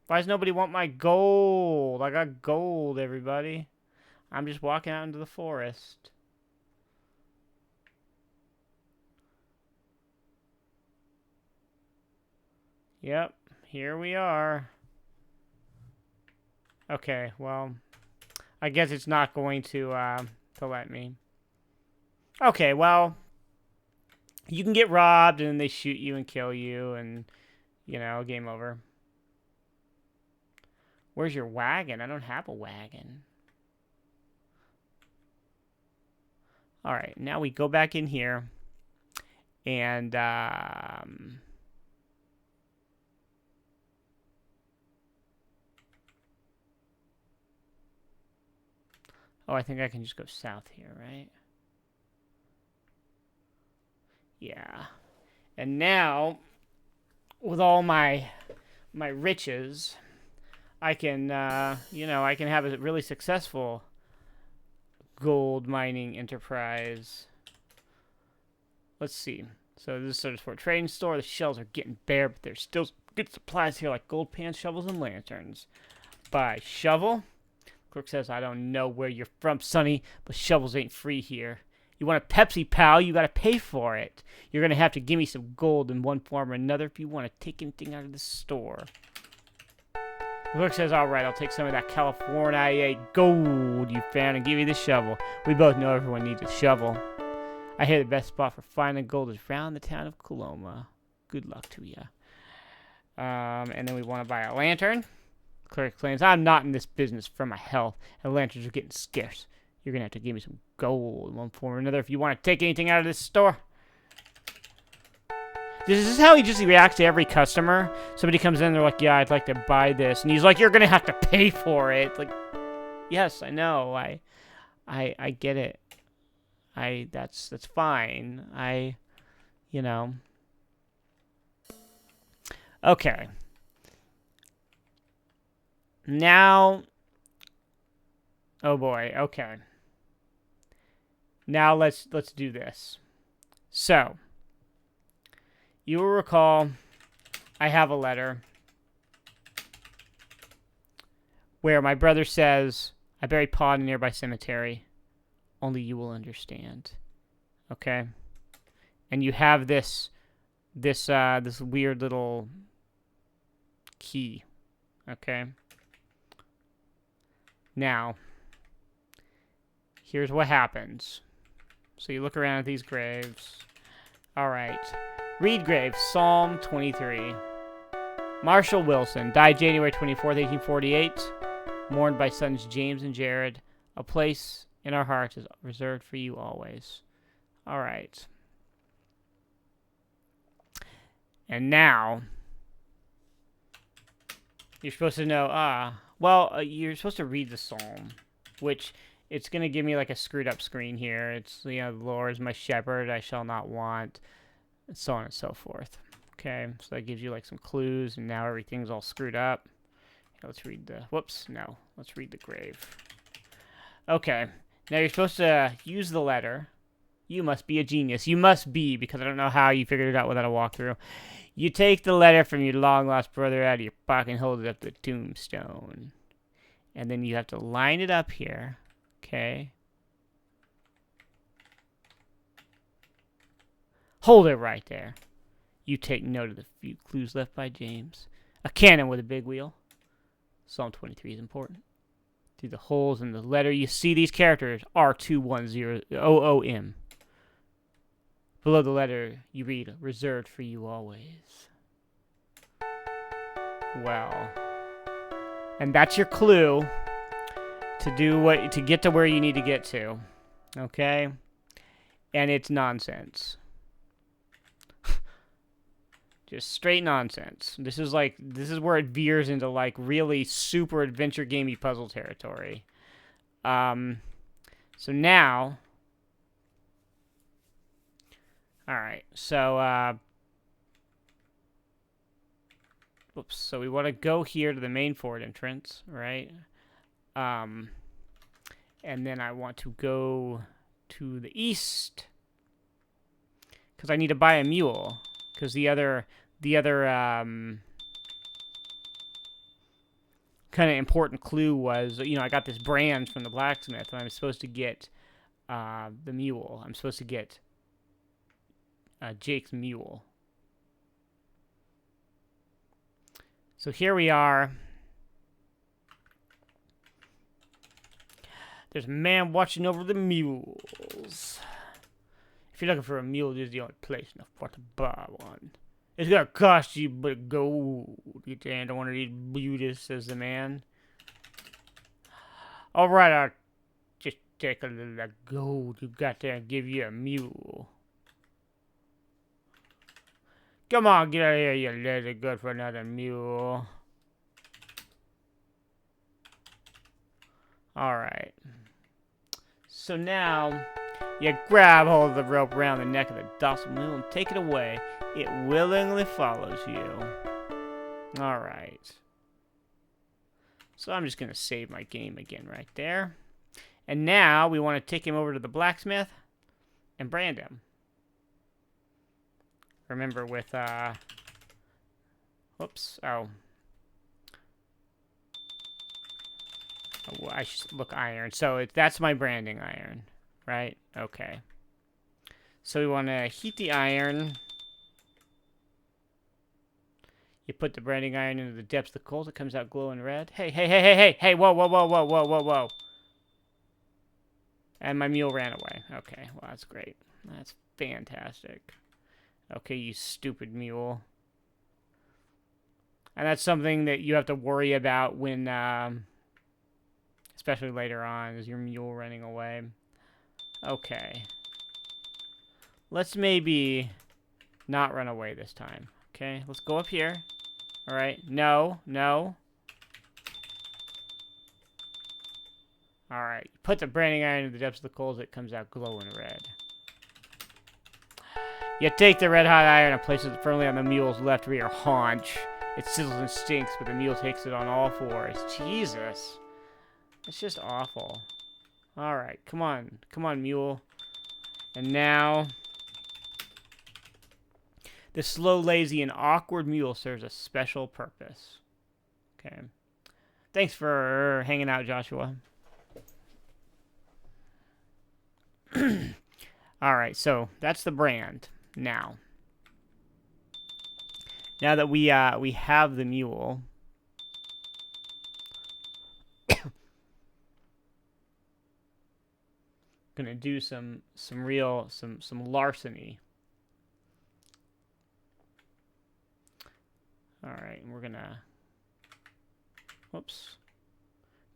Why does nobody want my gold? I got gold, everybody. I'm just walking out into the forest. Yep, here we are. Okay, well, I guess it's not going to let me. Okay, well, you can get robbed and then they shoot you and kill you and, you know, game over. Where's your wagon? I don't have a wagon. All right, now we go back in here, and Oh, I think I can just go south here, right? Yeah. And now, with all my riches, I can, I can have a really successful gold mining enterprise. Let's see. So this is sort of for a trading store. The shelves are getting bare, but there's still good supplies here like gold pans, shovels, and lanterns. Buy shovel. Clerk says, I don't know where you're from, Sonny, but shovels ain't free here. You want a Pepsi, pal? You gotta pay for it. You're gonna have to give me some gold in one form or another if you want to take anything out of the store. The clerk says, all right, I'll take some of that California gold you found and give you the shovel. We both know everyone needs a shovel. I hear the best spot for finding gold is around the town of Coloma. Good luck to you. And then we want to buy a lantern. The clerk claims, I'm not in this business for my health, and lanterns are getting scarce. You're going to have to give me some gold in one form or another if you want to take anything out of this store. This is how he just reacts to every customer. Somebody comes in, they're like, yeah, I'd like to buy this. And he's like, you're going to have to pay for it. Like, yes, I know. I get it. That's fine. Okay. Now, oh boy, okay. Now let's do this. So, you will recall I have a letter where my brother says, I buried Pa in a nearby cemetery. Only you will understand. Okay? And you have this weird little key. Okay? Now, here's what happens. So you look around at these graves. Alright. Read graves, Psalm 23. Marshall Wilson, died January 24th, 1848. Mourned by sons James and Jerrod. A place in our hearts is reserved for you always. Alright. And now, you're supposed to know, you're supposed to read the psalm, which it's going to give me like a screwed up screen here. It's, the Lord is my shepherd, I shall not want, and so on and so forth. Okay, so that gives you like some clues, and now everything's all screwed up. Let's read the, let's read the grave. Okay, now you're supposed to use the letter. You must be a genius. You must be, because I don't know how you figured it out without a walkthrough. You take the letter from your long-lost brother out of your pocket and hold it up to the tombstone. And then you have to line it up here. Okay. Hold it right there. You take note of the few clues left by James. A cannon with a big wheel. Psalm 23 is important. Through the holes in the letter, you see these characters. R2100M. Below the letter, you read, reserved for you always. Well. And that's your clue to get to where you need to get to. Okay? And it's nonsense. Just straight nonsense. This is where it veers into like really super adventure gamey puzzle territory. So now, all right. So so we want to go here to the main fort entrance, right? And then I want to go to the east because I need to buy a mule because the other kind of important clue was, I got this brand from the blacksmith, and I'm supposed to get the mule. I'm supposed to get Jake's mule. So here we are. There's a man watching over the mules. If you're looking for a mule, this is the only place in the fort to buy one. It's gonna cost you but gold. Get your hand on one of these beauties, says the man. Alright, I'll just take a little of that gold you got there and give you a mule. Come on, get out of here, you lazy good for another mule. Alright. So now, you grab hold of the rope around the neck of the docile mule and take it away. It willingly follows you. Alright. So I'm just going to save my game again right there. And now we want to take him over to the blacksmith and brand him. Remember with, whoops, oh, I should look iron. So that's my branding iron, right? Okay. So we want to heat the iron. You put the branding iron into the depths of the coals. It comes out glowing red. Hey, hey, hey, hey, hey, hey, whoa, whoa, whoa, whoa, whoa, whoa, whoa. And my mule ran away. Okay, well, that's great. That's fantastic. Okay, you stupid mule. And that's something that you have to worry about when, especially later on, is your mule running away. Okay. Let's maybe not run away this time. Okay, let's go up here. Alright, no, no. Alright, put the branding iron in the depths of the coals, it comes out glowing red. You take the red-hot iron and place it firmly on the mule's left rear haunch. It sizzles and stinks, but the mule takes it on all fours. Jesus. It's just awful. Alright, come on. Come on, mule. And now, the slow, lazy, and awkward mule serves a special purpose. Okay. Thanks for hanging out, Joshua. Alright, so that's the brand. Now that we have the mule, gonna do some larceny. All right, we're gonna, whoops,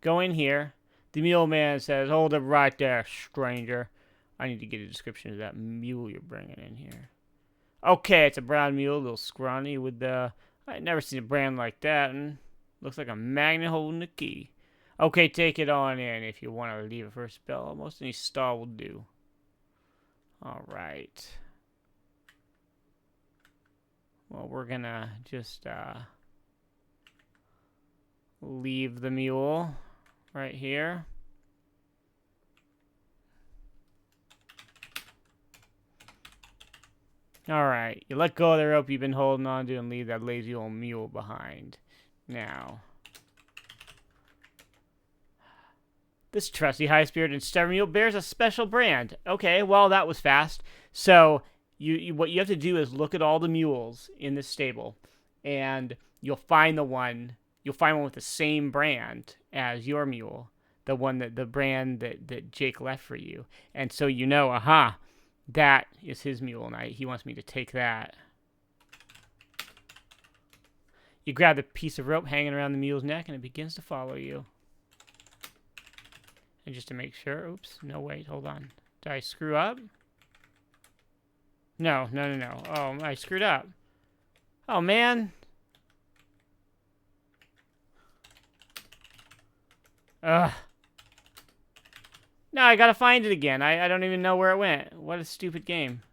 go in here. The mule man says, "Hold it right there, stranger. I need to get a description of that mule you're bringing in here." Okay, it's a brown mule, a little scrawny with the... I've never seen a brand like that, and looks like a magnet holding the key. Okay, take it on in if you want to leave it for a spell. Almost any stall will do. Alright. Well, we're gonna just, leave the mule right here. Alright, you let go of the rope you've been holding on to and leave that lazy old mule behind. Now, this trusty, high-spirited, and stubborn mule bears a special brand. Okay, well, that was fast. So, what you have to do is look at all the mules in this stable, and you'll find one with the same brand as your mule, the brand that Jake left for you. And so you know, aha, that is his mule, and he wants me to take that. You grab the piece of rope hanging around the mule's neck, and it begins to follow you. And just to make sure, oops, no, wait, hold on. Did I screw up? No. Oh, I screwed up. Oh, man. Ugh. No, I gotta find it again. I don't even know where it went. What a stupid game.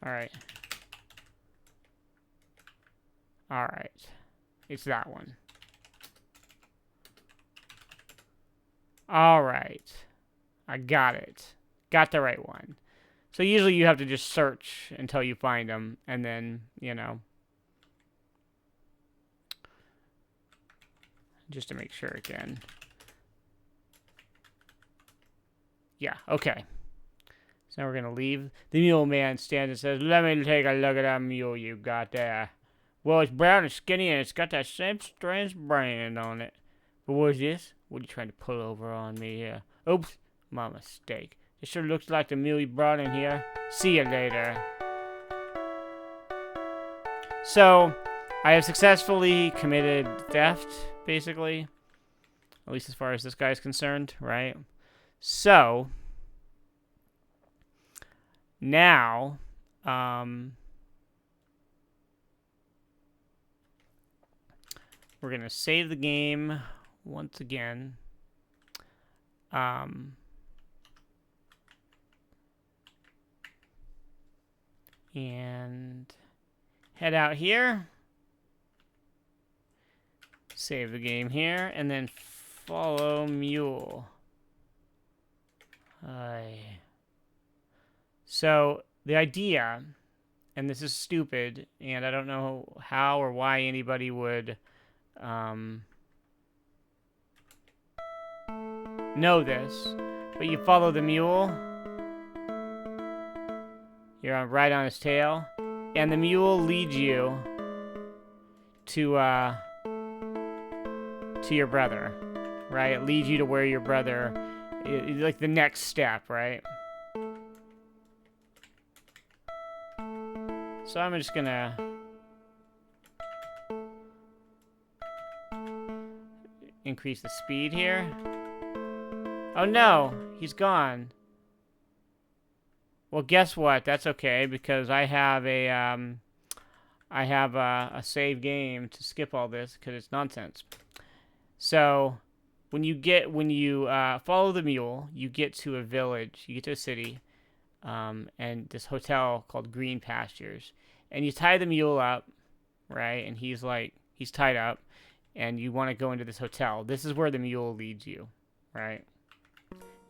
Alright. Alright. It's that one. Alright. I got it. Got the right one. So usually you have to just search until you find them, and then, you know, just to make sure again. Yeah, okay. So now we're going to leave. The mule man stands and says, "Let me take a look at that mule you got there. Well, it's brown and skinny, and it's got that same strange brand on it. But what's this? What are you trying to pull over on me here? Oops, my mistake. It sure looks like the mule you brought in here. See you later." So, I have successfully committed theft, basically. At least as far as this guy's concerned, right? So, now, we're going to save the game once again. And head out here. Save the game here, and then follow mule. So the idea, and this is stupid, and I don't know how or why anybody would know this, but you follow the mule. You're right on his tail, and the mule leads you to your brother, right? It leads you to where your brother, like the next step, right? So I'm just gonna increase the speed here. Oh no, he's gone. Well, guess what? That's okay, because I have a save game to skip all this because it's nonsense. So when you follow the mule, you get to a village, you get to a city, and this hotel called Green Pastures, and you tie the mule up, right? And he's tied up, and you want to go into this hotel. This is where the mule leads you, right?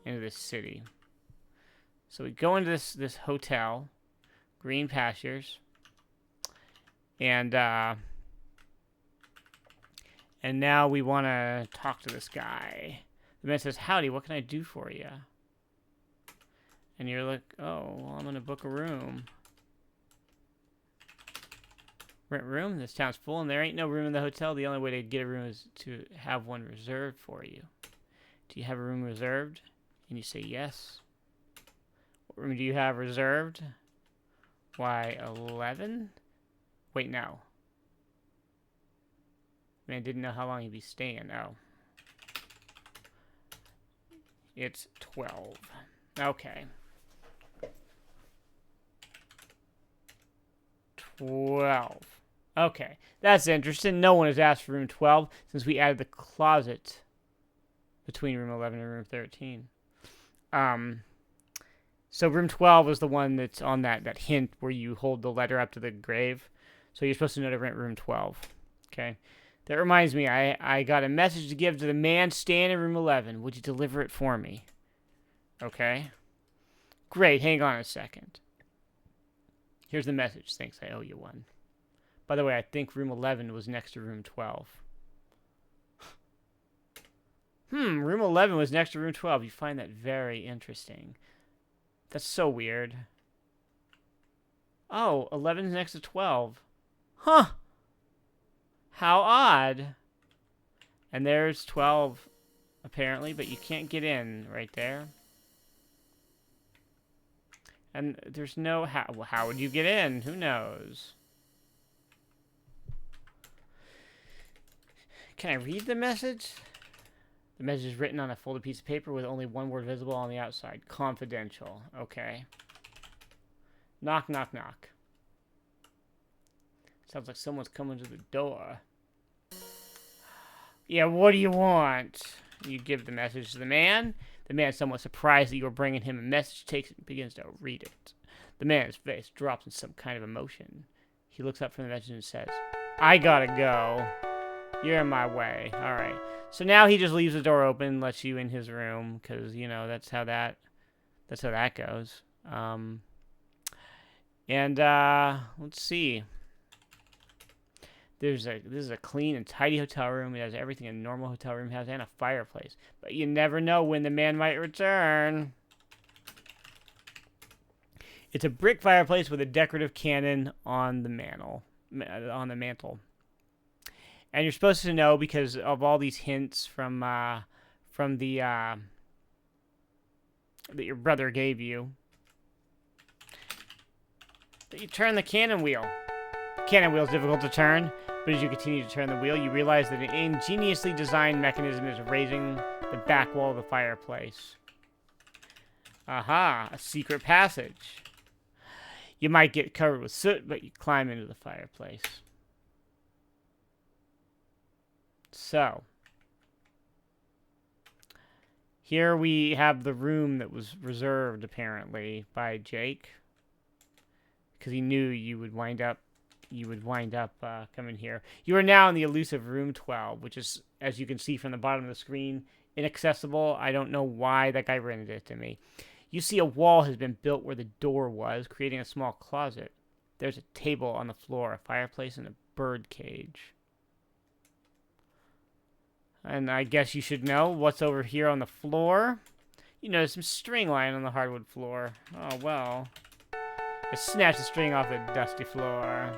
Into this city. So we go into this hotel, Green Pastures, and now we want to talk to this guy. The man says, "Howdy, what can I do for you?" And you're like, "Oh, well, I'm going to book a room." Rent room? This town's full and there ain't no room in the hotel. The only way to get a room is to have one reserved for you. Do you have a room reserved? And you say, yes. What room do you have reserved? Why, 11? Wait, no. Man, didn't know how long he'd be staying. Oh. It's 12. Okay. 12. Okay. That's interesting. No one has asked for room 12 since we added the closet between room 11 and room 13. So room 12 is the one that's on that hint where you hold the letter up to the grave. So you're supposed to know to rent room 12. Okay. That reminds me, I got a message to give to the man staying in room 11. Would you deliver it for me? Okay. Great. Hang on a second. Here's the message. Thanks, I owe you one. By the way, I think room 11 was next to room 12. Room 11 was next to room 12. You find that very interesting. That's so weird. Oh, 11's next to 12. Huh. How odd. And there's 12, apparently, but you can't get in right there. And there's no... How would you get in? Who knows? Can I read the message? The message is written on a folded piece of paper with only one word visible on the outside. Confidential. Okay. Knock, knock, knock. Sounds like someone's coming to the door. Yeah, what do you want? You give the message to the man. The man, somewhat surprised that you are bringing him a message, takes it and begins to read it. The man's face drops in some kind of emotion. He looks up from the message and says, I gotta go. You're in my way. Alright. So now he just leaves the door open and lets you in his room, because, you know, that's how that goes. Let's see. This is a clean and tidy hotel room. It has everything a normal hotel room has and a fireplace. But you never know when the man might return. It's a brick fireplace with a decorative cannon on the mantle. And you're supposed to know because of all these hints from the that your brother gave you, that you turn the cannon wheel. The cannon wheel is difficult to turn, but as you continue to turn the wheel, you realize that an ingeniously designed mechanism is raising the back wall of the fireplace. Aha, a secret passage. You might get covered with soot, but you climb into the fireplace. So, Here we have the room that was reserved, apparently, by Jake. Because he knew you would wind up coming here. You are now in the Elusive Room 12, which is, as you can see from the bottom of the screen, inaccessible. I don't know why that guy rented it to me. You see a wall has been built where the door was, creating a small closet. There's a table on the floor, a fireplace, and a bird cage. And I guess you should know what's over here on the floor. You notice some string lying on the hardwood floor. Oh, well. I snatched the string off the dusty floor.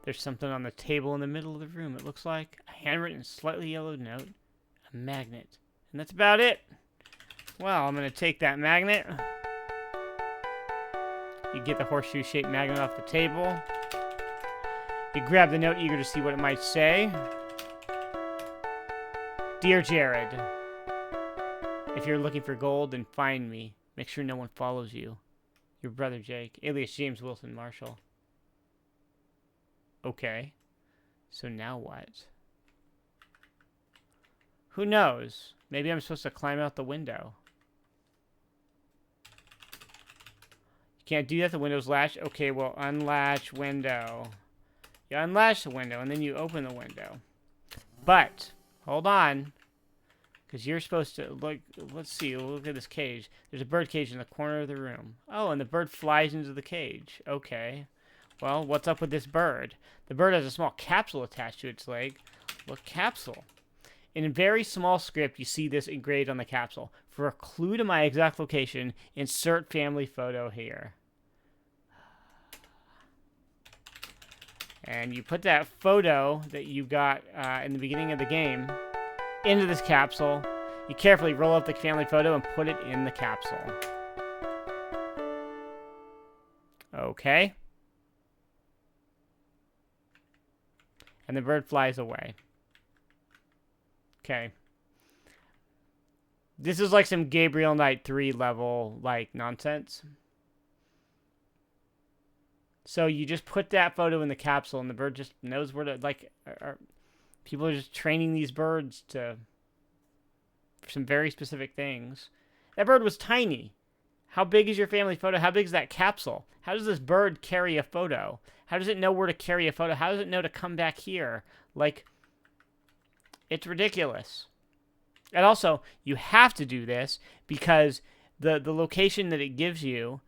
There's something on the table in the middle of the room. It looks like a handwritten, slightly yellowed note, a magnet. And that's about it. Well, I'm going to take that magnet. You get the horseshoe-shaped magnet off the table. You grab the note, eager to see what it might say. Dear Jerrod, if you're looking for gold, then find me. Make sure no one follows you. Your brother Jake, alias James Wilson Marshall. Okay. So now what? Who knows? Maybe I'm supposed to climb out the window. You can't do that. The window's latched. Okay, well, unlatch window. You unlatch the window, and then you open the window. But, hold on. Because you're supposed to, look, let's see, look at this cage. There's a bird cage in the corner of the room. Oh, and the bird flies into the cage. Okay. Well, what's up with this bird? The bird has a small capsule attached to its leg. What capsule? In a very small script, you see this engraved on the capsule. For a clue to my exact location, insert family photo here. And you put that photo that you got in the beginning of the game into this capsule. You carefully roll up the family photo and put it in the capsule. Okay. And the bird flies away. Okay. This is like some Gabriel Knight 3 level, like, nonsense. So you just put that photo in the capsule, and the bird just knows where to, like, people are just training these birds for some very specific things. That bird was tiny. How big is your family photo? How big is that capsule? How does this bird carry a photo? How does it know where to carry a photo? How does it know to come back here? Like, it's ridiculous. And also, you have to do this because the location that it gives you,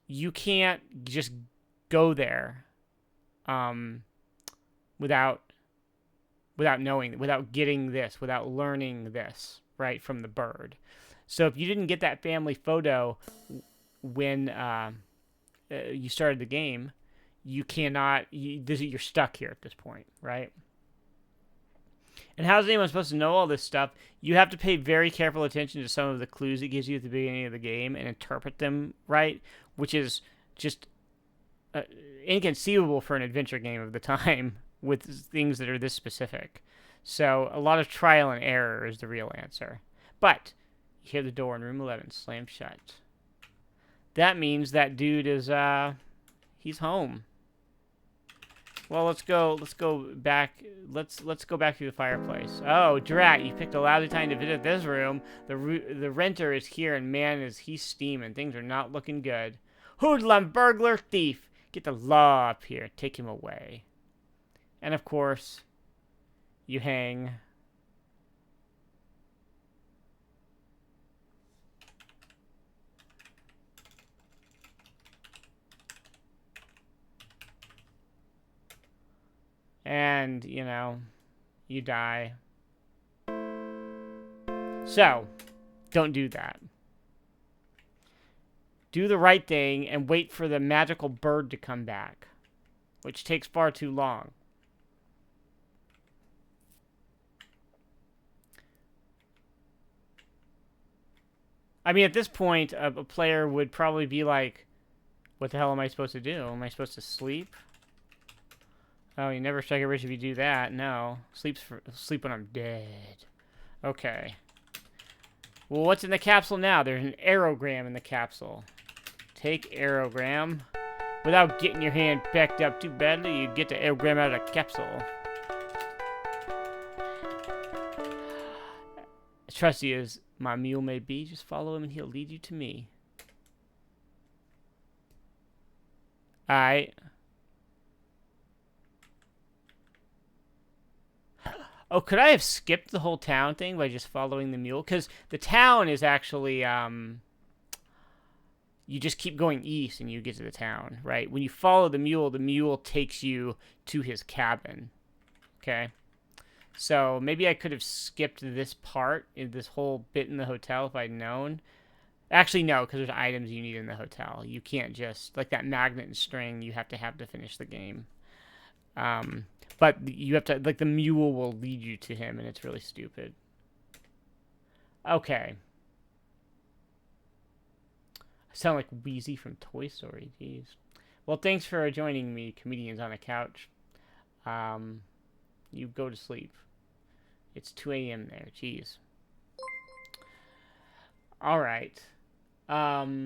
you can't just go there without knowing, without getting this, without learning this, right, from the bird. So if you didn't get that family photo when you started the game, you cannot, you're stuck here at this point, right? And how is anyone supposed to know all this stuff? You have to pay very careful attention to some of the clues it gives you at the beginning of the game and interpret them right, which is just inconceivable for an adventure game of the time with things that are this specific. So a lot of trial and error is the real answer. But you hear the door in room 11 slam shut. That means that dude is he's home. Well, let's go back. Let's go back to the fireplace. Oh, drat! You picked a lousy time to visit this room. The renter is here, and man, is he steaming. Things are not looking good. Hoodlum, burglar, thief! Get the law up here. Take him away. And of course, you hang. And, you know, you die. So, don't do that. Do the right thing and wait for the magical bird to come back, which takes far too long. I mean, at this point, a player would probably be like, what the hell am I supposed to do? Am I supposed to sleep? Oh, you never strike it rich if you do that. No. Sleep when I'm dead. Okay. Well, what's in the capsule now? There's an aerogram in the capsule. Take aerogram. without getting your hand packed up too badly, you get the airgram out of the capsule. As trusty as my mule may be, just follow him and he'll lead you to me. Alright. Oh, could I have skipped the whole town thing by just following the mule? Because the town is actually, you just keep going east and you get to the town, right? When you follow the mule takes you to his cabin, okay? So maybe I could have skipped this part, in this whole bit in the hotel if I'd known. Actually, no, because there's items you need in the hotel. You can't just, like that magnet and string, you have to finish the game. But you have to, like, the mule will lead you to him, and it's really stupid. Okay. I sound like Wheezy from Toy Story, jeez. Well, thanks for joining me, Comedians on a Couch. You go to sleep. It's 2 a.m. there, jeez. Alright. Now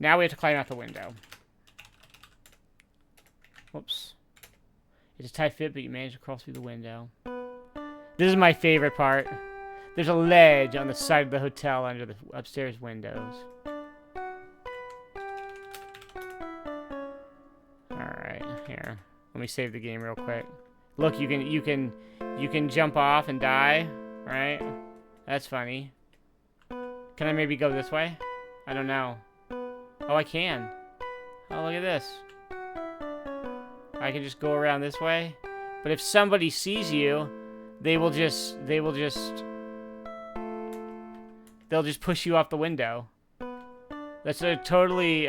we have to climb out the window. Whoops. It's a tight fit, but you managed to crawl through the window. This is my favorite part. There's a ledge on the side of the hotel under the upstairs windows. Alright, here. Let me save the game real quick. Look, you can jump off and die, right? That's funny. Can I maybe go this way? I don't know. Oh, I can. Oh, look at this. I can just go around this way. But if somebody sees you, they'll just push you off the window. That's a totally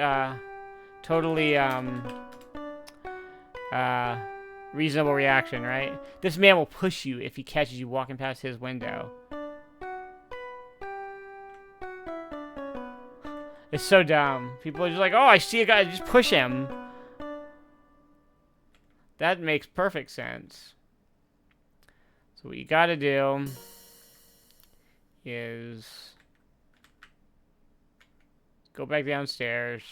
reasonable reaction, right? This man will push you if he catches you walking past his window. It's so dumb. People are just like, oh, I see a guy, just push him. That makes perfect sense. So what you gotta do is go back downstairs.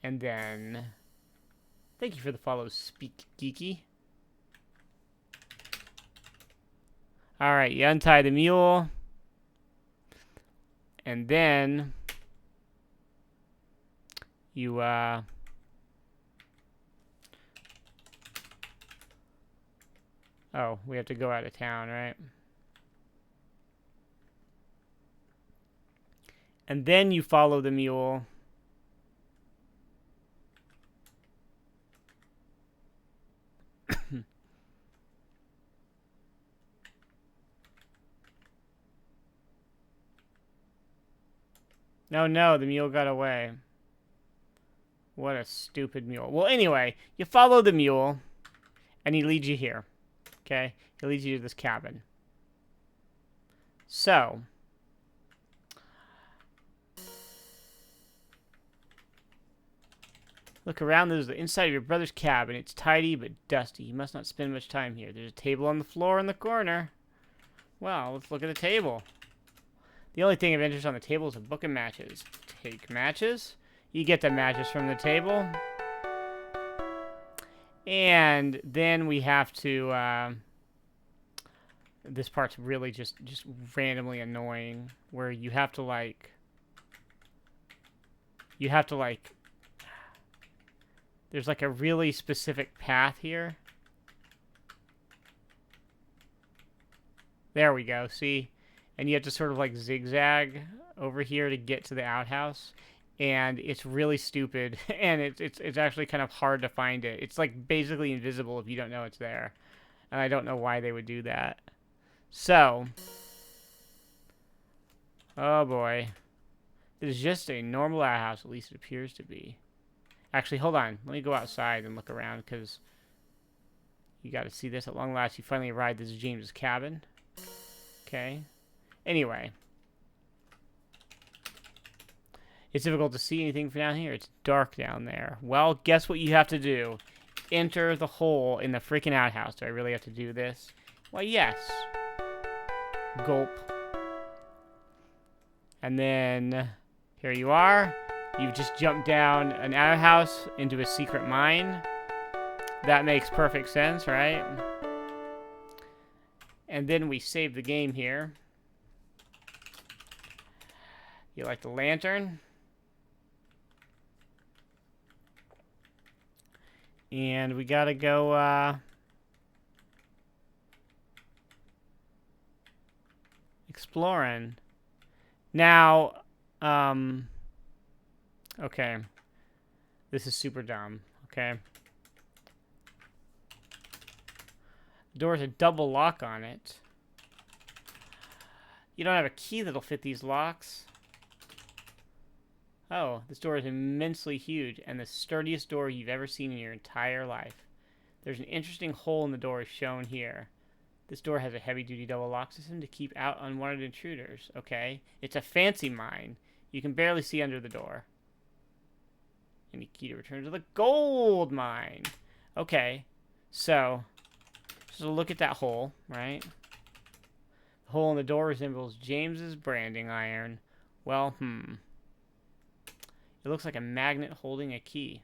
And then, thank you for the follow, Speak Geeky. Alright, you untie the mule. And then, you, oh, we have to go out of town, right? And then you follow the mule. No, the mule got away. What a stupid mule. Well, anyway, you follow the mule, and he leads you here. Okay? He leads you to this cabin. So, look around. There's the inside of your brother's cabin. It's tidy but dusty. You must not spend much time here. There's a table on the floor in the corner. Well, let's look at the table. The only thing of interest on the table is a book of matches. Take matches. You get the matches from the table. And then we have to, this part's really just randomly annoying, where you have to, like, there's, like, a really specific path here. There we go, see? And you have to sort of, like, zigzag over here to get to the outhouse. And it's really stupid, and it's actually kind of hard to find it. It's, like, basically invisible if you don't know it's there. And I don't know why they would do that. So, oh boy. This is just a normal outhouse, at least it appears to be. Actually, hold on. Let me go outside and look around, because you got to see this. At long last, you finally arrived. This is James's cabin. Okay. Anyway. It's difficult to see anything from down here. It's dark down there. Well, guess what you have to do? Enter the hole in the freaking outhouse. Do I really have to do this? Well, yes. Gulp. And then here you are. You've just jumped down an outhouse into a secret mine. That makes perfect sense, right? And then we save the game here. You like the lantern? And we gotta go, exploring. Now, okay. This is super dumb, okay? The door has a double lock on it. You don't have a key that'll fit these locks. Oh, this door is immensely huge and the sturdiest door you've ever seen in your entire life. There's an interesting hole in the door shown here. This door has a heavy-duty double lock system to keep out unwanted intruders. Okay. It's a fancy mine. You can barely see under the door. Any key to return to the gold mine. Okay. So, just look at that hole, right? The hole in the door resembles James's branding iron. Well, It looks like a magnet holding a key.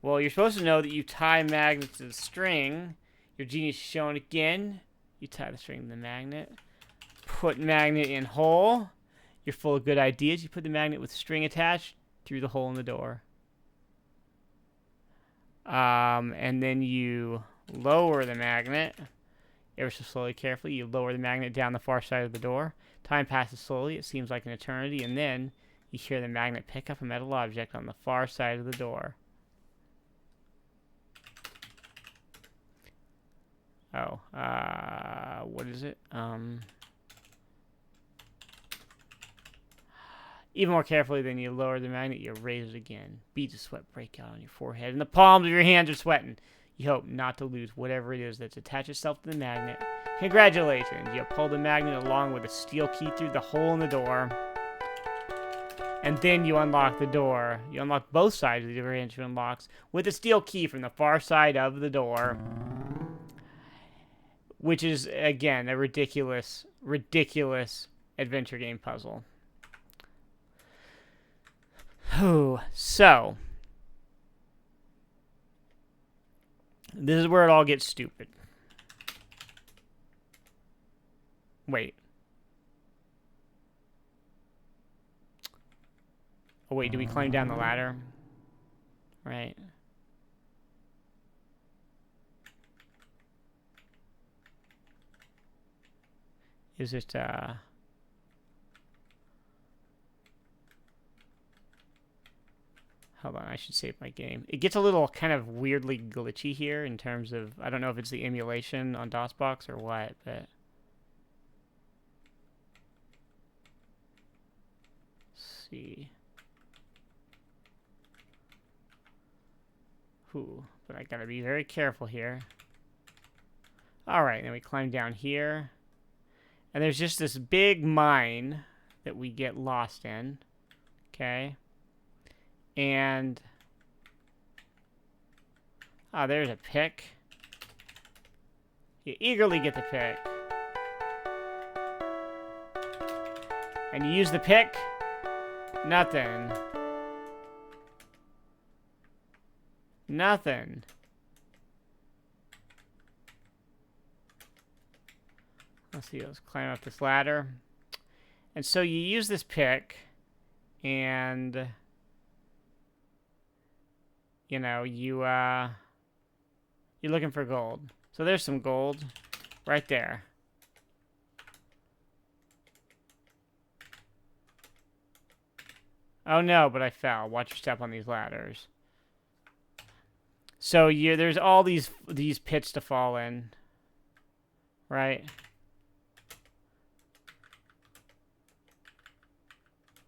Well, you're supposed to know that you tie magnets to the string. Your genius is shown again. You tie the string to the magnet. Put magnet in hole. You're full of good ideas. You put the magnet with string attached through the hole in the door. And then you lower the magnet. Ever so slowly, carefully. You lower the magnet down the far side of the door. Time passes slowly. It seems like an eternity. And then you hear the magnet pick up a metal object on the far side of the door. Oh, what is it? Even more carefully than you lower the magnet, you raise it again. Beads of sweat break out on your forehead, and the palms of your hands are sweating. You hope not to lose whatever it is that's attached itself to the magnet. Congratulations! You pull the magnet along with a steel key through the hole in the door. And then you unlock the door. You unlock both sides of the differential unlocks with a steel key from the far side of the door. Which is, again, a ridiculous, ridiculous adventure game puzzle. So, this is where it all gets stupid. Wait. Oh, wait, do we climb down the ladder? Right. Is it, hold on, I should save my game. It gets a little kind of weirdly glitchy here in terms of, I don't know if it's the emulation on DOSBox or what, but... Let's see. But I gotta be very careful here. Alright, then we climb down here. And there's just this big mine that we get lost in. Okay. And... oh, there's a pick. You eagerly get the pick. And you use the pick. Nothing. Nothing. Let's see, let's climb up this ladder. And so you use this pick, and you know, you're looking for gold. So there's some gold right there. Oh no, but I fell. Watch your step on these ladders. So there's all these pits to fall in. Right?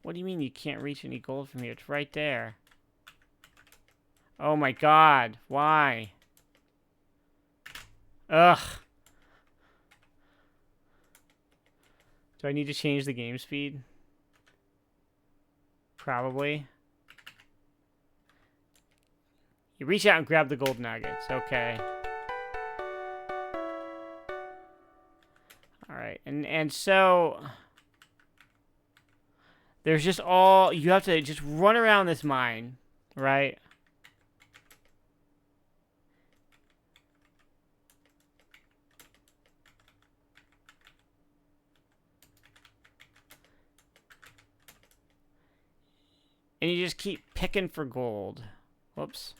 What do you mean you can't reach any gold from here? It's right there. Oh my god. Why? Ugh. Do I need to change the game speed? Probably. You reach out and grab the gold nuggets. Okay. Alright. And so... There's just all... You have to just run around this mine, right? And you just keep picking for gold. Whoops.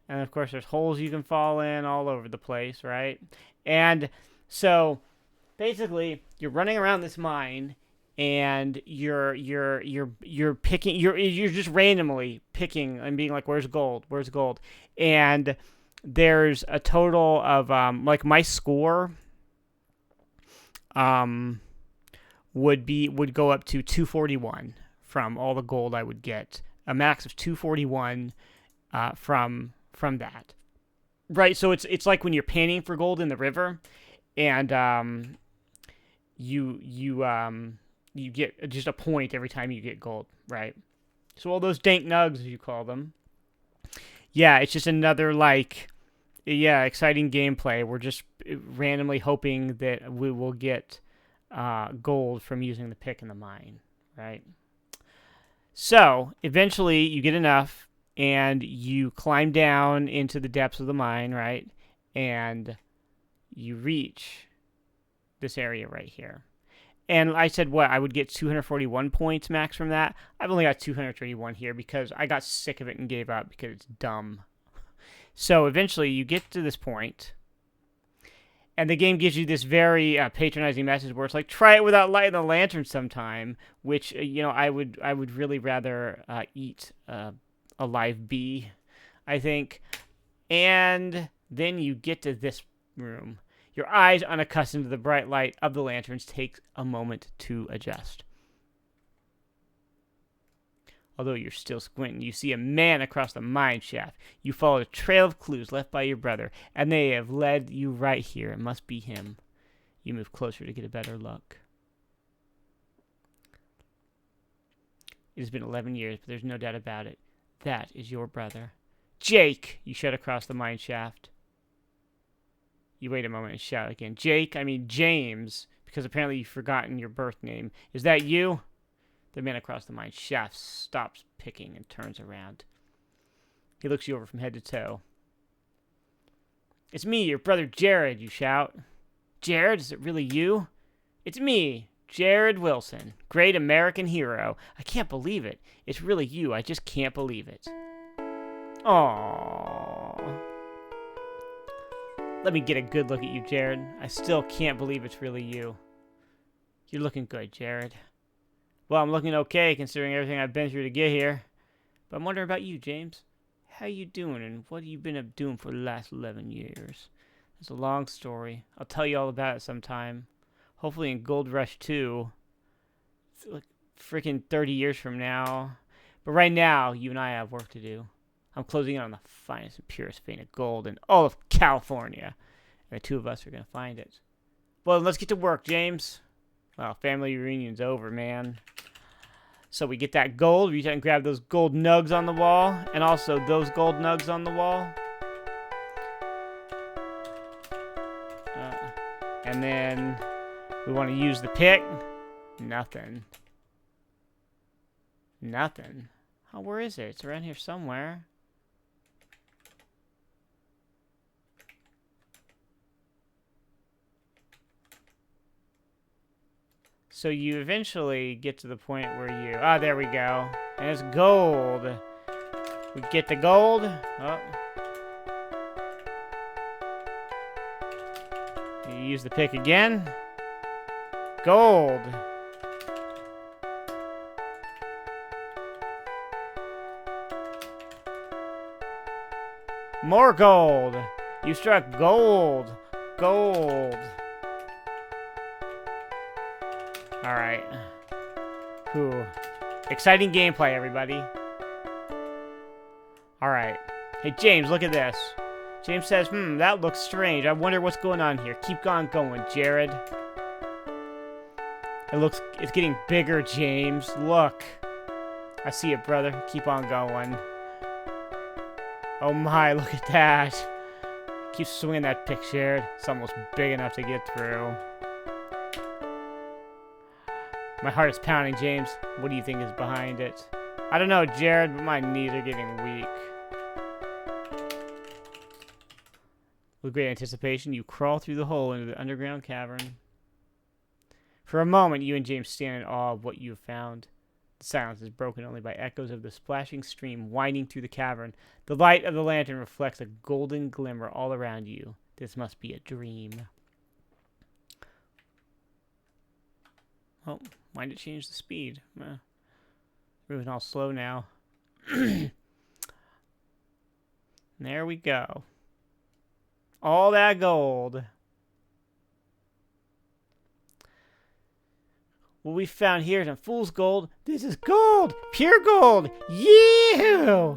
And of course, there's holes you can fall in all over the place, right? And so, basically, you're running around this mine, and you're picking. You're just randomly picking and being like, "Where's gold? Where's gold?" And there's a total of like my score would go up to 241 from all the gold I would get. A max of 241 from that. Right, so it's like when you're panning for gold in the river, and you get just a point every time you get gold, right? So all those dank nugs, as you call them. Yeah, it's just another, like, exciting gameplay. We're just randomly hoping that we will get gold from using the pick in the mine, right? So, eventually, you get enough, and you climb down into the depths of the mine, right? And you reach this area right here. And I said, I would get 241 points max from that. I've only got 231 here because I got sick of it and gave up because it's dumb. So eventually you get to this point, and the game gives you this very patronizing message where it's like, try it without lighting the lantern sometime, which, I would really rather eat a live bee, I think. And then you get to this room. Your eyes, unaccustomed to the bright light of the lanterns, take a moment to adjust. Although you're still squinting, you see a man across the mine shaft. You follow a trail of clues left by your brother, and they have led you right here. It must be him. You move closer to get a better look. It has been 11 years, but there's no doubt about it. That is your brother. Jake! You shout across the mine shaft. You wait a moment and shout again. James, because apparently you've forgotten your birth name. Is that you? The man across the mine shaft stops picking and turns around. He looks you over from head to toe. It's me, your brother Jerrod, you shout. Jerrod, is it really you? It's me, Jerrod Wilson, great American hero. I can't believe it. It's really you. I just can't believe it. Aww. Let me get a good look at you, Jerrod. I still can't believe it's really you. You're looking good, Jerrod. Well, I'm looking okay considering everything I've been through to get here. But I'm wondering about you, James. How you doing, and what have you been up doing for the last 11 years? It's a long story. I'll tell you all about it sometime. Hopefully in Gold Rush 2. Like freaking 30 years from now. But right now, you and I have work to do. I'm closing in on the finest and purest vein of gold in all of California. And the two of us are going to find it. Well, let's get to work, James. Well, family reunion's over, man. So we get that gold. Reach out and grab those gold nugs on the wall. And also those gold nugs on the wall. And then we want to use the pick. Nothing. Nothing. Oh, where is it? It's around here somewhere. So you eventually get to the point where you... Ah, there we go. And it's gold. We get the gold. Oh. You use the pick again. Gold. More gold. You struck gold. Gold. Alright. Whew. Exciting gameplay, everybody. Alright. Hey, James, look at this. James says, that looks strange. I wonder what's going on here. Keep on going, Jerrod. It's getting bigger, James. Look. I see it, brother. Keep on going. Oh my, look at that. Keep swinging that pick, Jerrod. It's almost big enough to get through. My heart is pounding, James. What do you think is behind it? I don't know, Jerrod, but my knees are getting weak. With great anticipation, you crawl through the hole into the underground cavern. For a moment, you and James stand in awe of what you have found. The silence is broken only by echoes of the splashing stream winding through the cavern. The light of the lantern reflects a golden glimmer all around you. This must be a dream. Oh, why did it change the speed? Moving all slow now. There we go. All that gold. What we found here is some fool's gold. This is gold! Pure gold! Yeah!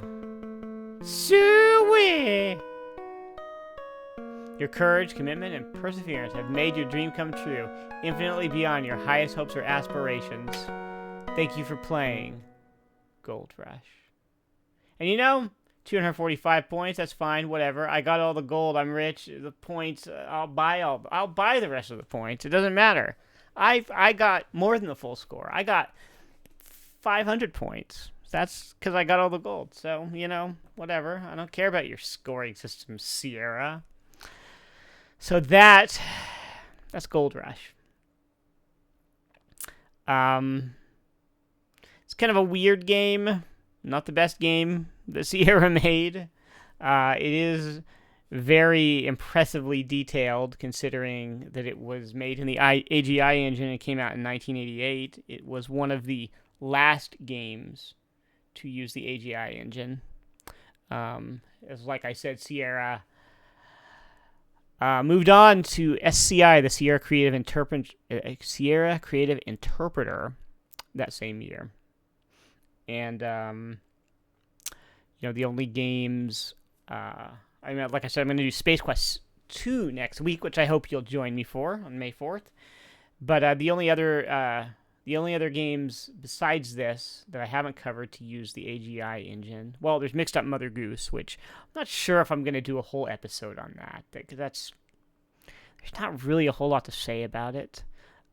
Sweet! Your courage, commitment, and perseverance have made your dream come true, infinitely beyond your highest hopes or aspirations. Thank you for playing Gold Rush. And you know, 245 points, that's fine, whatever. I got all the gold, I'm rich. The points, I'll buy the rest of the points. It doesn't matter. I got more than the full score. I got 500 points. That's because I got all the gold. So, you know, whatever. I don't care about your scoring system, Sierra. So that's Gold Rush. It's kind of a weird game. Not the best game that Sierra made. It is very impressively detailed, considering that it was made in the AGI engine and came out in 1988. It was one of the last games to use the AGI engine. As like I said, Sierra moved on to SCI, the Sierra Creative Interpreter, that same year. And you know, the only games. I mean, like I said, I'm going to do Space Quest 2 next week, which I hope you'll join me for on May 4th. But the only other games besides this that I haven't covered to use the AGI engine, well, there's Mixed Up Mother Goose, which I'm not sure if I'm going to do a whole episode on that, because there's not really a whole lot to say about it.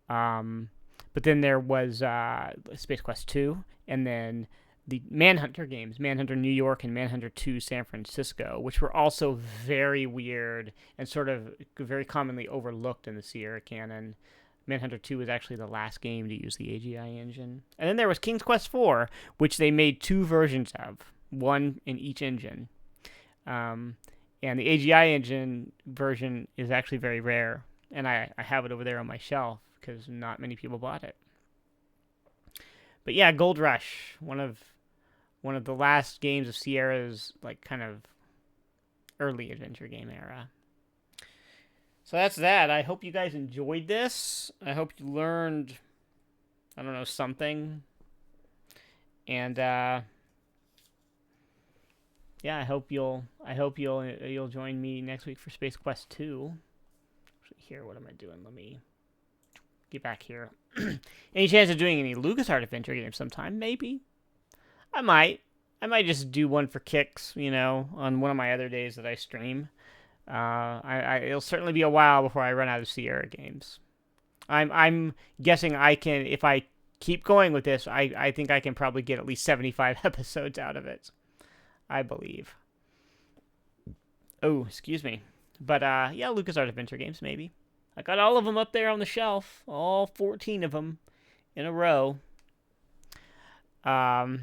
But then there was Space Quest 2, and then the Manhunter games, Manhunter New York and Manhunter 2 San Francisco, which were also very weird and sort of very commonly overlooked in the Sierra canon. Manhunter 2 was actually the last game to use the AGI engine. And then there was King's Quest 4, which they made 2 versions of, one in each engine. And the AGI engine version is actually very rare, and I have it over there on my shelf because not many people bought it. But yeah, Gold Rush, one of the last games of Sierra's like kind of early adventure game era. So that's that. I hope you guys enjoyed this. I hope you learned, I don't know, something. And yeah, I hope you'll join me next week for Space Quest 2. Here, what am I doing? Let me get back here. Any chance of doing any LucasArts adventure games sometime? Maybe. I might just do one for kicks, you know, on one of my other days that I stream. It'll certainly be a while before I run out of Sierra games. I'm guessing I can, if I keep going with this, I think I can probably get at least 75 episodes out of it. I believe. Oh, excuse me. But yeah, LucasArts adventure games, maybe. I got all of them up there on the shelf, all 14 of them in a row. But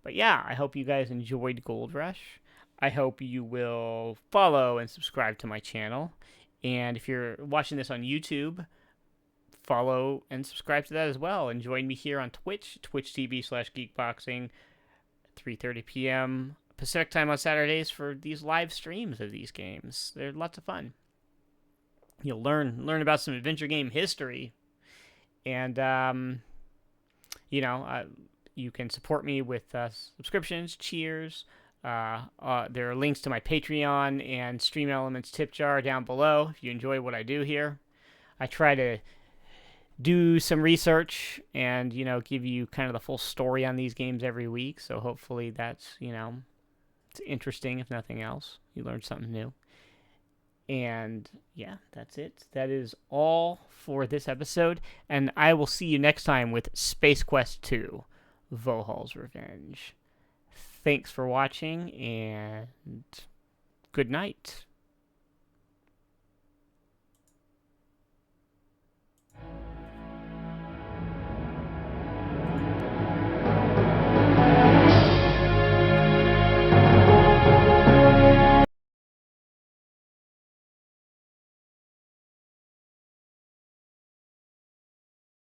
yeah, I hope you guys enjoyed Gold Rush. I hope you will follow and subscribe to my channel. And if you're watching this on YouTube, follow and subscribe to that as well. And join me here on Twitch, twitch.tv/geekboxing, 3:30 p.m. Pacific time on Saturdays for these live streams of these games. They're lots of fun. You'll learn about some adventure game history. And, you know, you can support me with subscriptions, cheers. There are links to my Patreon and Stream Elements tip jar down below if you enjoy what I do here. I try to do some research and, you know, give you kind of the full story on these games every week. So hopefully that's, you know, It's interesting, if nothing else. You learned something new. And yeah, that's it. That is all for this episode. And I will see you next time with Space Quest 2, Vohal's Revenge. Thanks for watching, and good night.